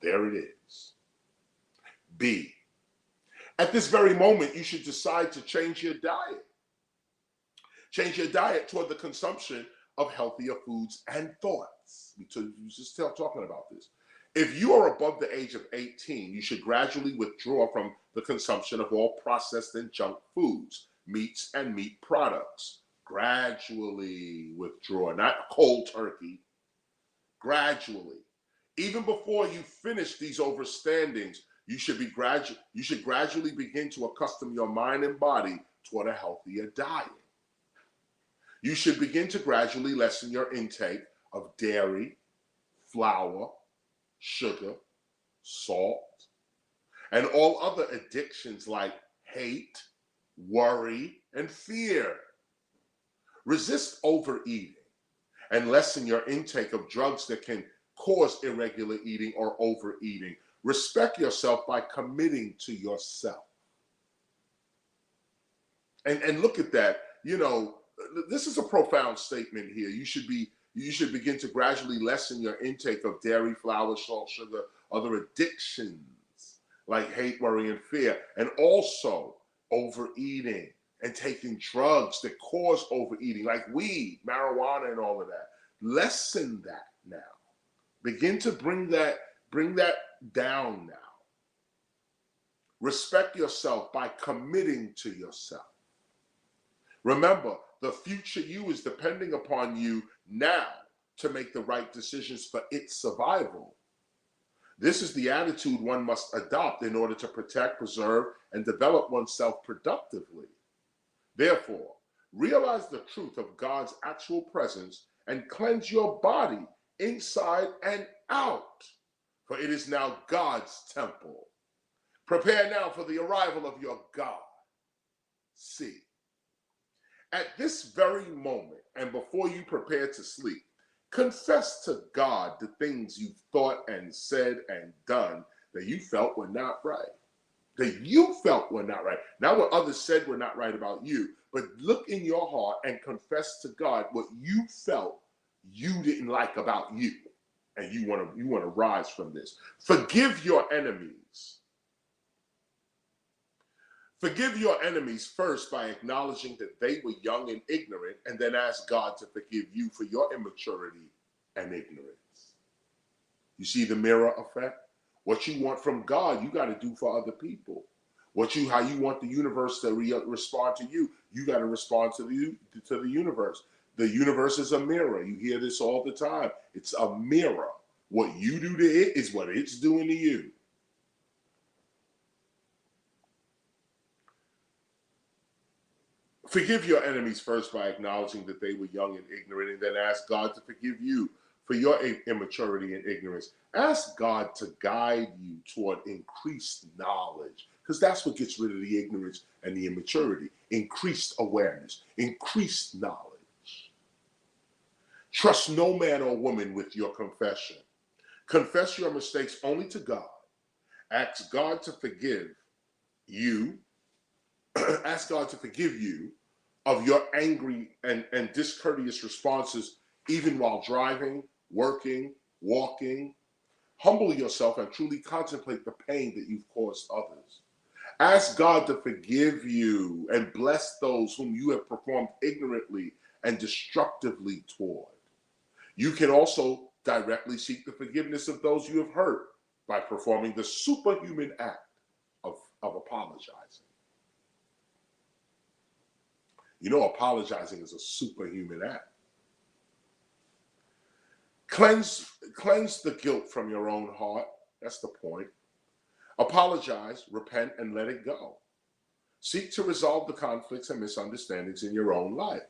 There it is. B, at this very moment, you should decide to change your diet. Change your diet toward the consumption of healthier foods and thoughts. We just still talking about this. If you are above the age of 18, you should gradually withdraw from the consumption of all processed and junk foods, meats and meat products. Gradually withdraw, not cold turkey. Gradually. Even before you finish these overstandings, you should gradually begin to accustom your mind and body toward a healthier diet. You should begin to gradually lessen your intake of dairy, flour, sugar, salt, and all other addictions like hate, worry, and fear. Resist overeating and lessen your intake of drugs that can cause irregular eating or overeating. Respect yourself by committing to yourself. And look at that. You know, this is a profound statement here. You should begin to gradually lessen your intake of dairy, flour, salt, sugar, other addictions like hate, worry, and fear, and also overeating and taking drugs that cause overeating, like weed, marijuana, and all of that. Lessen that now. Begin to bring that down now. Respect yourself by committing to yourself. Remember, the future you is depending upon you now to make the right decisions for its survival. This is the attitude one must adopt in order to protect, preserve, and develop oneself productively. Therefore, realize the truth of God's actual presence and cleanse your body inside and out, for it is now God's temple. Prepare now for the arrival of your God. See, at this very moment and before you prepare to sleep, confess to God the things you've thought and said and done that you felt were not right. That you felt were not right. Not what others said were not right about you, but look in your heart and confess to God what you felt you didn't like about you. And you want to rise from this. Forgive your enemies. Forgive your enemies first by acknowledging that they were young and ignorant, and then ask God to forgive you for your immaturity and ignorance. You see the mirror effect? What you want from God, you got to do for other people. How you want the universe to respond to you, you got to respond to the universe. The universe is a mirror. You hear this all the time. It's a mirror. What you do to it is what it's doing to you. Forgive your enemies first by acknowledging that they were young and ignorant, and then ask God to forgive you for your immaturity and ignorance. Ask God to guide you toward increased knowledge, because that's what gets rid of the ignorance and the immaturity. Increased awareness, increased knowledge. Trust no man or woman with your confession. Confess your mistakes only to God. Ask God to forgive you. Ask God to forgive you of your angry and discourteous responses, even while driving, working, walking. Humble yourself and truly contemplate the pain that you've caused others. Ask God to forgive you and bless those whom you have performed ignorantly and destructively toward. You can also directly seek the forgiveness of those you have hurt by performing the superhuman act of apologizing. You know, apologizing is a superhuman act. Cleanse the guilt from your own heart. That's the point. Apologize, repent, and let it go. Seek to resolve the conflicts and misunderstandings in your own life.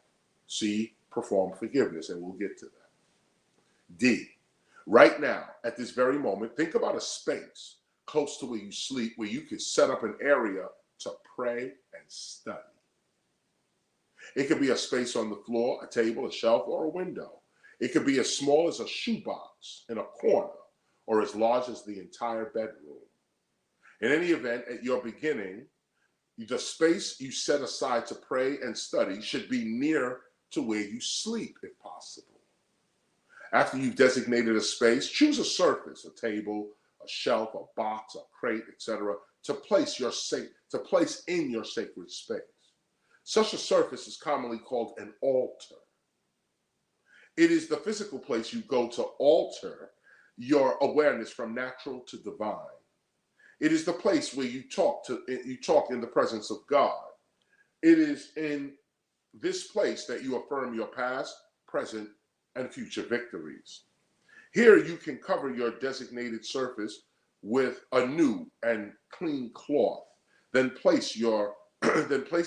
C, perform forgiveness, and we'll get to that. D, right now, at this very moment, think about a space close to where you sleep where you could set up an area to pray and study. It could be a space on the floor, a table, a shelf, or a window. It could be as small as a shoebox in a corner or as large as the entire bedroom. In any event, at your beginning, the space you set aside to pray and study should be near to where you sleep, if possible. After you've designated a space, choose a surface, a table, a shelf, a box, a crate, etc., to place in your sacred space. Such a surface is commonly called an altar. It is the physical place you go to alter your awareness from natural to divine. It is the place where you talk in the presence of God. It is in this place that you affirm your past, present, and future victories. Here you can cover your designated surface with a new and clean cloth. Then place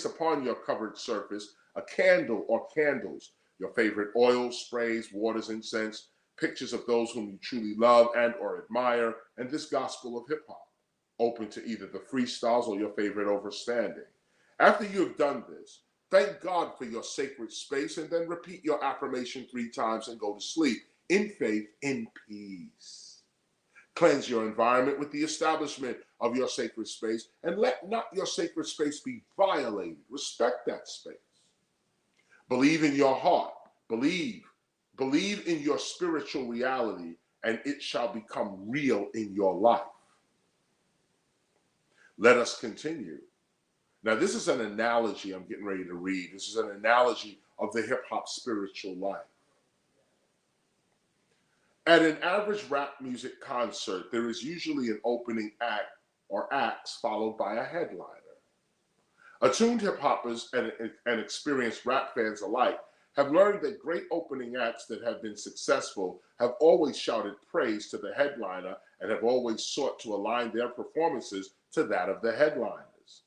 upon your covered surface a candle or candles, your favorite oils, sprays, waters, incense, pictures of those whom you truly love and or admire, and this gospel of hip hop, open to either the freestyles or your favorite overstanding. After you have done this, thank God for your sacred space and then repeat your affirmation 3 times and go to sleep in faith, in peace. Cleanse your environment with the establishment of your sacred space, and let not your sacred space be violated. Respect that space. Believe in your heart. Believe in your spiritual reality, and it shall become real in your life. Let us continue. Now, this is an analogy I'm getting ready to read. This is an analogy of the hip-hop spiritual life. At an average rap music concert, there is usually an opening act or acts followed by a headliner. Attuned hip-hoppers and experienced rap fans alike have learned that great opening acts that have been successful have always shouted praise to the headliner and have always sought to align their performances to that of the headliners.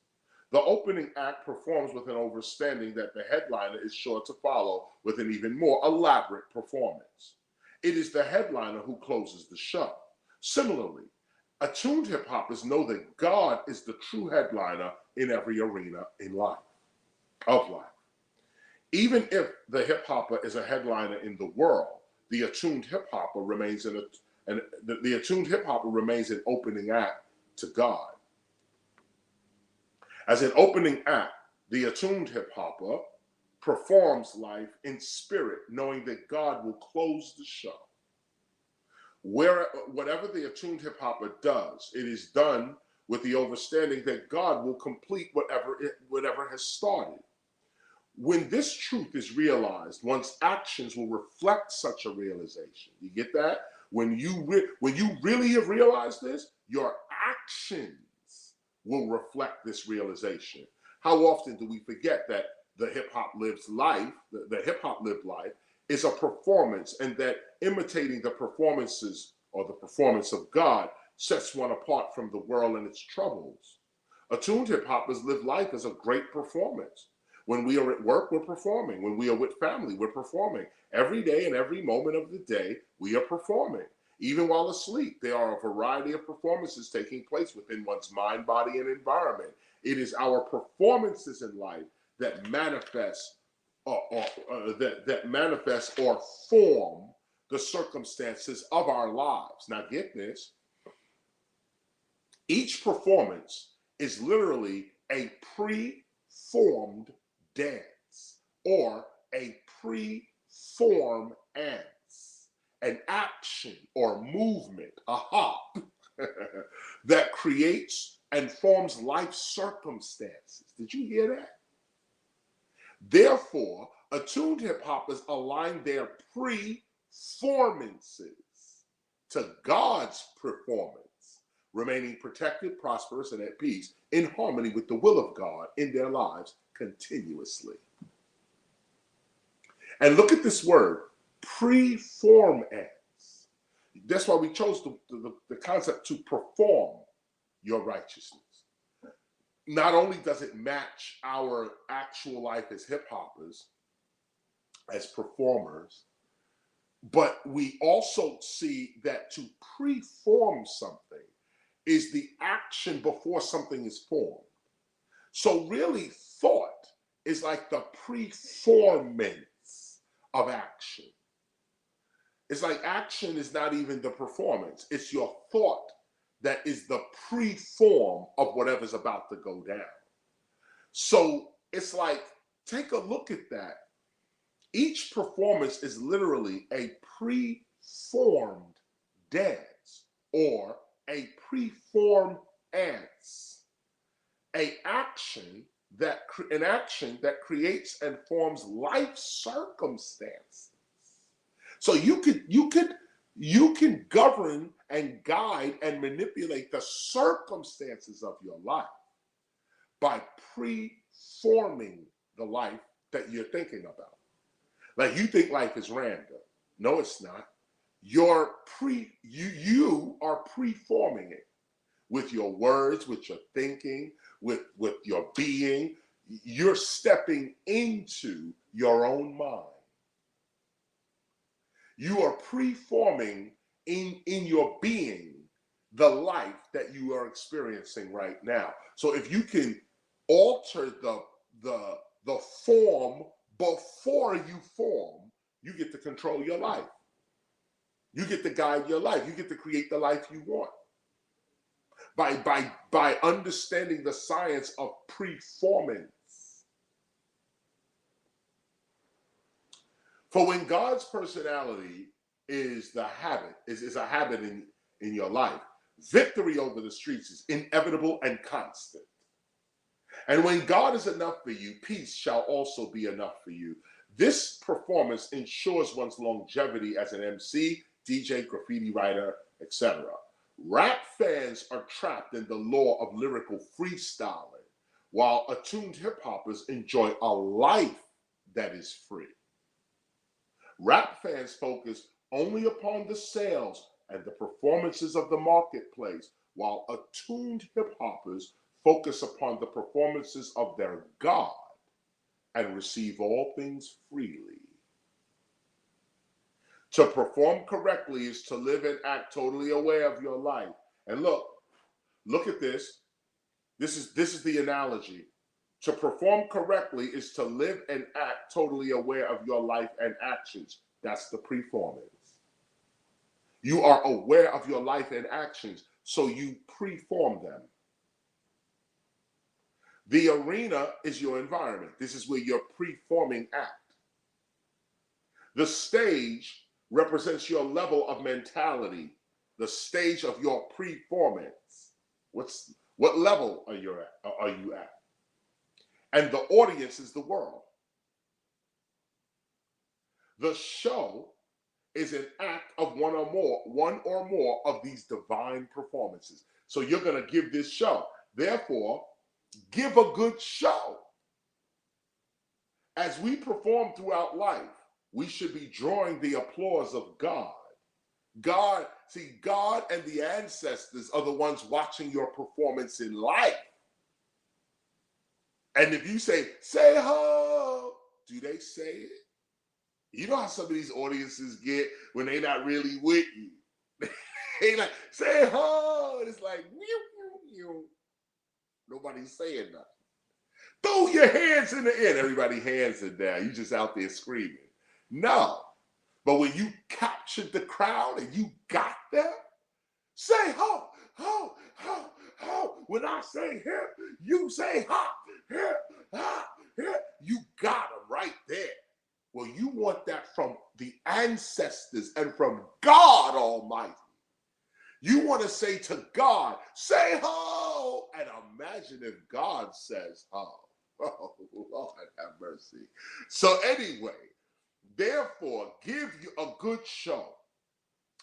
The opening act performs with an understanding that the headliner is sure to follow with an even more elaborate performance. It is the headliner who closes the show. Similarly, attuned hip-hoppers know that God is the true headliner in every arena of life. Even if the hip-hopper is a headliner in the world, the attuned hip-hopper remains an opening act to God. As an opening act, the attuned hip-hopper performs life in spirit, knowing that God will close the show. Whatever the attuned hip-hopper does, it is done with the understanding that God will complete whatever has started. When this truth is realized, one's actions will reflect such a realization. You get that? When you really have realized this, your actions will reflect this realization. How often do we forget that the hip-hop lived life is a performance, and that imitating the performances or the performance of God sets one apart from the world and its troubles? Attuned hip-hoppers live life as a great performance. When we are at work, we're performing. When we are with family, we're performing. Every day and every moment of the day, we are performing. Even while asleep, there are a variety of performances taking place within one's mind, body, and environment. It is our performances in life that manifest or form the circumstances of our lives. Now get this. Each performance is literally a pre-formed dance or a pre-formed ance, an action or movement, a hop that creates and forms life circumstances. Did you hear that? Therefore, attuned hip-hoppers align their performances to God's performance, remaining protected, prosperous, and at peace, in harmony with the will of God in their lives continuously. And look at this word, performance. That's why we chose the concept to perform your righteousness. Not only does it match our actual life as hip-hoppers, as performers, but we also see that to preform something is the action before something is formed. So really, thought is like the performance of action. It's like action is not even the performance. It's your thought that is the preform of whatever's about to go down. So it's like, take a look at that. Each performance is literally a preformed dance or a preformed ance, an action that creates and forms life circumstances. So you can govern and guide and manipulate the circumstances of your life by preforming the life that you're thinking about. Like, you think life is random. No, it's not. You are preforming it with your words, with your thinking, with your being. You're stepping into your own mind. You are preforming in your being the life that you are experiencing right now. So if you can alter the form before you form, you get to control your life. You get to guide your life. You get to create the life you want. By understanding the science of performance. For when God's personality is the habit, is a habit in your life, victory over the streets is inevitable and constant. And when God is enough for you, peace shall also be enough for you. This performance ensures one's longevity as an MC, DJ, graffiti writer, etc. Rap fans are trapped in the law of lyrical freestyling, while attuned hip-hoppers enjoy a life that is free. Rap fans focus only upon the sales and the performances of the marketplace, while attuned hip-hoppers focus upon the performances of their God and receive all things freely. To perform correctly is to live and act totally aware of your life. And look at this. This is the analogy. To perform correctly is to live and act totally aware of your life and actions. That's the performance. You are aware of your life and actions, so you perform them. The arena is your environment. This is where your performing act. The stage represents your level of mentality, the stage of your performance. What level are you at? And the audience is the world. The show is an act of one or more of these divine performances. So you're going to give this show. Therefore, give a good show. As we perform throughout life, we should be drawing the applause of God. God and the ancestors are the ones watching your performance in life. And if you say ho, do they say it? You know how some of these audiences get when they're not really with you. They like, say ho, and it's like, nobody's saying nothing. Throw your hands in the air. Everybody hands are down. You just out there screaming. No. But when you captured the crowd and you got them, say ho, ho, ho, ho. When I say hip, you say ha, hip, ha, hip. You got them right there. Well, you want that from the ancestors and from God Almighty. You want to say to God, say ho, and imagine if God says ho. Oh, Lord have mercy. So anyway, therefore, give you a good show.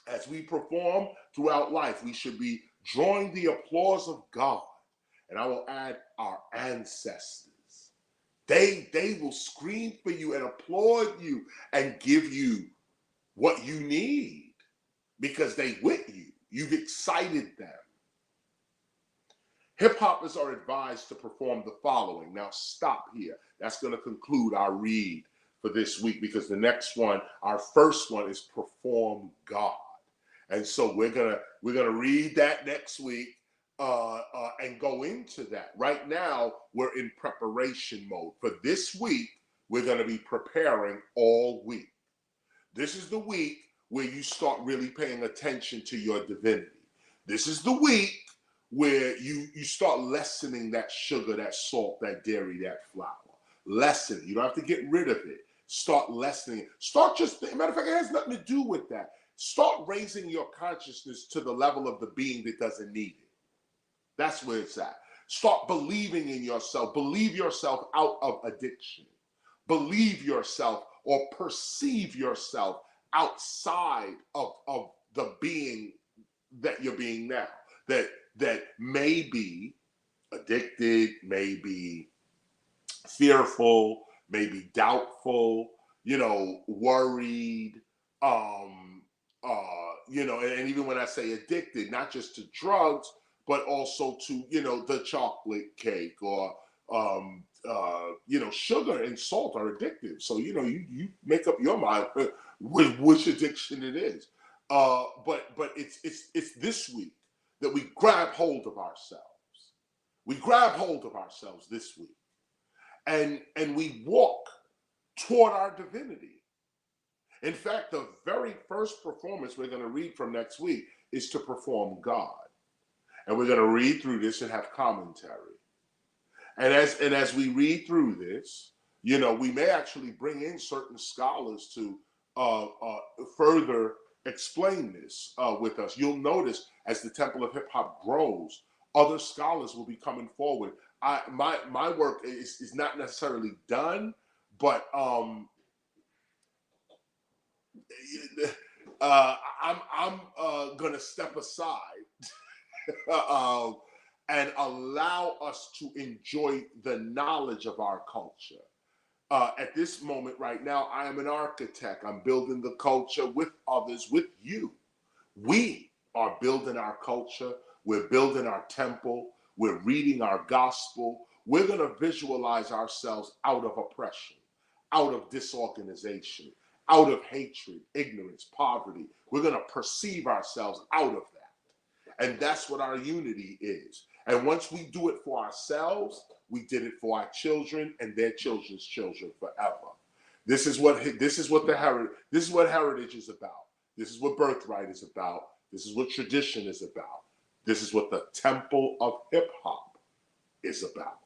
As we perform throughout life, we should be drawing the applause of God. And I will add our ancestors. They will scream for you and applaud you and give you what you need because they with you. You've excited them. Hip-hoppers are advised to perform the following. Now stop here. That's going to conclude our read for this week because the next one, our first one, is perform God. And so we're gonna read that next week and go into that. Right now, we're in preparation mode. For this week, we're gonna be preparing all week. This is the week where you start really paying attention to your divinity. This is the week where you start lessening that sugar, that salt, that dairy, that flour. Lessen. You don't have to get rid of it. Start lessening it. Start just, matter of fact, it has nothing to do with that. Start raising your consciousness to the level of the being that doesn't need it. That's where it's at. Start believing in yourself. Believe yourself out of addiction. Believe yourself or perceive yourself outside of the being that you're being now. That may be addicted, may be fearful, may be doubtful, worried, and even when I say addicted, not just to drugs, but also to, the chocolate cake or, sugar and salt are addictive. So, you make up your mind with which addiction it is. But it's this week that we grab hold of ourselves. We grab hold of ourselves this week. And we walk toward our divinity. In fact, the very first performance we're going to read from next week is to perform God. And we're going to read through this and have commentary. And as we read through this, you know, we may actually bring in certain scholars to further explain this with us. You'll notice as the Temple of Hip Hop grows, other scholars will be coming forward. My work is not necessarily done, but I'm gonna step aside and allow us to enjoy the knowledge of our culture. At this moment right now, I am an architect. I'm building the culture with others, with you. We are building our culture. We're building our temple. We're reading our gospel. We're going to visualize ourselves out of oppression, out of disorganization, out of hatred, ignorance, poverty. We're going to perceive ourselves out of that. And that's what our unity is. And once we do it for ourselves, we did it for our children and their children's children forever. This is what heritage is about. This is what birthright is about. This is what tradition is about. This is what the Temple of Hip Hop is about.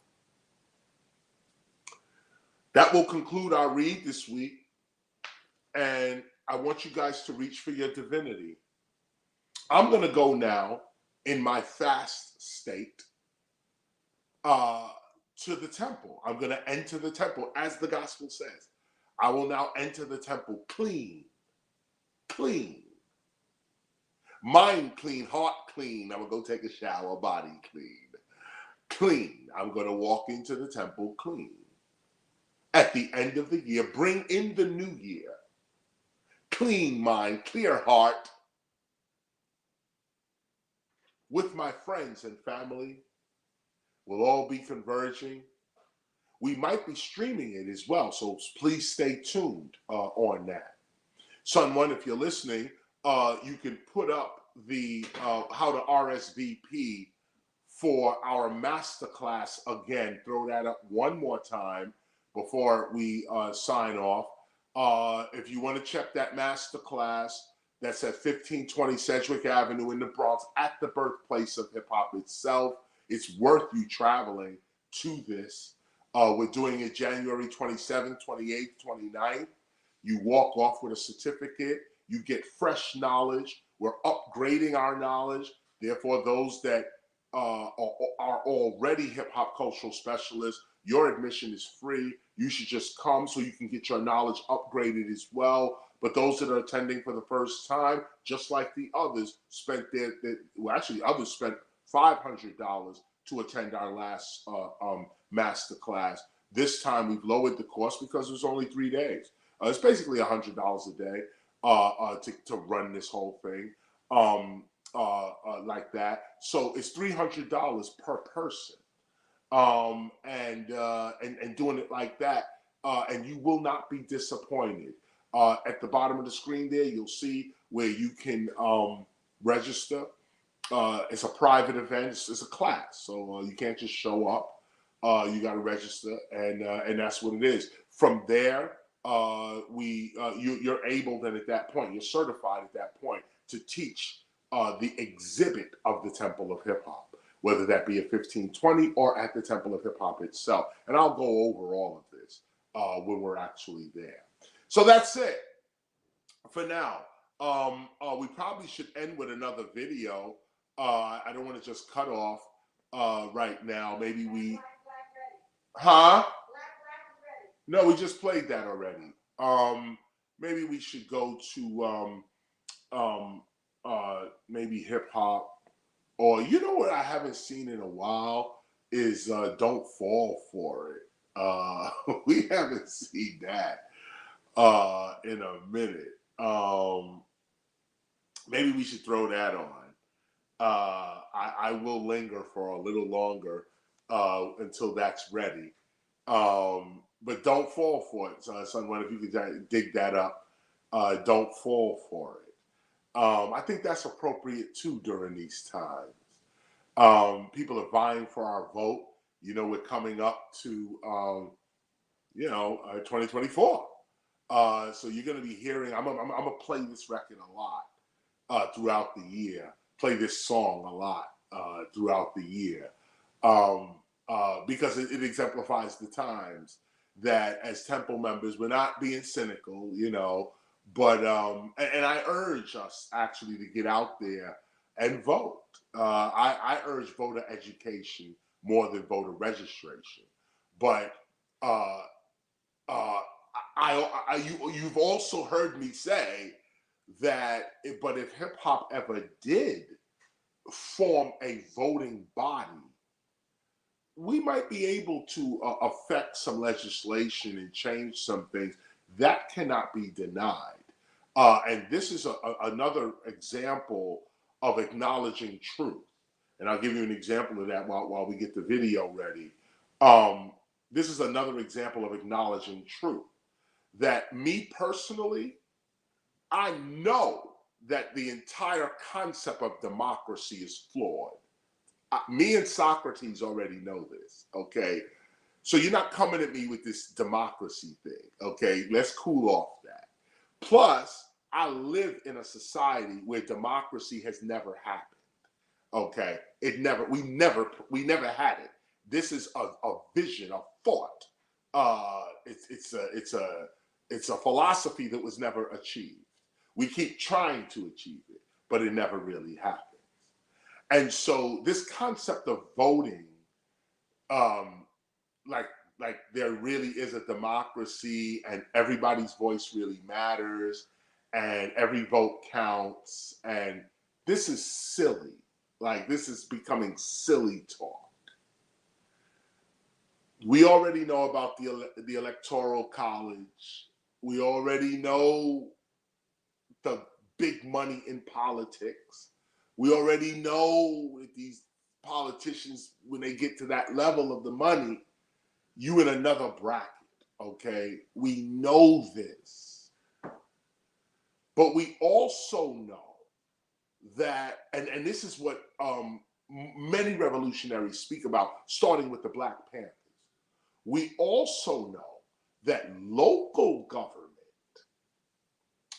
That will conclude our read this week. And I want you guys to reach for your divinity. I'm going to go now in my fast state to the temple. I'm going to enter the temple as the gospel says. I will now enter the temple clean. Mind clean, heart clean. I'm going to go take a shower, body clean. I'm going to walk into the temple clean. At the end of the year, bring in the new year. Clean mind, clear heart. With my friends and family, we'll all be converging. We might be streaming it as well, so please stay tuned on that. Son One, if you're listening, you can put up the how to RSVP for our masterclass again. Throw that up one more time before we sign off. If you want to check that masterclass, that's at 1520 Sedgwick Avenue in the Bronx, at the birthplace of hip hop itself. It's worth you traveling to this. We're doing it January 27th, 28th, 29th. You walk off with a certificate. You get fresh knowledge. We're upgrading our knowledge. Therefore, those that are already hip hop cultural specialists, your admission is free. You should just come so you can get your knowledge upgraded as well. But those that are attending for the first time, just like the others, others spent $500 to attend our last master class. This time we've lowered the cost because it was only 3 days. It's basically $100 a day to run this whole thing like that. So it's $300 per person, and doing it like that, and you will not be disappointed. At the bottom of the screen there, you'll see where you can register. It's a private event. It's a class, so you can't just show up. You got to register, and that's what it is. From there, you're able then at that point, you're certified at that point to teach the exhibit of the Temple of Hip Hop, whether that be at 1520 or at the Temple of Hip Hop itself. And I'll go over all of this when we're actually there. So that's it for now. We probably should end with another video. I don't want to just cut off right now. Maybe we, No, we just played that already. Maybe we should go to maybe hip hop, or you know what I haven't seen in a while is Don't Fall For It. We haven't seen that in a minute. Maybe we should throw that on. I will linger for a little longer until that's ready. But Don't Fall For It. So, Son One, if you could dig that up, Don't Fall For It. I think that's appropriate too during these times. People are vying for our vote. You know, we're coming up to, 2024. So you're going to be hearing, I'm going to play this record a lot throughout the year, play this song a lot throughout the year, because it exemplifies the times that as Temple members, we're not being cynical, you know, but, and I urge us actually to get out there and vote. I urge voter education more than voter registration. But you've also heard me say that, but if hip hop ever did form a voting body, we might be able to affect some legislation and change some things. That cannot be denied. And this is another example of acknowledging truth. And I'll give you an example of that while we get the video ready. This is another example of acknowledging truth. That me personally, I know that the entire concept of democracy is flawed. Me and Socrates already know this, okay? So you're not coming at me with this democracy thing, okay? Let's cool off that. Plus, I live in a society where democracy has never happened, okay? We never had it. This is a vision, a thought. It's a philosophy that was never achieved. We keep trying to achieve it, but it never really happens. And so this concept of voting, like there really is a democracy and everybody's voice really matters and every vote counts, and this is silly. Like, this is becoming silly talk. We already know about the Electoral College. We already know the big money in politics. We already know that these politicians, when they get to that level of the money, you in another bracket, okay? We know this. But we also know that, and this is what many revolutionaries speak about, starting with the Black Panthers. We also know that local government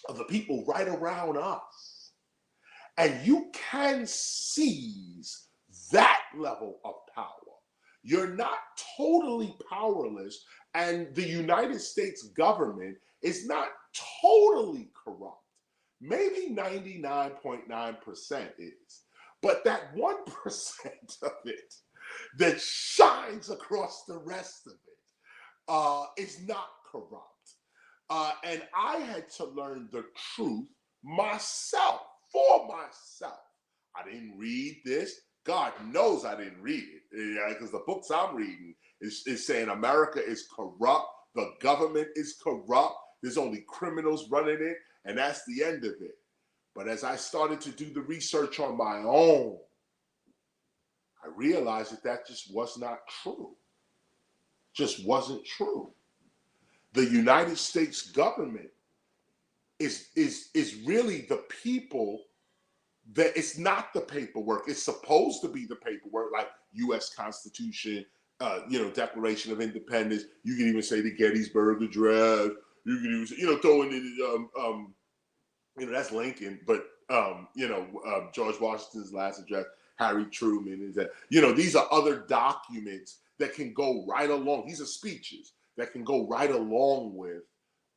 of the people right around us, and you can seize that level of power. You're not totally powerless, and the United States government is not totally corrupt. Maybe 99.9% is, but that 1% of it that shines across the rest of it is not corrupt. And I had to learn the truth myself, for myself. I didn't read this. God knows I didn't read it, because the books I'm reading is saying America is corrupt, the government is corrupt, there's only criminals running it, and that's the end of it. But as I started to do the research on my own, I realized that just was not true. Just wasn't true. The United States government is really the people. That it's not the paperwork. It's supposed to be the paperwork, like U.S. Constitution, Declaration of Independence. You can even say the Gettysburg Address. You can even, throw in that's Lincoln, but George Washington's last address, Harry Truman, is that, these are other documents that can go right along. These are speeches that can go right along with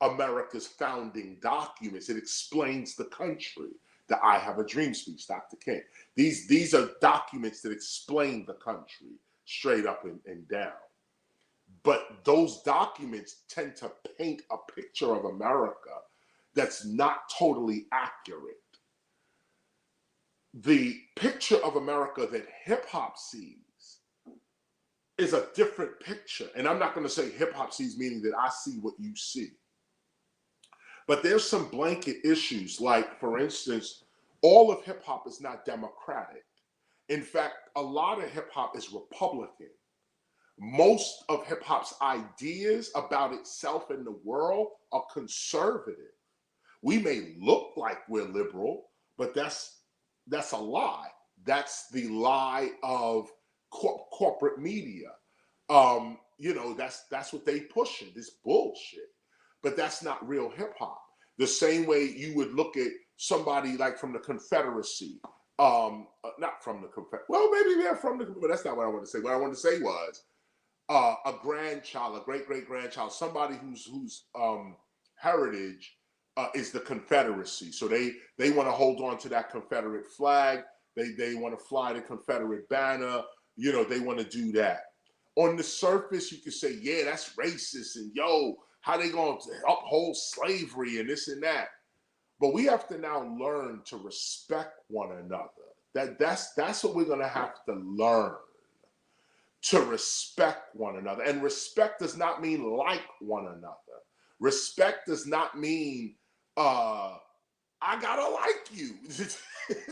America's founding documents. It explains the country. The I Have a Dream speech, Dr. King. These are documents that explain the country straight up and down. But those documents tend to paint a picture of America that's not totally accurate. The picture of America that hip hop sees is a different picture. And I'm not going to say hip hop sees, meaning that I see what you see. But there's some blanket issues, like, for instance, all of hip hop is not democratic. In fact, a lot of hip hop is Republican. Most of hip hop's ideas about itself and the world are conservative. We may look like we're liberal, but that's a lie. That's the lie of corporate media. That's what they pushing, this bullshit. but that's not real hip hop. The same way you would look at somebody like from the Confederacy, not from the Confederacy, well, maybe they're from the, but that's not what I want to say. What I want to say was a grandchild, a great-great-grandchild, somebody whose heritage is the Confederacy. So they want to hold on to that Confederate flag. They want to fly the Confederate banner. You know, they want to do that. On the surface, you could say, yeah, that's racist, and yo, how they going to uphold slavery and this and that. But we have to now learn to respect one another. That's what we're going to have to learn, to respect one another. And respect does not mean like one another. Respect does not mean I gotta like you.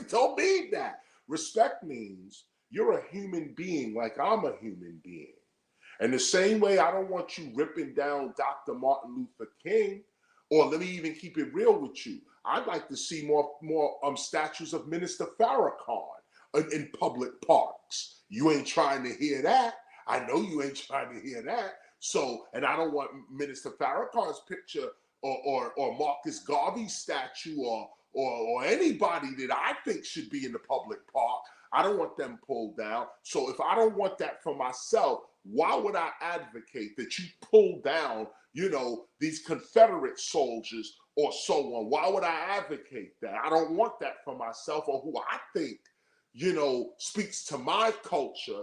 Don't mean that. Respect means you're a human being like I'm a human being. And the same way I don't want you ripping down Dr. Martin Luther King, or let me even keep it real with you. I'd like to see more statues of Minister Farrakhan in public parks. You ain't trying to hear that. I know you ain't trying to hear that. So, and I don't want Minister Farrakhan's picture or Marcus Garvey's statue or anybody that I think should be in the public park. I don't want them pulled down. So if I don't want that for myself, why would I advocate that you pull down, you know, these Confederate soldiers or so on? Why would I advocate that? I don't want that for myself or who I think, you know, speaks to my culture,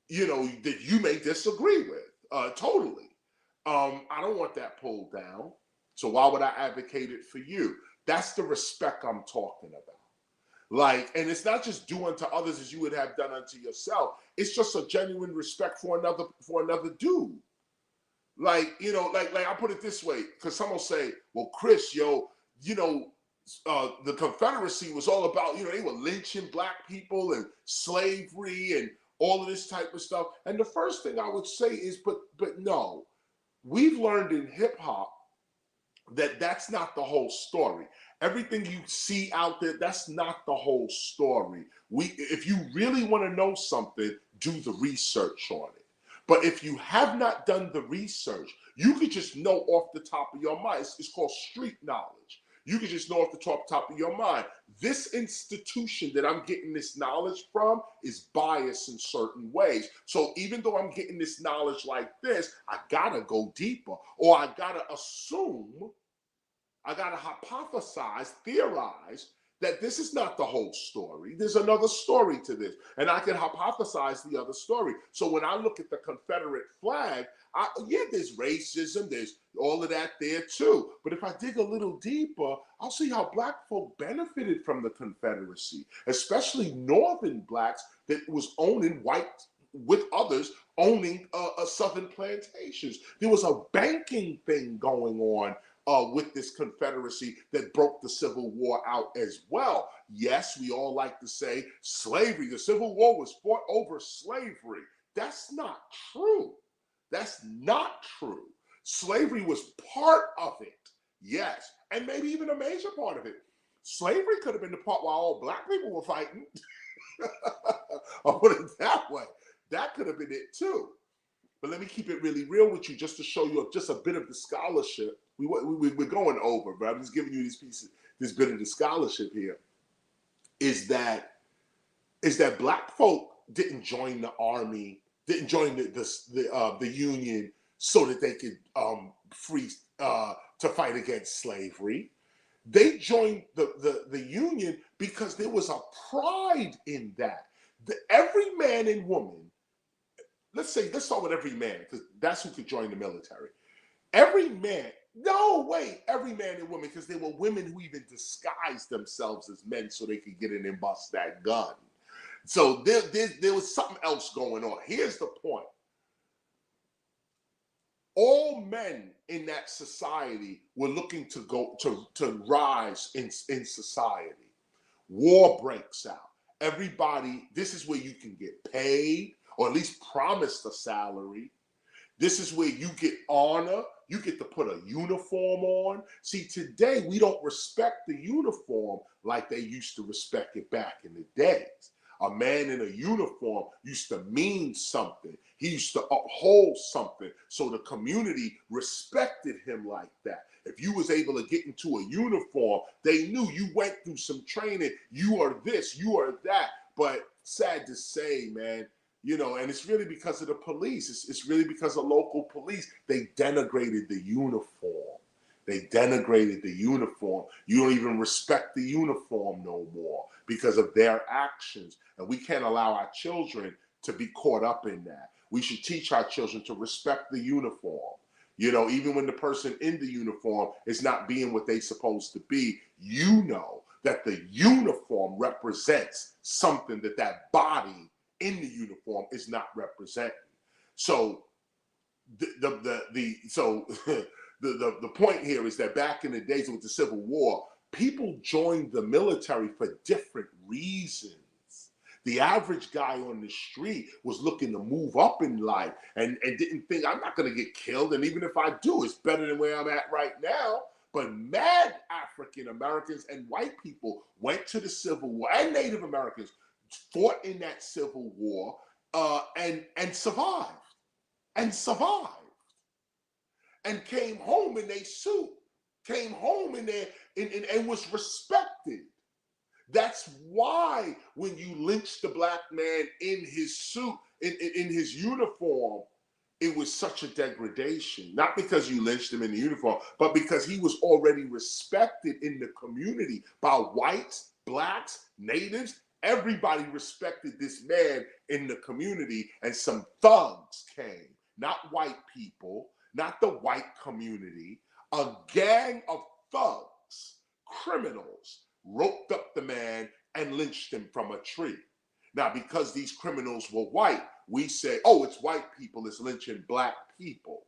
you know, that you may disagree with totally. I don't want that pulled down. So why would I advocate it for you? That's the respect I'm talking about. Like, and it's not just do unto others as you would have done unto yourself. It's just a genuine respect for another dude. Like, you know, like I put it this way, because some will say, well, Chris, yo, you know, the Confederacy was all about, you know, they were lynching black people and slavery and all of this type of stuff. And the first thing I would say is, but no, we've learned in hip hop that that's not the whole story. Everything you see out there, that's not the whole story. If you really want to know something, do the research on it. But if you have not done the research, you could just know off the top of your mind. It's called street knowledge. You could just know off the top of your mind. This institution that I'm getting this knowledge from is biased in certain ways. So even though I'm getting this knowledge like this, I gotta go deeper, or I gotta assume, I gotta hypothesize, theorize that this is not the whole story. There's another story to this, and I can hypothesize the other story. So when I look at the Confederate flag, yeah, there's racism, there's all of that there too. But if I dig a little deeper, I'll see how black folk benefited from the Confederacy, especially Northern blacks that was owning white with others owning Southern plantations. There was a banking thing going on with this Confederacy that broke the Civil War out as well. Yes, we all like to say slavery, the Civil War was fought over slavery. That's not true. That's not true. Slavery was part of it, yes, and maybe even a major part of it. Slavery could have been the part while all black people were fighting. I'll put it that way. That could have been it too. But let me keep it really real with you, just to show you just a bit of the scholarship. We're going over, but I'm just giving you this bit of the scholarship here. Is that black folk didn't join the army, didn't join the Union so that they could to fight against slavery. They joined the Union because there was a pride in that. Every man and woman, let's start with every man, because that's who could join the military. Every man and woman, because there were women who even disguised themselves as men so they could get in and bust that gun. So there was something else going on. Here's the point. All men in that society were looking to go to rise in society. War breaks out. Everybody, this is where you can get paid, or at least promised a salary. This is where you get honor. You get to put a uniform on. See, today we don't respect the uniform like they used to respect it back in the days. A man in a uniform used to mean something. He used to uphold something. So the community respected him like that. If you was able to get into a uniform, they knew you went through some training. You are this, you are that. But sad to say, man, you know, and it's really because of the police. It's really because of local police. They denigrated the uniform. They denigrated the uniform. You don't even respect the uniform no more because of their actions. And we can't allow our children to be caught up in that. We should teach our children to respect the uniform. You know, even when the person in the uniform is not being what they're supposed to be, you know that the uniform represents something that that body in the uniform is not representing. So the point here is that back in the days with the Civil War, people joined the military for different reasons. The average guy on the street was looking to move up in life and didn't think, I'm not going to get killed. And even if I do, it's better than where I'm at right now. But mad African Americans and white people went to the Civil War, and Native Americans fought in that Civil War and survived. And survived. And came home in their suit. Came home in there and was respected. That's why when you lynch the black man in his suit, in his uniform, it was such a degradation. Not because you lynched him in the uniform, but because he was already respected in the community by whites, blacks, natives. Everybody respected this man in the community, and some thugs came, not white people, not the white community, a gang of thugs, criminals, roped up the man and lynched him from a tree. Now, because these criminals were white, we say, oh, it's white people, it's lynching black people.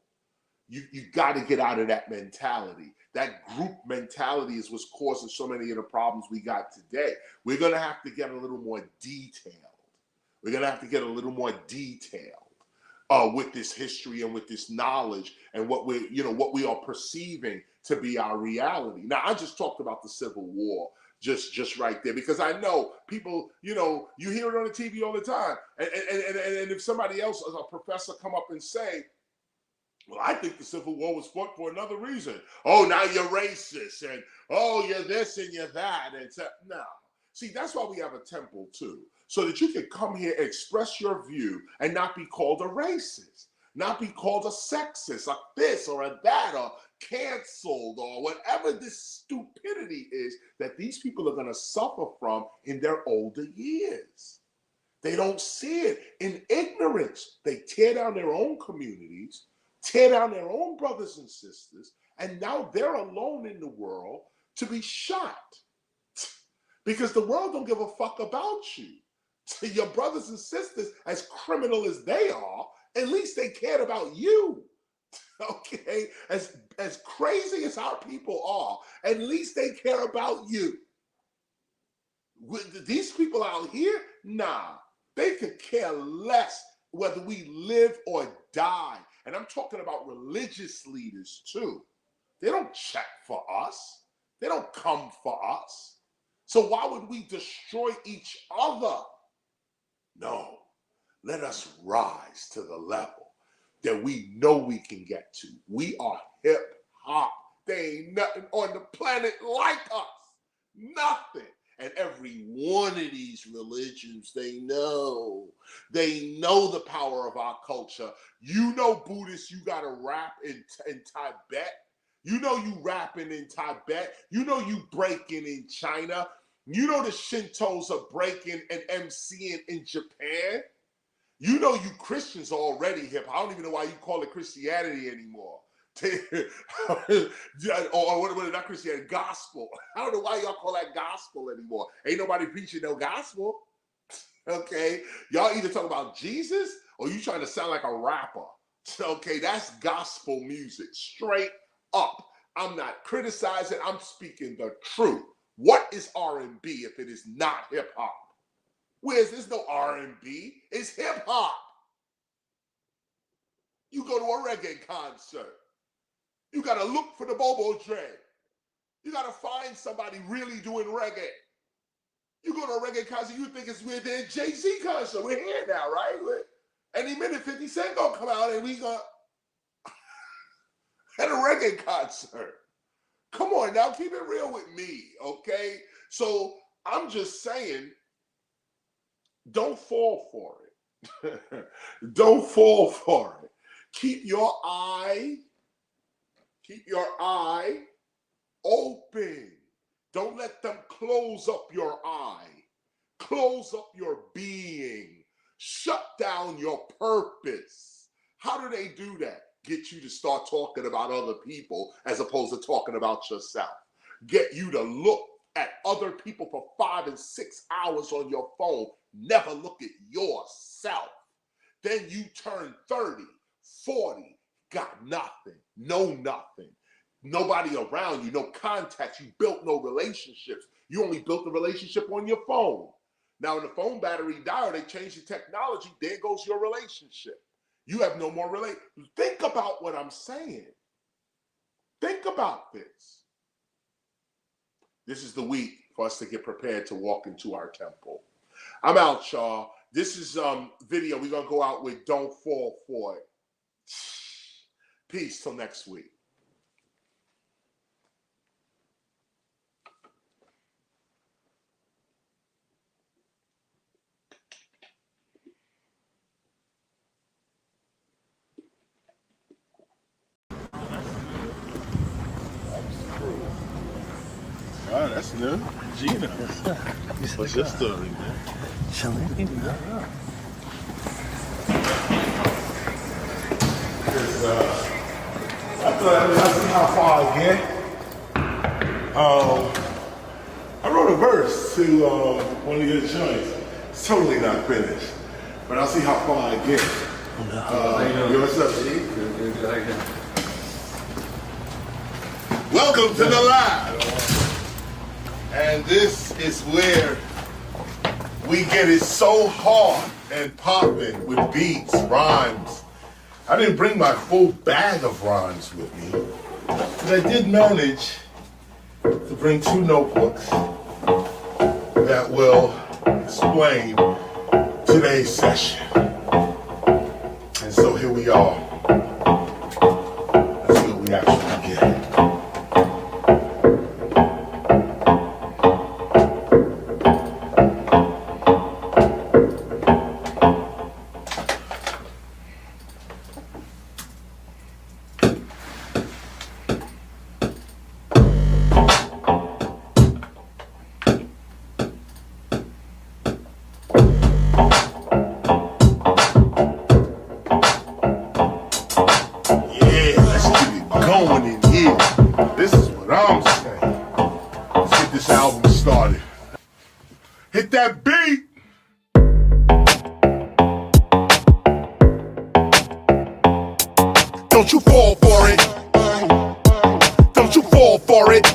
You got to get out of that mentality. That group mentality is what's causing so many of the problems we got today. We're going to have to get a little more detailed. We're going to have to get a little more detailed with this history and with this knowledge and what we are perceiving to be our reality. Now, I just talked about the Civil War just right there, because I know people, you hear it on the TV all the time. And if somebody else, as a professor, come up and say, well, I think the Civil War was fought for another reason. Oh, now you're racist, and oh, you're this and you're that. And so, no. See, that's why we have a temple too, so that you can come here, express your view, and not be called a racist, not be called a sexist, like this or a that, or canceled, or whatever this stupidity is that these people are going to suffer from in their older years. They don't see it. In ignorance, they tear down their own communities, tear down their own brothers and sisters, and now they're alone in the world to be shot. Because the world don't give a fuck about you. Your brothers and sisters, as criminal as they are, at least they cared about you. Okay? As crazy as our people are, at least they care about you. These people out here, nah, they could care less whether we live or die. And I'm talking about religious leaders too. They don't check for us. They don't come for us. So why would we destroy each other? No, let us rise to the level that we know we can get to. We are hip hop. There ain't nothing on the planet like us. Nothing. And every one of these religions, they know the power of our culture. You know, Buddhists, you got to rap in Tibet. You know you rapping in Tibet. You know you breaking in China. You know the Shintos are breaking and MCing in Japan. You know you Christians are already hip. I don't even know why you call it Christianity anymore. or what, not Christianity, gospel. I don't know why y'all call that gospel anymore. Ain't nobody preaching no gospel. Okay? Y'all either talk about Jesus or you trying to sound like a rapper. Okay, that's gospel music. Straight up. I'm not criticizing, I'm speaking the truth. What is R&B if it is not hip hop? There's no R&B, it's hip hop. You go to a reggae concert, you gotta look for the Bobo Dre. You gotta find somebody really doing reggae. You go to a reggae concert, you think it's we're there Jay-Z concert. We're here now, right? Any minute 50 Cent gonna come out and we gonna at a reggae concert. Come on now, keep it real with me, okay? So I'm just saying, don't fall for it. Don't fall for it. Keep your eye open. Don't let them close up your eye. Close up your being. Shut down your purpose. How do they do that? Get you to start talking about other people as opposed to talking about yourself. Get you to look at other people for 5 and 6 hours on your phone. Never look at yourself. Then you turn 30, 40, got nothing, know nothing. Nobody around you, no contacts. You built no relationships. You only built the relationship on your phone. Now, when the phone battery died or they changed the technology, there goes your relationship. You have no more relationship. Think about what I'm saying. Think about this. This is the week for us to get prepared to walk into our temple. I'm out, y'all. This is video we're going to go out with Don't Fall For It. Peace till next week. Oh, that's new. Gina. What's your story, man? Chilling. I thought I'd see how far I get. I wrote a verse to one of your joints. It's totally not finished, but I'll see how far I get. What's up, G? Welcome to the live. And this is where we get it so hard and popping with beats, rhymes. I didn't bring my full bag of rhymes with me, but I did manage to bring 2 notebooks that will explain today's session. And so here we are. Let's see what we actually get. Hit that beat. Don't you fall for it. Don't you fall for it.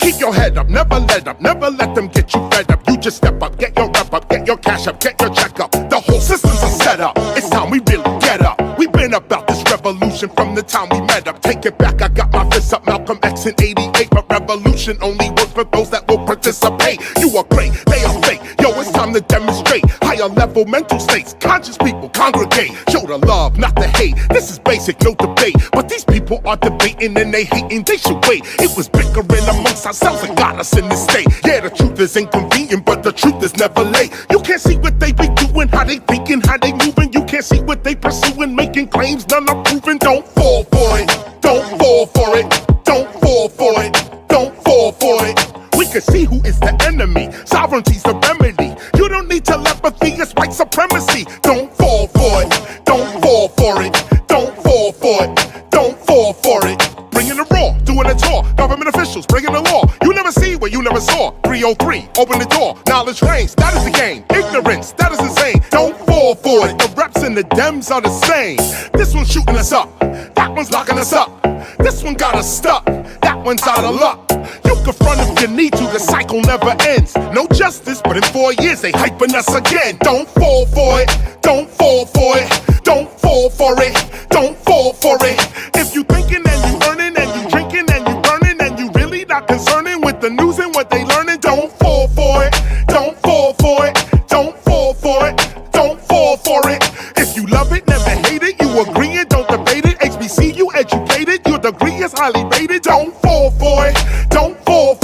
Keep your head up, never let them get you fed up. You just step up, get your rep up, get your cash up, get your check up. The whole system's a setup. It's time we really get up. We've been about this revolution from the time we met up. Take it back, I got my fists up, Malcolm X in 88. But revolution only works for those that will participate. You are great, they are fake. Yo, it's time to demonstrate higher level mental states. Conscious people congregate, show the love, not the hate. This is basic, no debate. But these people are debating and they hating, they should wait. It was bickering amongst ourselves that got us in this state. Yeah, the truth is inconvenient, but the truth is never late. You can't see what they be doing, how they thinking, how they moving. You can't see what they pursuing, making claims none are proven. Don't fall for it, don't fall for it, don't fall for it, don't fall for it. We can see who is the enemy, sovereignty's the remedy. You don't need telepathy, it's white supremacy. Don't fall for it, don't fall for it, don't fall for it, don't fall for it. Bringing the raw, doing a tour, government officials bringing the law. You never see what you never saw. 303, open the door, knowledge reigns, that is the game. Ignorance, that is insane. Don't fall for it, the reps and the Dems are the same. This one's shooting us up, that one's locking us up. This one got us stuck, that one's out of luck. You can front if you need to, the cycle never ends. No justice, but in 4 years they hyping us again. Don't fall for it, don't fall for it, don't fall for it, don't fall for it. If you thinking and you earning and you drinking and you burning and you really not concerning with the news and what they learning, don't fall for it.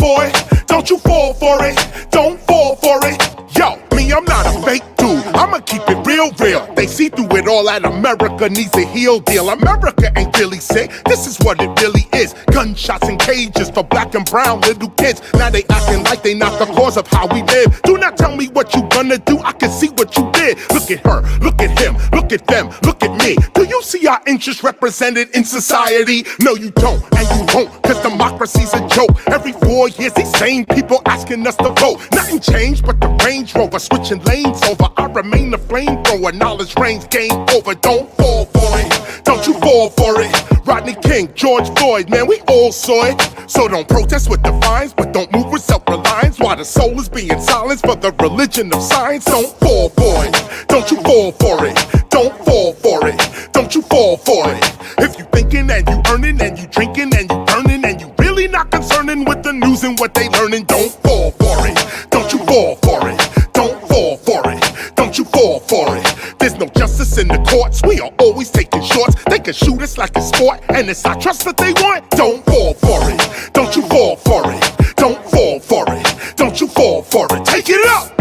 boy. Don't you fall for it. Don't fall for it. Yo, me, I'm not a fake dude. I'ma keep it real, real. They see through it all that America needs a heel deal. America ain't really sick. This is what it really is. Gunshots and cages for black and brown little kids. Now they acting like they not the cause of how we live. Do not tell me what you gonna do. I can see what you did. Look at her, look at him, look at them, look at me. Do you see our interests represented in society? No, you don't, and you won't, cause democracy's a joke. Every 4 years, these same people asking us to vote. Nothing changed but the Range Rover switching lanes over. I remain the flamethrower, knowledge reigns, game over. Don't fall for it, don't you fall for it. Rodney King, George Floyd, man, we all saw it. So don't protest with defiance, but don't move with self-reliance. While the soul is being silenced for the religion of science. Don't fall for it, don't you fall for it. Don't fall for it, don't you fall for it. If you thinking and you earning and you drinking and you burning and you really not concerning with the news and what they learning, don't fall for it, don't you fall for it. Don't fall for it, don't you fall for it. There's no justice in the courts, we are always taking shorts. They can shoot us like a sport, and it's our trust that they want. Don't fall for it, don't you fall for it. Don't fall for it, don't you fall for it. Take it up!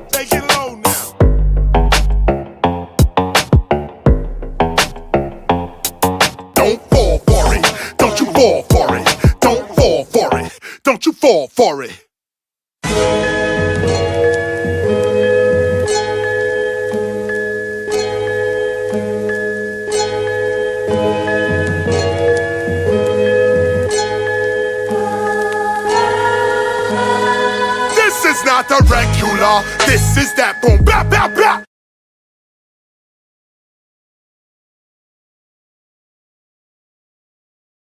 Take it low now. Don't fall for it, don't you fall for it. Don't fall for it, don't you fall for it. This is not the regular, this is that boom, bap, bap, bap.